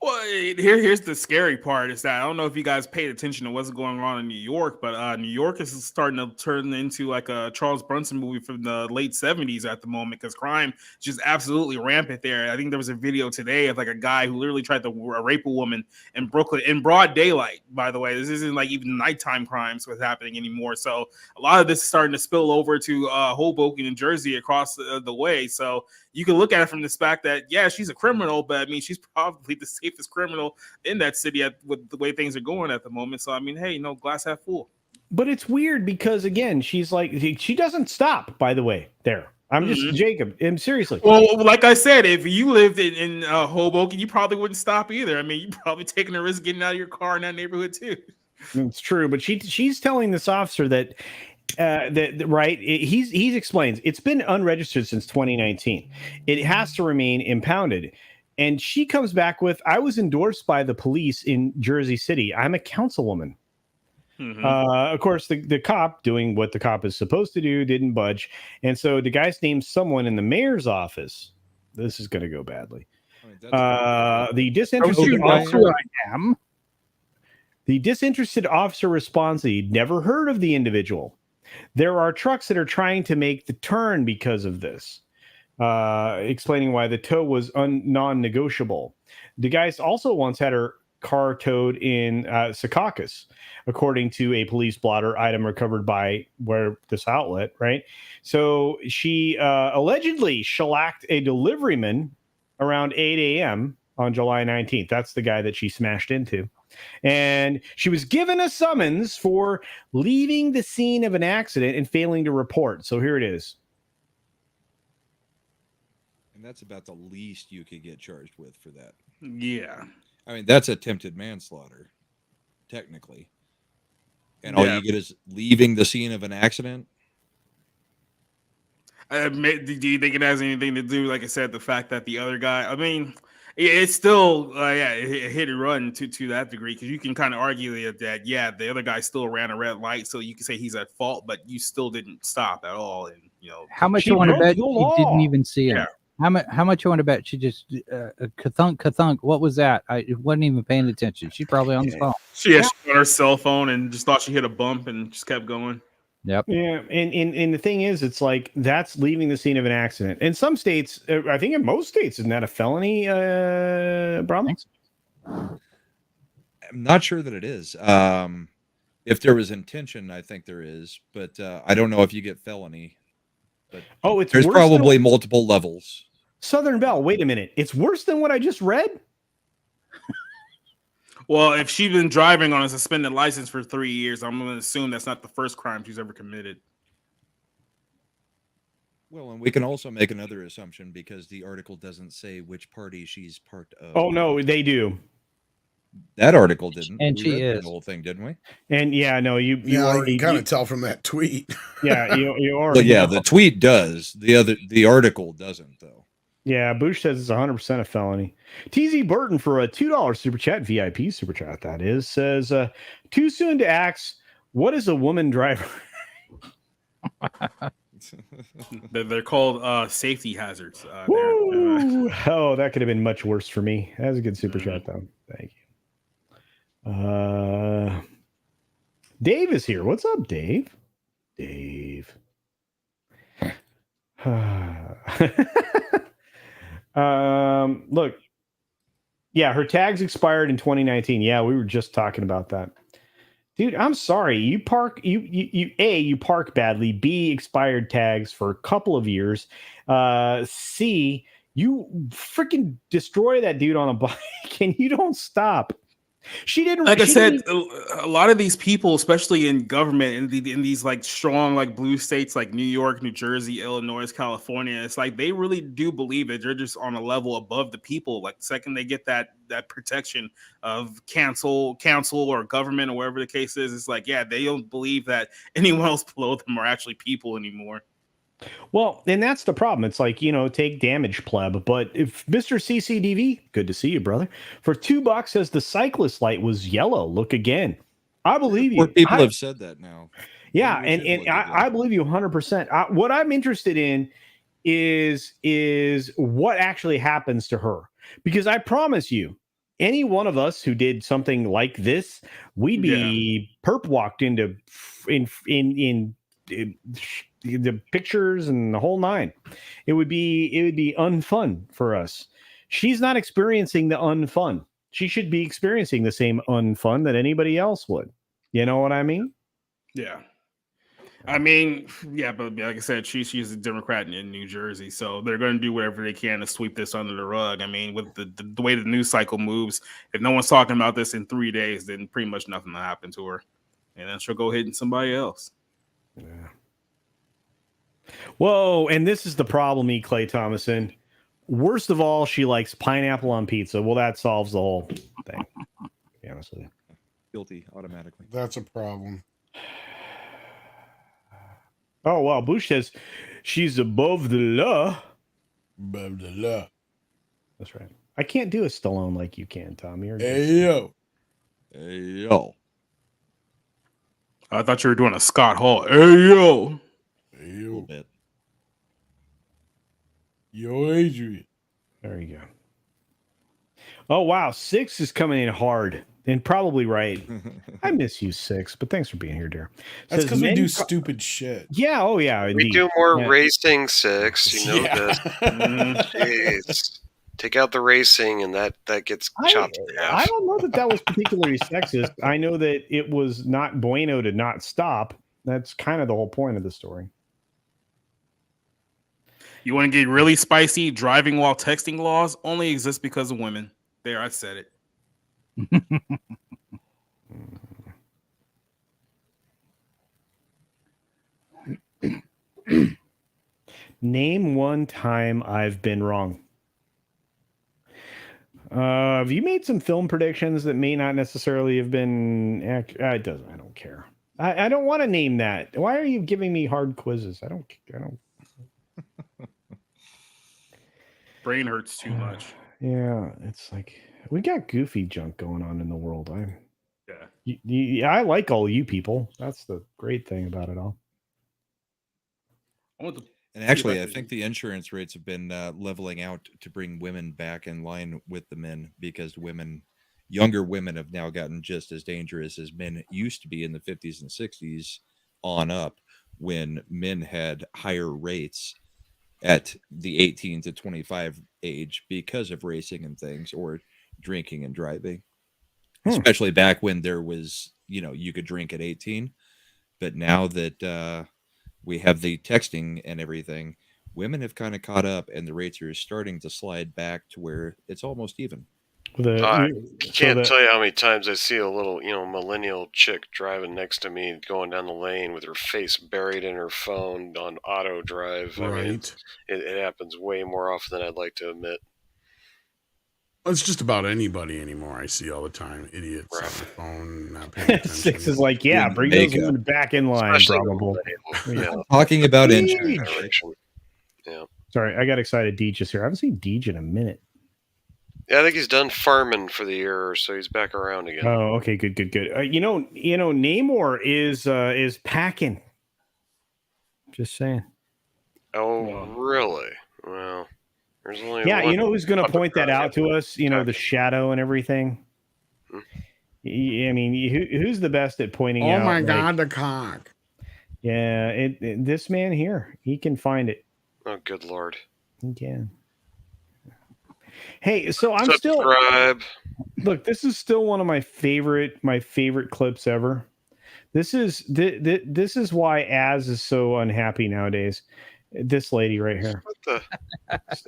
Well, here's the scary part is that I don't know if you guys paid attention to what's going on in New York, but New York is starting to turn into like a Charles Bronson movie from the late 70s at the moment because crime is just absolutely rampant there. I think there was a video today of like a guy who literally tried to rape a woman in Brooklyn in broad daylight, by the way. This isn't like even nighttime crimes what's happening anymore. So a lot of this is starting to spill over to Hoboken, New Jersey across the way. So you can look at it from this fact that, yeah, she's a criminal, but I mean, she's probably the safest criminal in that city with the way things are going at the moment. So, I mean, hey, glass half full. But it's weird because, again, she's like, she doesn't stop, by the way, there. I'm just, Jacob, seriously. Well, like I said, if you lived in Hoboken, you probably wouldn't stop either. I mean, you're probably taking a risk getting out of your car in that neighborhood too. It's true, but she's telling this officer that right, he explains it's been unregistered since 2019. It has to remain impounded. And she comes back with, I was endorsed by the police in Jersey City. I'm a councilwoman. Of course, the cop doing what the cop is supposed to do didn't budge. And so the guy's named someone in the mayor's office. This is going to go badly. The disinterested officer The disinterested officer responds that he'd never heard of the individual. There are trucks that are trying to make the turn because of this, explaining why the tow was non-negotiable. DeGuise also once had her car towed in Secaucus, according to a police blotter item recovered by this outlet, right? So she allegedly shellacked a deliveryman around 8 a.m. on July 19th. That's the guy that she smashed into. And she was given a summons for leaving the scene of an accident and failing to report. So here it is. And that's about the least you could get charged with for that. Yeah. I mean, that's attempted manslaughter, technically. And all you get is leaving the scene of an accident. Do you think it has anything to do, like I said, the fact that the other guy, I mean, it's still, a hit and run to that degree, because you can kind of argue that, the other guy still ran a red light, so you can say he's at fault, but you still didn't stop at all. And, how much you want to bet you didn't even see him? How much you want to bet? She just kathunk. What was that? I wasn't even paying attention. She's probably on the phone. She on her cell phone and just thought she hit a bump and just kept going. Yep. Yeah, and the thing is, it's like that's leaving the scene of an accident. In some states, I think in most states, isn't that a felony, Brom? I'm not sure that it is. If there was intention, I think there is, but I don't know if you get felony. But there's probably multiple levels. Southern Belle, wait a minute. It's worse than what I just read? Well, if she's been driving on a suspended license for 3 years, I'm going to assume that's not the first crime she's ever committed. Well, and we can also make another assumption because the article doesn't say which party she's part of. Oh, no, they do. That article didn't. And we she read is. The whole thing, didn't we? And yeah, no, you already kind of tell from that tweet. Yeah, you are. Well, yeah, the tweet does. The article doesn't, though. Yeah, Bush says it's 100% a felony. TZ Burton for a $2 super chat, VIP super chat, that is, says, too soon to ask, what is a woman driver? They're called safety hazards. Oh, that could have been much worse for me. That was a good super chat, though. Thank you. Dave is here. What's up, Dave? Dave. Look, yeah, her tags expired in 2019. Yeah, we were just talking about that. Dude, I'm sorry. You park you park badly. B, expired tags for a couple of years. C, you freaking destroy that dude on a bike and you don't stop. She didn't. Like I said, a lot of these people, especially in government, in these like strong like blue states like New York, New Jersey, Illinois, California, it's like they really do believe that they're just on a level above the people. Like the second they get that protection of council or government or whatever the case is, it's like, yeah, they don't believe that anyone else below them are actually people anymore. Well, and that's the problem. It's like, take damage, pleb. But if Mr. CCDV, good to see you, brother, for $2 says the cyclist light was yellow. Look again. I believe you. More people have said that now. Yeah, and I believe you 100%. What I'm interested in is what actually happens to her. Because I promise you, any one of us who did something like this, we'd be perp walked into in the pictures and the whole nine. It would be unfun for us. She's not experiencing the unfun. She should be experiencing the same unfun that anybody else would. You know what I mean? Yeah. I mean, yeah, but like I said, she's a Democrat in New Jersey, so they're going to do whatever they can to sweep this under the rug. I mean, with the way the news cycle moves, if no one's talking about this in 3 days, then pretty much nothing will happen to her, and then she'll go hitting somebody else. Yeah. Whoa, and this is the problem, Clay Thomason. Worst of all, she likes pineapple on pizza. Well, that solves the whole thing. To be honest with you. Guilty automatically. That's a problem. Oh, wow. Bush says she's above the law. Above the law. That's right. I can't do a Stallone like you can, Tom. Hey, yo. Hey, yo. I thought you were doing a Scott Hall. Hey, yo. Hey, yo. A little bit. Yo, Adrian. There you go. Oh, wow. 6 is coming in hard. And probably right. I miss you, 6, but thanks for being here, dear. That's because we do stupid shit. Yeah, oh yeah. We do more racing, 6. You know this. Jeez. Take out the racing, and that gets chopped in half. I don't know that was particularly sexist. I know that it was not bueno to not stop. That's kind of the whole point of the story. You want to get really spicy? Driving while texting laws only exist because of women. There, I said it. Name one time I've been wrong. Have you made some film predictions that may not necessarily have been it doesn't. I don't care. I don't want to name that. Why are you giving me hard quizzes? I don't. Brain hurts too much. Yeah, it's like we got goofy junk going on in the world. Yeah. I like all you people. That's the great thing about it all. And actually, I think the insurance rates have been leveling out to bring women back in line with the men, because younger women have now gotten just as dangerous as men used to be in the 50s and 60s on up, when men had higher rates at the 18 to 25 age because of racing and things, or drinking and driving. Especially back when there was, you could drink at 18. But now that we have the texting and everything, women have kind of caught up, and the rates are starting to slide back to where it's almost even. I can't tell you how many times I see a little, millennial chick driving next to me, going down the lane with her face buried in her phone on auto drive. Right. I mean, it happens way more often than I'd like to admit. It's just about anybody anymore. I see all the time. Idiots on the phone, not paying attention. Six is like, yeah, bring those women back in line, Especially probable. Yeah. Talking about Deej. insurance. Yeah. Sorry, I got excited. Deej is here. I haven't seen Deej in a minute. Yeah, I think he's done farming for the year, so he's back around again. Oh, okay, good. Namor is packing. Just saying. Oh, really? Well, there's only Yeah, one you know who's going to point that out to us? The shadow and everything. Hmm? I mean, who's the best at pointing out? Oh my God, the cock. Yeah, this man here, he can find it. Oh, good Lord. He can. Hey, so I'm Subscribe. Look, this is still one of my favorite clips ever. This is why Az is so unhappy nowadays. This lady right here. What the?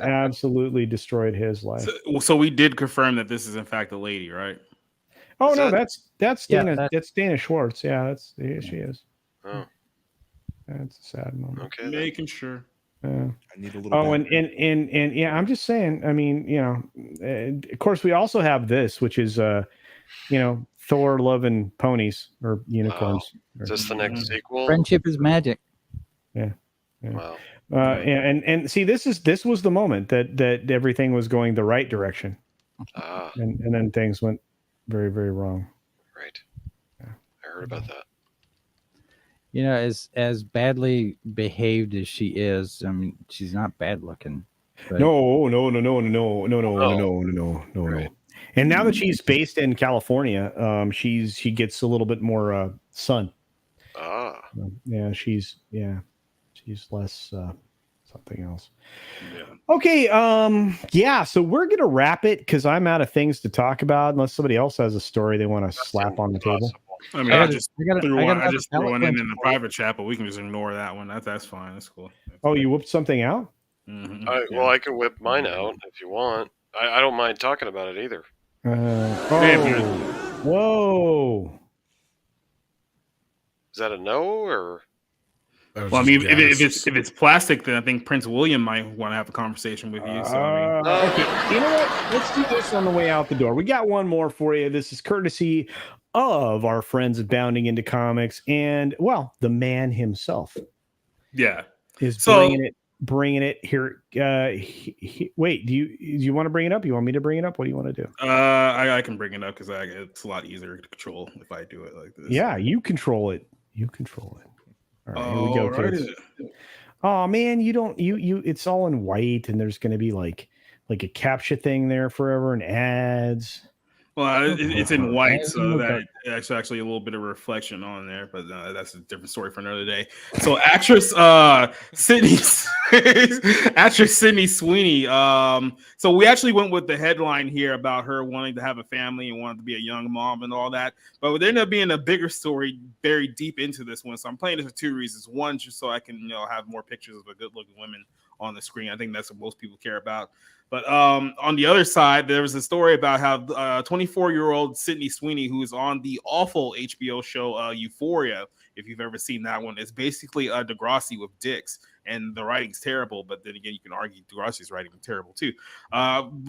Absolutely destroyed his life. So we did confirm that this is in fact a lady, right? Oh no, that's Dana. That's Dana Schwartz. Yeah, she is. Oh, that's a sad moment. Okay, making sure. I need a little. Oh, and yeah, I'm just saying. I mean, of course, we also have this, which is Thor loving ponies or unicorns. Wow. Is this the next sequel? Friendship is magic. Yeah. Wow. And see, this was the moment that everything was going the right direction, and then things went very, very wrong. Right. Yeah. I heard about that. As badly behaved as she is, I mean, she's not bad looking. But... No. And now that she's based in California, she gets a little bit more sun. Yeah, she's less something else. Yeah. Okay. Yeah. So we're gonna wrap it because I'm out of things to talk about. Unless somebody else has a story they want to slap on the table. I mean, I just threw one in the private chat, but we can just ignore that one. That's fine. That's cool. Oh, you whipped something out? Mm-hmm. Well, I can whip mine out if you want. I don't mind talking about it either. Whoa. Is that a no or? Well, I mean, if it's plastic, then I think Prince William might want to have a conversation with you. So, okay, you know what? Let's do this on the way out the door. We got one more for you. This is courtesy of our friends at Bounding Into Comics, and the man himself. Yeah, is bringing it here. Wait, do you want to bring it up? You want me to bring it up? What do you want to do? I can bring it up because it's a lot easier to control if I do it like this. Yeah, you control it. All right, here we go, kids. Oh man, you it's all in white, and there's going to be like a CAPTCHA thing there forever and ads. Well, it's in white, so that it's actually a little bit of reflection on there, but that's a different story for another day. So actress Sydney Sweeney. So we actually went with the headline here about her wanting to have a family and wanting to be a young mom and all that, but there ended up being a bigger story buried deep into this one. So I'm playing this for two reasons. One, just so I can have more pictures of the good-looking women on the screen. I think that's what most people care about. But on the other side, there was a story about how 24-year-old Sydney Sweeney, who is on the awful HBO show Euphoria, if you've ever seen that one, is basically Degrassi with dicks. And the writing's terrible, but then again, you can argue Degrassi's writing is terrible too.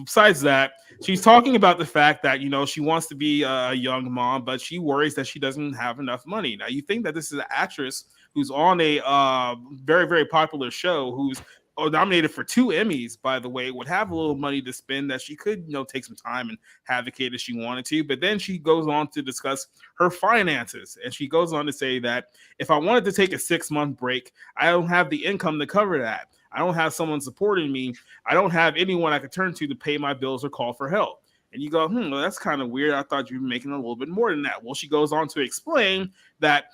Besides that, she's talking about the fact that, she wants to be a young mom, but she worries that she doesn't have enough money. Now, you think that this is an actress who's on a very, very popular show, who's nominated for 2 Emmys, by the way, would have a little money to spend that she could, take some time and advocate if she wanted to. But then she goes on to discuss her finances. And she goes on to say that if I wanted to take a 6-month break, I don't have the income to cover that. I don't have someone supporting me. I don't have anyone I could turn to pay my bills or call for help. And you go, well, that's kind of weird. I thought you were making a little bit more than that. Well, she goes on to explain that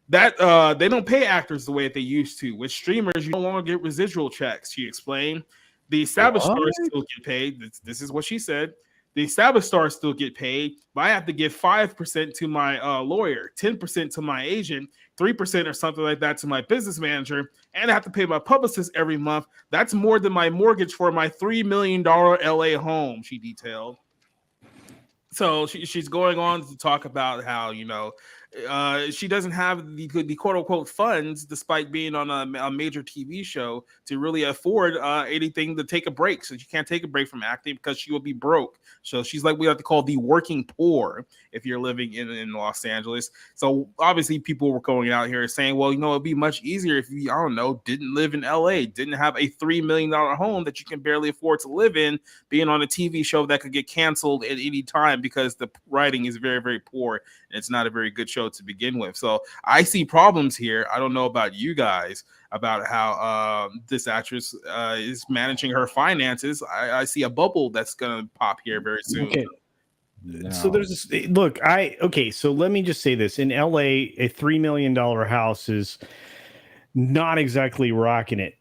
they don't pay actors the way that they used to. With streamers, you no longer get residual checks. She explained. The established stars still get paid. This is what she said. The established stars still get paid, but I have to give 5% to my lawyer, 10% to my agent, 3% or something like that to my business manager, and I have to pay my publicist every month. That's more than my mortgage for my $3 million LA home, she detailed. So she's going on to talk about how, she doesn't have the quote unquote funds, despite being on a major TV show, to really afford anything to take a break. So she can't take a break from acting because she will be broke. So she's like, we have to call the working poor if you're living in Los Angeles. So obviously people were going out here saying, well, it'd be much easier if you, I don't know, didn't live in LA, didn't have a $3 million home that you can barely afford to live in, being on a TV show that could get canceled at any time because the writing is very, very poor and it's not a very good show to begin with. So I see problems here. I don't know about you guys about how this actress is managing her finances. I see a bubble that's going to pop here very soon. Okay. No. So there's this, look, so let me just say this. In LA, a $3 million house is not exactly rocking it.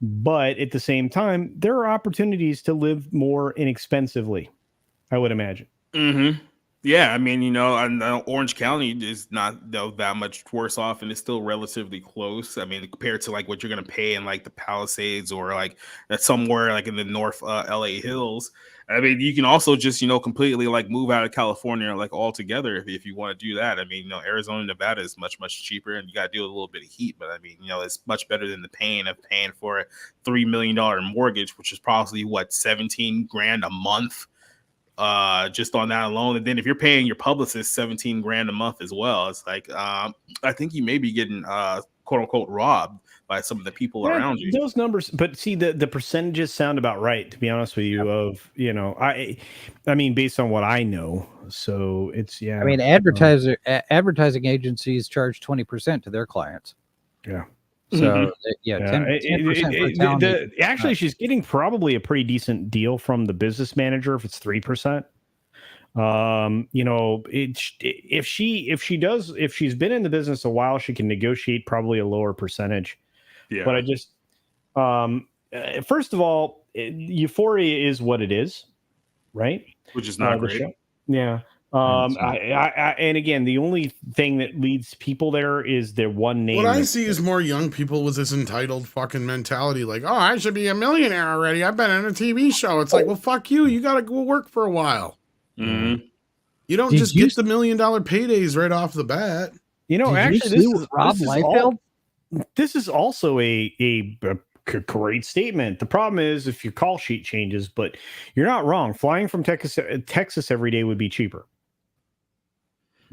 But at the same time, there are opportunities to live more inexpensively, I would imagine. Mm-hmm. Yeah, I mean, Orange County is not that much worse off, and it's still relatively close. I mean, compared to like what you're gonna pay in like the Palisades or like that's somewhere like in the North LA Hills. I mean, you can also just completely like move out of California like altogether if you want to do that. I mean, Arizona, Nevada is much cheaper, and you got to deal with a little bit of heat. But I mean, it's much better than the pain of paying for a $3 million mortgage, which is probably what $17,000 a month. Just on that alone. And then if you're paying your publicist $17,000 a month as well, it's like I think you may be getting quote unquote robbed by some of the people around you. Those numbers, but see the percentages sound about right, to be honest with you. I mean, based on what I know. So it's I mean, advertising agencies charge 20% to their clients. Yeah. So 10% actually, she's getting probably a pretty decent deal from the business manager if it's 3%. If she's been in the business a while, she can negotiate probably a lower percentage. Yeah. But I just, first of all, Euphoria is what it is, right? Which is not great. Yeah. And again, the only thing that leads people there is their one name. What I see is more young people with this entitled fucking mentality, like, oh, I should be a millionaire already. I've been in a TV show. It's like, well, fuck you. You got to go work for a while. Mm-hmm. You don't just get the $1 million paydays right off the bat. Actually, this is Rob Liefeld. This is also a great statement. The problem is if your call sheet changes, but you're not wrong. Flying from Texas every day would be cheaper.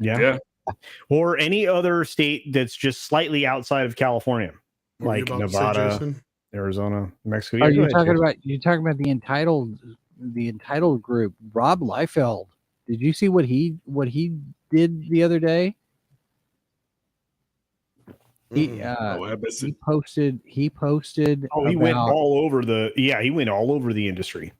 Yeah. Or any other state that's just slightly outside of California, like Nevada, Arizona, Mexico. Are you talking about the entitled group? Rob Liefeld. Did you see what he did the other day? He posted. He went all over the industry.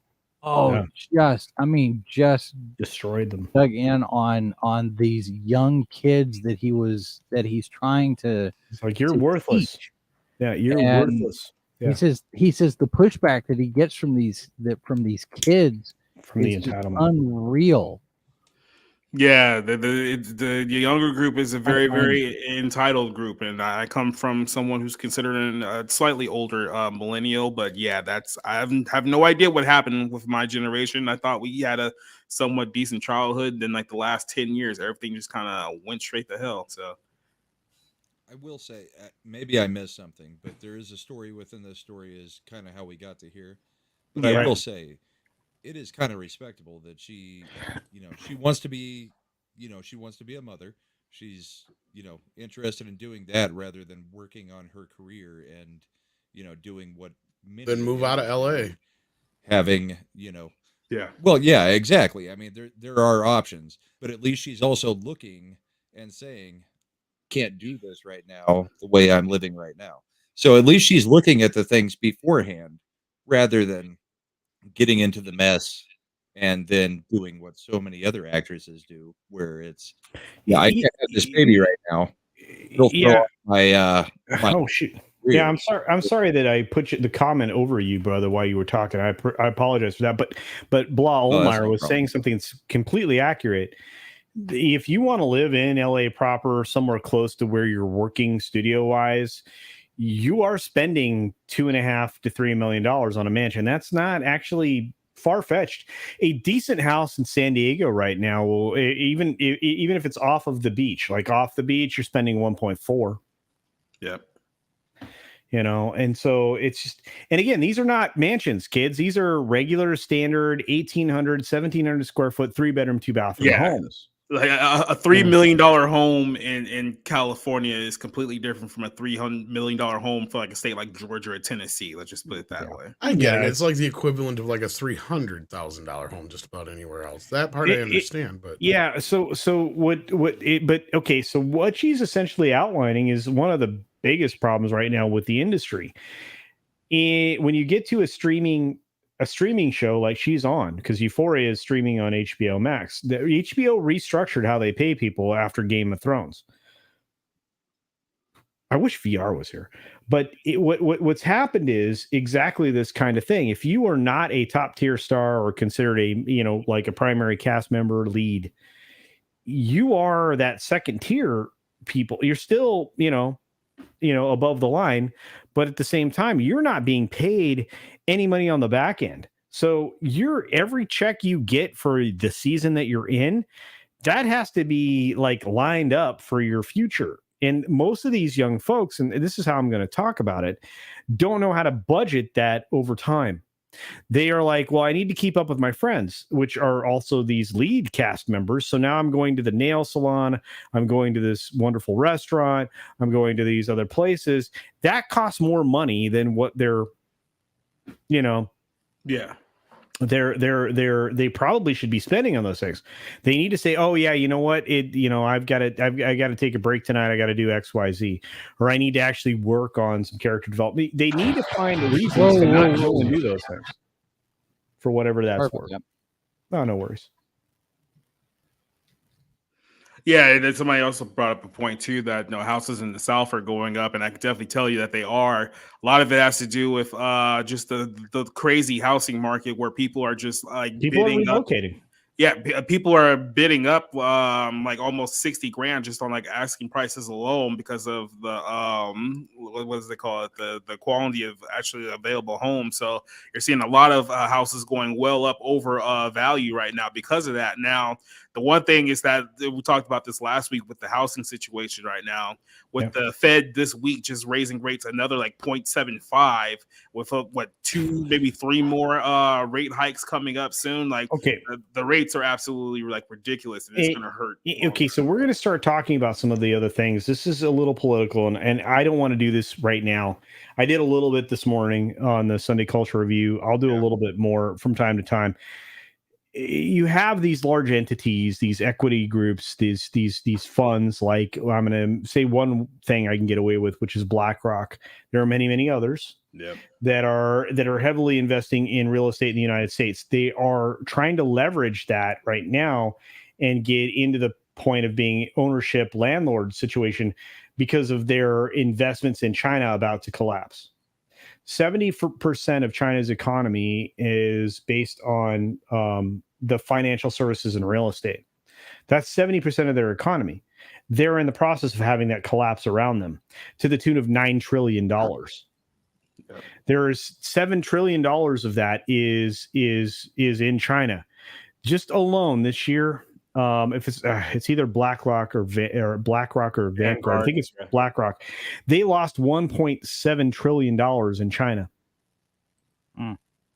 Just destroyed them. Dug in on these young kids that he's trying to. It's like you're worthless. Teach. Yeah, you're worthless. Yeah. He says the pushback that he gets from these kids from the entitlement unreal. Yeah, the younger group is a very, very entitled group, and I come from someone who's considered a slightly older millennial. But yeah, I have no idea what happened with my generation. I thought we had a somewhat decent childhood. Then, like the last 10 years, everything just kind of went straight to hell. So, I will say maybe I missed something, but there is a story within this story is kind of how we got to here. But I will say, it is kind of respectable that she wants to be, she wants to be a mother. she's, interested in doing that rather than working on her career and, doing what many Then move out of LA. having, Yeah. Well, yeah, exactly. I mean, there are options, but at least she's also looking and saying, can't do this right now the way I'm living right now. So at least she's looking at the things beforehand rather than getting into the mess and then doing what so many other actresses do, where it's, I can't have this baby right now. It'll throw off my oh shoot. career. Yeah, I'm sorry that I put the comment over you, brother, while you were talking. I apologize for that. But Blah Oh, that's Olmeyer no was problem. saying something that's completely accurate. If you want to live in LA proper, somewhere close to where you're working studio wise, you are spending $2.5 to $3 million on a mansion. That's not actually far fetched. A decent house in San Diego right now will even if it's off of the beach, like off the beach, you're spending 1.4. Yep. And so it's just, and again, these are not mansions, kids. These are regular standard 1,800, 1,700 square foot, 3-bedroom, 2-bathroom homes. Like a $3 million home in California is completely different from a $300 million home for like a state like Georgia or Tennessee. Let's just put it that way. I get it. It's like the equivalent of like a $300,000 home just about anywhere else. That part I understand, but yeah. So what she's essentially outlining is one of the biggest problems right now with the industry. When you get to a streaming show like she's on, because Euphoria is streaming on HBO Max, the HBO restructured how they pay people after Game of Thrones. I wish VR was here, but what's happened is exactly this kind of thing. If you are not a top tier star or considered like a primary cast member lead, you are that second tier people. You're still, above the line, but at the same time, you're not being paid any money on the back end. So every check you get for the season that you're in, that has to be like lined up for your future. And most of these young folks, and this is how I'm going to talk about it, don't know how to budget that over time. They are like, well, I need to keep up with my friends, which are also these lead cast members. So now I'm going to the nail salon. I'm going to this wonderful restaurant. I'm going to these other places. That costs more money than what they're, Yeah. they probably should be spending on those things. They need to say, oh yeah, you know what? I got to take a break tonight. I got to do XYZ, or I need to actually work on some character development. They need to find reasons to not go and do those things for whatever that's worth. Yep. Oh, no worries. Yeah, and then somebody also brought up a point too that houses in the South are going up, and I can definitely tell you that they are. A lot of it has to do with just the crazy housing market where people are just like people are bidding up. relocating. Yeah, people are bidding up like almost 60 grand just on like asking prices alone because of the what does they call it, the quality of actually available homes. So you're seeing a lot of houses going well up over value right now because of that. Now, the one thing is that we talked about this last week with the housing situation right now, with the Fed this week just raising rates another like 0.75 with two, maybe three more rate hikes coming up soon. Like the rates are absolutely like ridiculous, and it's going to hurt. Okay, so we're going to start talking about some of the other things. This is a little political, and I don't want to do this right now. I did a little bit this morning on the Sunday Culture Review. I'll do a little bit more from time to time. You have these large entities, these equity groups, these funds. Like, I'm going to say one thing I can get away with, which is BlackRock. There are many others that are heavily investing in real estate in the United States. They are trying to leverage that right now and get into the point of being ownership landlord situation because of their investments in China about to collapse. 70% of China's economy is based on the financial services and real estate. That's 70% of their economy. They're in the process of having that collapse around them to the tune of $9 trillion. There's $7 trillion of that is in China. Just alone this year, if it's either BlackRock or Vanguard. I think it's BlackRock. They lost $1.7 trillion in China.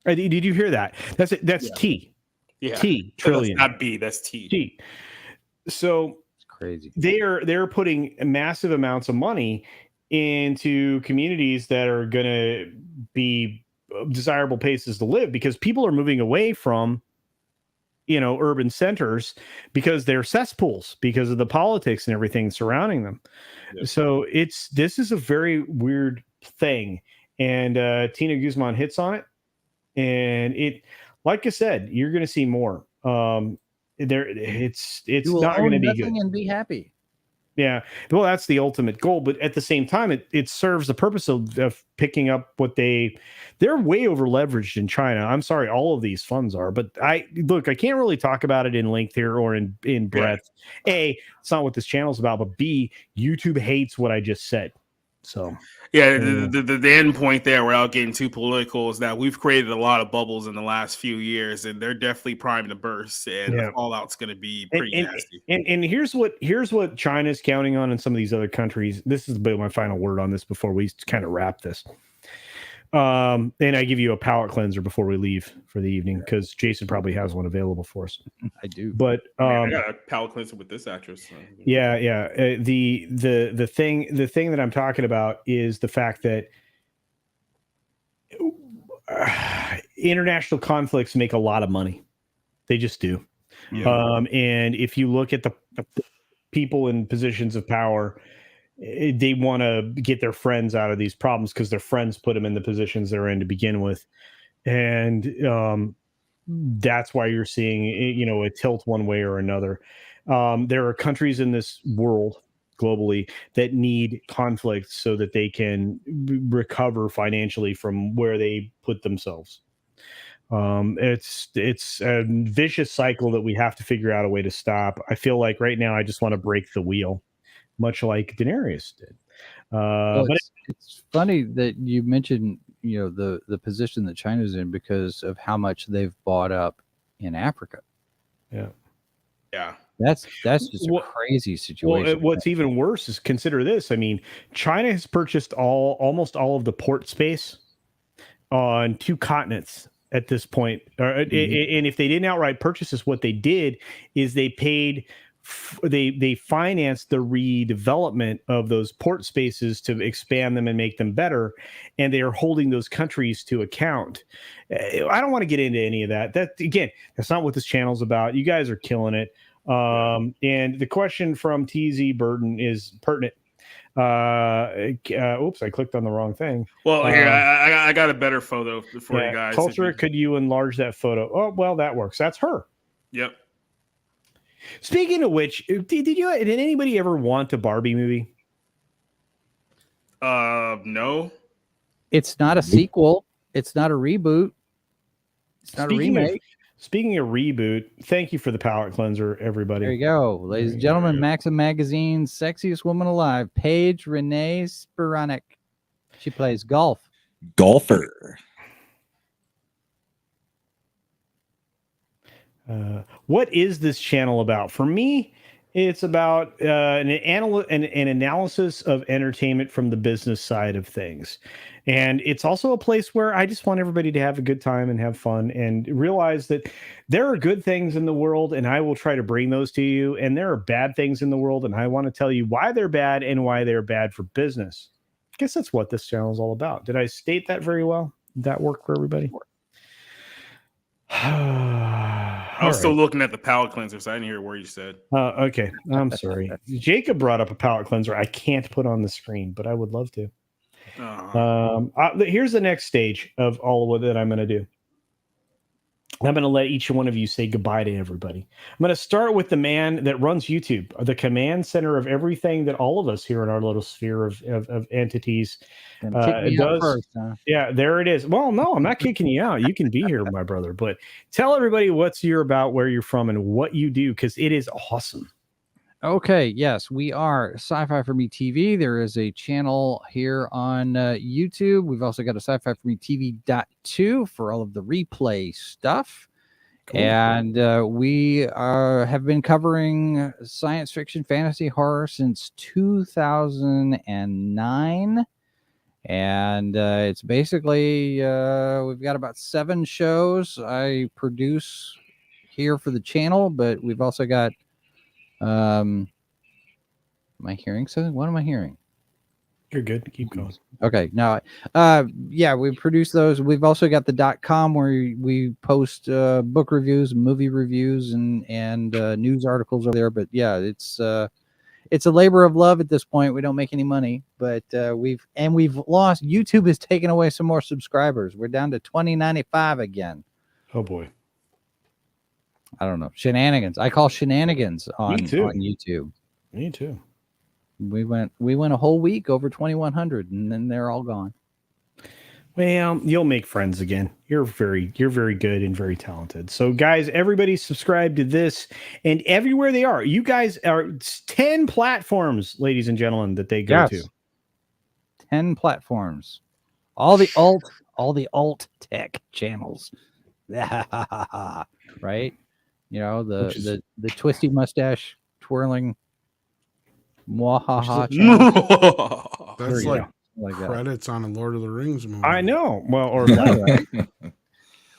Did you hear that? That's T. Yeah. T trillion. That's not B. That's T. T. So crazy. They're putting massive amounts of money into communities that are going to be desirable places to live, because people are moving away from urban centers because they're cesspools because of the politics and everything surrounding them. Yep. So this is a very weird thing, and Tina Guzman hits on it, and it, like I said, you're going to see more. It's You will not going to own be nothing good and be happy. Yeah, well, that's the ultimate goal, but at the same time, it serves the purpose of picking up what they're way over leveraged in China. I'm sorry, all of these funds are, but I can't really talk about it in length here or in breadth. Yeah. A, it's not what this channel's about, but B, YouTube hates what I just said. So yeah, the end point there, without getting too political, is that we've created a lot of bubbles in the last few years, and they're definitely primed to burst, and the fallout's going to be pretty nasty. And here's what China's counting on, and some of these other countries. This is my final word on this before we kind of wrap this. And I give you a palate cleanser before we leave for the evening, because Jason probably has one available for us. I do, but I got a palate cleanser with this actress. So. Yeah. The thing that I'm talking about is the fact that international conflicts make a lot of money. They just do. Yeah. And if you look at the people in positions of power, they want to get their friends out of these problems because their friends put them in the positions they're in to begin with. And that's why you're seeing, a tilt one way or another. There are countries in this world globally that need conflict so that they can recover financially from where they put themselves. It's a vicious cycle that we have to figure out a way to stop. I feel like right now I just want to break the wheel, much like Daenerys did. But it's funny that you mentioned, the position that China's in because of how much they've bought up in Africa. Yeah. Yeah. That's just a crazy situation. Well, what's even worse is, consider this. I mean, China has purchased almost all of the port space on 2 continents at this point. And if they didn't outright purchase this, what they did is they paid, they financed the redevelopment of those port spaces to expand them and make them better. And they are holding those countries to account. I don't want to get into any of that. That's not what this channel's about. You guys are killing it. And the question from TZ Burton is pertinent. Oops, I clicked on the wrong thing. Well, here, I got a better photo for you guys. Culture, could you enlarge that photo? Oh, well, that works. That's her. Yep. Speaking of which, did anybody ever want a Barbie movie? No. It's not a sequel. It's not a reboot. It's not a remake. Speaking of reboot, thank you for the palate cleanser, everybody. There you go. Ladies and gentlemen, Maxim Magazine's sexiest woman alive, Paige Renee Spiranek. She plays golf. Golfer. What is this channel about? For me, it's about an analysis of entertainment from the business side of things. And it's also a place where I just want everybody to have a good time and have fun and realize that there are good things in the world, and I will try to bring those to you. And there are bad things in the world, and I want to tell you why they're bad and why they're bad for business. I guess that's what this channel is all about. Did I state that very well? Did that work for everybody? I was still looking at the palate cleanser, so I didn't hear a word you said. Okay. I'm sorry. Jacob brought up a palate cleanser I can't put on the screen, but I would love to. Here's the next stage of all of that I'm going to do. I'm going to let each one of you say goodbye to everybody. I'm going to start with the man that runs YouTube, the command center of everything that all of us here in our little sphere of entities does. First, huh? Yeah, there it is. Well, no, I'm not kicking you out. You can be here, my brother. But tell everybody what you're about, where you're from, and what you do, because it is awesome. Okay, yes, we are Sci-Fi For Me TV. There is a channel here on YouTube. We've also got a Sci-Fi For Me TV.2 for all of the replay stuff. Cool. And we have been covering science fiction, fantasy, horror since 2009. And it's basically, we've got about 7 shows I produce here for the channel, but we've also got Am I hearing something? What am I hearing? You're good. Keep going. Okay. Now, yeah, we produce those. We've also got the .com where we post book reviews, movie reviews, and news articles over there. But yeah, it's a labor of love at this point. We don't make any money, but we've lost. YouTube has taken away some more subscribers. We're down to 2095 again. Oh boy. I don't know. Shenanigans. I call shenanigans on Me too. on YouTube. Me too. We went a whole week over 2,100, and then they're all gone. Well, you'll make friends again. You're very good and very talented. So, guys, everybody subscribe to this and everywhere they are. You guys are 10 platforms, ladies and gentlemen, that they go to. 10 platforms. All the alt tech channels. Right? You know, the twisty mustache twirling. Mwahaha channel. That's like credits on a Lord of the Rings movie. I know. Well, or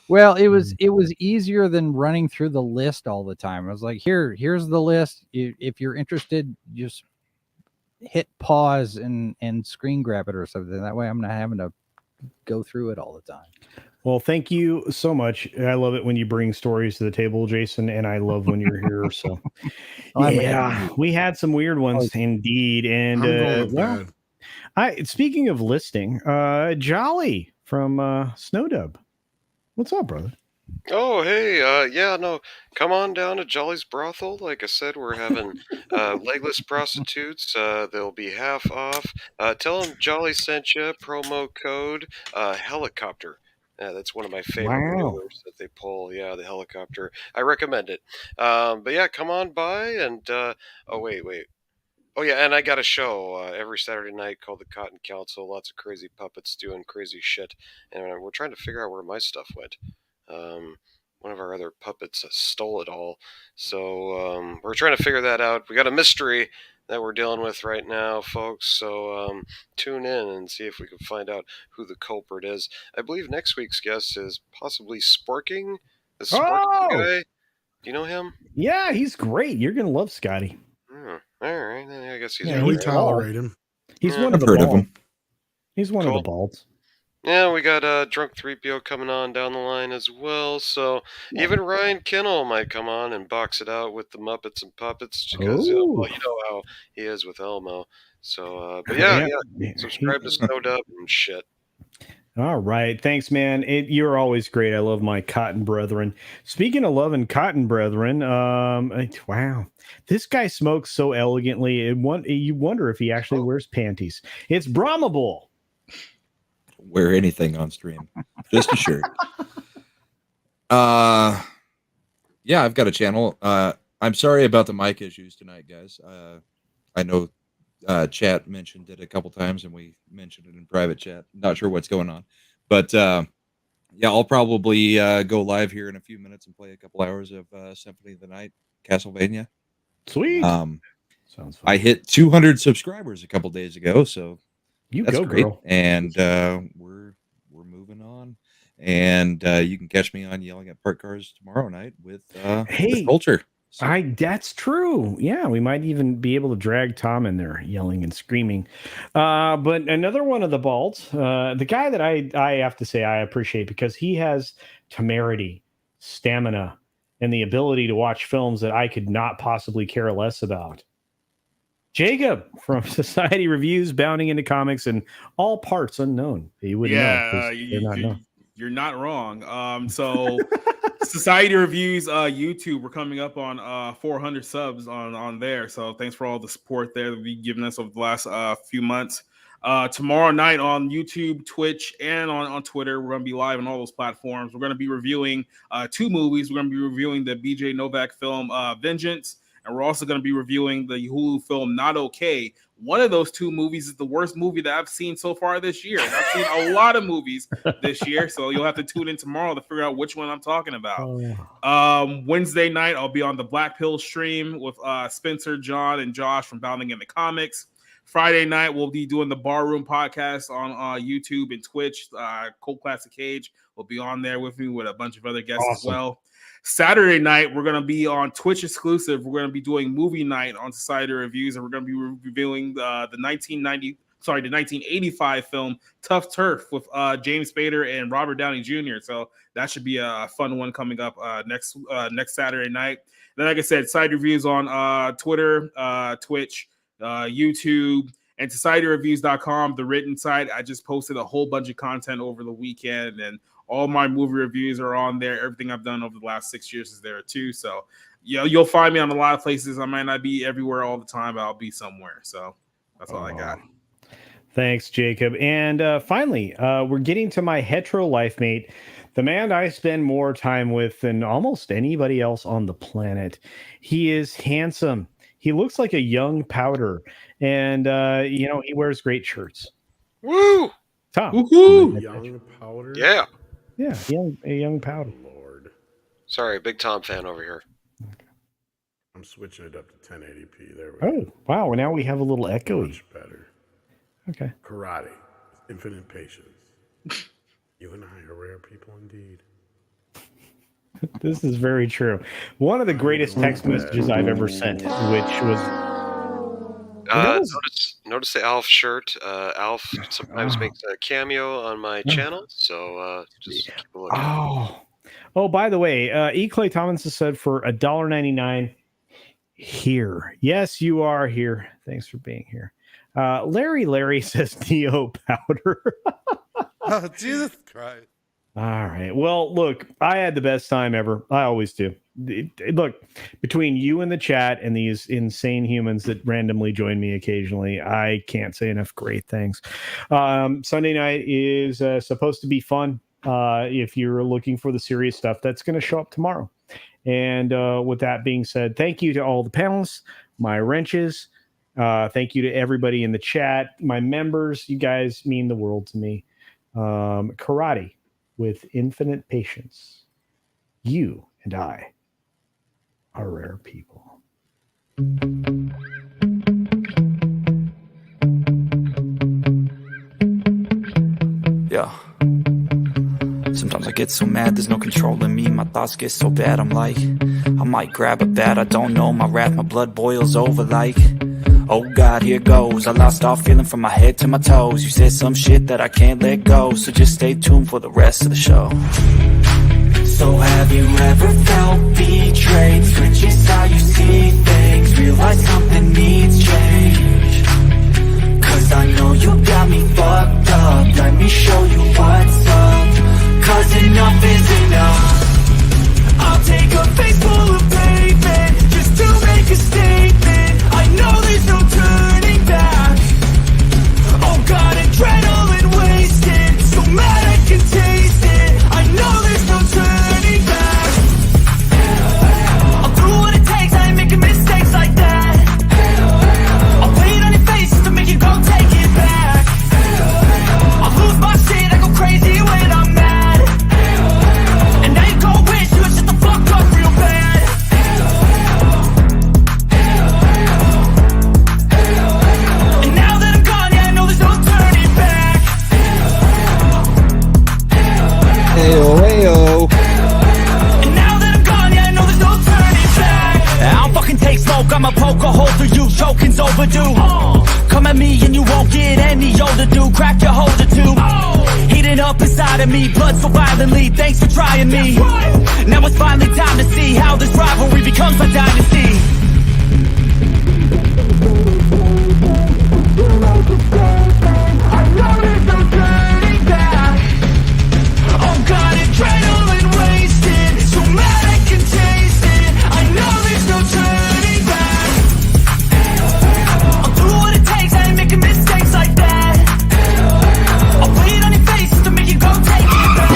well, it was easier than running through the list all the time. I was like, here's the list. If you're interested, just hit pause and screen grab it or something. That way I'm not having to go through it all the time. Well, thank you so much. I love it when you bring stories to the table, Jason, and I love when you're here. So, yeah, we had some weird ones indeed. And speaking of listing, Jolly from Snowdub, what's up, brother? Oh, hey, yeah, no, come on down to Jolly's Brothel. Like I said, we're having legless prostitutes. They'll be half off. Tell them Jolly sent you. Promo code helicopter. That's one of my favorite maneuvers that they pull. Yeah, the helicopter. I recommend it. But yeah, come on by and oh wait. Oh yeah, and I got a show every Saturday night called the Cotton Council. Lots of crazy puppets doing crazy shit, and we're trying to figure out where my stuff went. One of our other puppets stole it all, so we're trying to figure that out. We got a mystery that we're dealing with right now, folks. So tune in and see if we can find out who the culprit is. I believe next week's guest is possibly Sparking, the Sparking guy. Do you know him? Yeah, he's great. You're gonna love Scotty. All right, I guess he's. Yeah, we tolerate him. He's one of the balds. He's one of the balds. Yeah, we got Drunk 3PO coming on down the line as well. So even Ryan Kinnell might come on and box it out with the Muppets and Puppets because you know how he is with Elmo. So, but yeah, subscribe to Snowdub and shit. All right. Thanks, man. You're always great. I love my cotton brethren. Speaking of loving cotton brethren, wow. This guy smokes so elegantly. You wonder if he actually wears panties. It's Brahma Bull. Wear anything on stream. Just a shirt. Yeah, I've got a channel. I'm sorry about the mic issues tonight, guys. I know chat mentioned it a couple times, and we mentioned it in private chat. Not sure what's going on, but yeah, I'll probably go live here in a few minutes and play a couple hours of Symphony of the Night, Castlevania. Sweet. Sounds fun. I hit 200 subscribers a couple days ago, so that's go, great. girl. And we're moving on. And you can catch me on Yelling at Park Cars tomorrow night with Culture. So. That's true. Yeah, we might even be able to drag Tom in there yelling and screaming. But another one of the balds, the guy that I have to say I appreciate because he has temerity, stamina, and the ability to watch films that I could not possibly care less about. Jacob from Society Reviews, Bounding into Comics, and All Parts Unknown. You wouldn't know. You're not wrong. So Society Reviews YouTube, we're coming up on 400 subs on there. So thanks for all the support there that you've given us over the last few months. Tomorrow night on YouTube, Twitch, and on Twitter, we're going to be live on all those platforms. We're going to be reviewing 2 movies. We're going to be reviewing the BJ Novak film Vengeance, and we're also going to be reviewing the Hulu film Not Okay. One of those 2 movies is the worst movie that I've seen so far this year. And I've seen a lot of movies this year, so you'll have to tune in tomorrow to figure out which one I'm talking about. Wednesday night, I'll be on the Black Pill stream with Spencer, John, and Josh from Bounding into Comics. Friday night, we'll be doing the Barroom podcast on YouTube and Twitch. Cold Classic Cage will be on there with me with a bunch of other guests as well. Saturday night, we're going to be on Twitch exclusive. We're going to be doing movie night on Society Reviews, and we're going to be reviewing the 1985 film Tough Turf with James Spader and Robert Downey Jr. So that should be a fun one coming up next Saturday night. Then, like I said, side reviews on Twitter, Twitch, YouTube, and societyreviews.com, the written site. I just posted a whole bunch of content over the weekend, and all my movie reviews are on there. Everything I've done over the last 6 years is there too. So you'll find me on a lot of places. I might not be everywhere all the time, but I'll be somewhere. So that's all I got. Thanks, Jacob. And finally, we're getting to my hetero life mate, the man I spend more time with than almost anybody else on the planet. He is handsome. He looks like a young powder, and he wears great shirts. Woo! Tom. Woohoo! Young powder. Yeah. Yeah, a young powder. Lord. Sorry, big Tom fan over here. I'm switching it up to 1080p. There we Oh, go. wow. Now we have a little echoey. Much better. Okay. Karate. Infinite patience. You and I are rare people indeed. This is very true. One of the greatest text messages I've ever sent, which was... Notice the Alf shirt. Alf sometimes makes a cameo on my channel, so just keep a look. Oh, by the way, E. Clay Thomas has said for $1.99 here. Yes, you are here. Thanks for being here. Larry says Neo powder. Oh, Jesus Christ. All right. Well, look, I had the best time ever. I always do. Look, between you and the chat and these insane humans that randomly join me occasionally, I can't say enough great things. Sunday night is supposed to be fun. If you're looking for the serious stuff, that's going to show up tomorrow. And with that being said, thank you to all the panelists, my wrenches. Thank you to everybody in the chat, my members. You guys mean the world to me. Karate with infinite patience. You and I are rare people. Yeah. Sometimes I get so mad, there's no controlling me. My thoughts get so bad, I'm like, I might grab a bat, I don't know. My wrath, my blood boils over like, oh God, here goes. I lost all feeling from my head to my toes. You said some shit that I can't let go, so just stay tuned for the rest of the show. So have you ever felt betrayed? Switches how you see things, realize something needs change. Cause I know you got me fucked up, let me show you what's up. Cause enough is enough. I'll take a face full of pavement just to make a statement. I know there's no turning back. Oh God, adrenaline wasted, so mad I can taste it. I know there's no turning back. I'll do what it takes, I ain't making mistakes like that. I'll put it on your face just to make you go take it back. I'll lose my shit, I go crazy when I'm mad. And now you go wish you would shut the fuck up real bad. And now that I'm gone, yeah, I know there's no turning back. Heyo. And now that I'm gone, yeah, I know there's no turning back. I'll fucking take smoke, I'ma poke a hole through you, choking's overdue. Come at me and you won't get any older, dude. Crack your holder too. Heating up inside of me, blood so violently. Thanks for trying me. Now it's finally time to see how this rivalry becomes a dynasty. I know there's no turning back. Oh God, adrenaline wasted, so mad I can taste it. I know there's no turning back. I'll do what it takes, I ain't making mistakes like that. I'll put it on your face just to make you go take it back.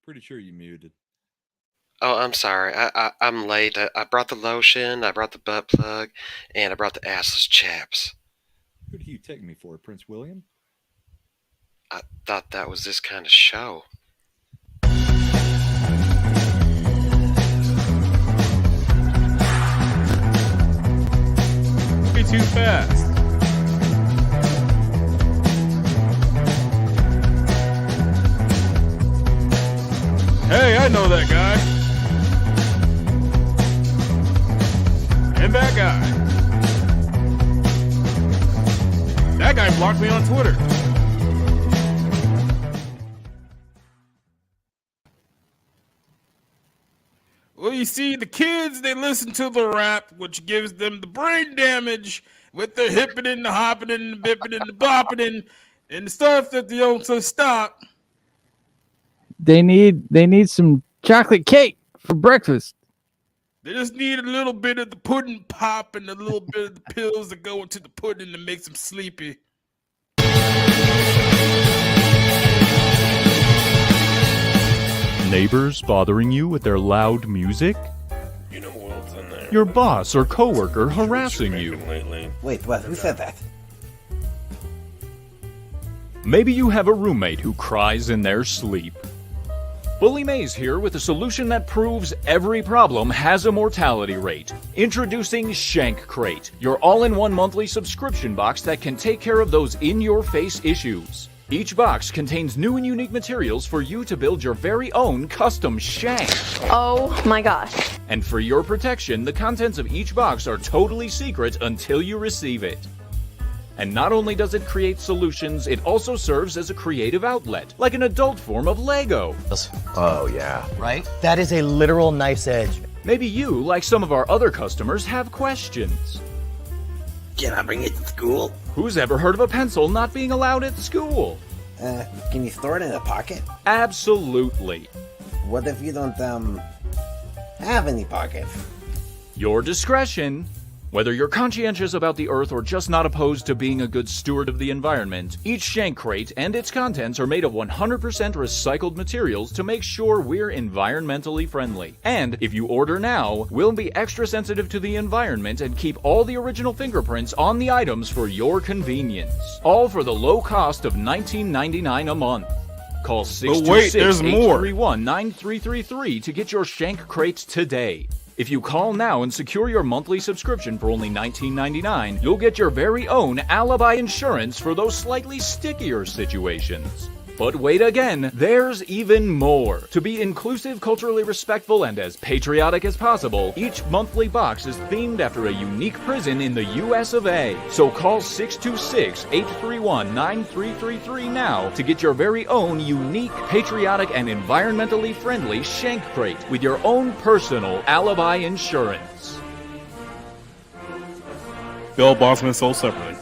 Pretty sure you muted. Oh, I'm sorry. I'm late. I brought the lotion, I brought the butt plug, and I brought the assless chaps. Who do you take me for, Prince William? I thought that was this kind of show. too fast. Hey, I know that guy. And that guy. That guy blocked me on Twitter. Well, you see, the kids, they listen to the rap, which gives them the brain damage with the hipping and the hopping and the bipping and the bopping and the stuff that they don't so stop. They need some chocolate cake for breakfast. They just need a little bit of the pudding pop and a little bit of the pills that go into the pudding that makes them sleepy. Neighbors bothering you with their loud music? You know who else in there? Your boss or coworker harassing you? Wait, what? Who said that? Maybe you have a roommate who cries in their sleep. Bully Mays here with a solution that proves every problem has a mortality rate. Introducing Shank Crate, your all-in-one monthly subscription box that can take care of those in-your-face issues. Each box contains new and unique materials for you to build your very own custom shank. Oh my gosh. And for your protection, the contents of each box are totally secret until you receive it. And not only does it create solutions, it also serves as a creative outlet, like an adult form of Lego. Oh, yeah. Right? That is a literal knife's edge. Maybe you, like some of our other customers, have questions. Can I bring it to school? Who's ever heard of a pencil not being allowed at school? Can you store it in a pocket? Absolutely. What if you don't, have any pockets? Your discretion. Whether you're conscientious about the earth or just not opposed to being a good steward of the environment, each Shank Crate and its contents are made of 100% recycled materials to make sure we're environmentally friendly. And if you order now, we'll be extra sensitive to the environment and keep all the original fingerprints on the items for your convenience. All for the low cost of $19.99 a month. Call 626-831-9333 to get your Shank Crate today. If you call now and secure your monthly subscription for only $19.99, you'll get your very own alibi insurance for those slightly stickier situations. But wait again, there's even more. To be inclusive, culturally respectful, and as patriotic as possible, each monthly box is themed after a unique prison in the US of A. So call 626-831-9333 now to get your very own unique, patriotic, and environmentally friendly Shank Crate with your own personal alibi insurance. Bill Bosman sold separately.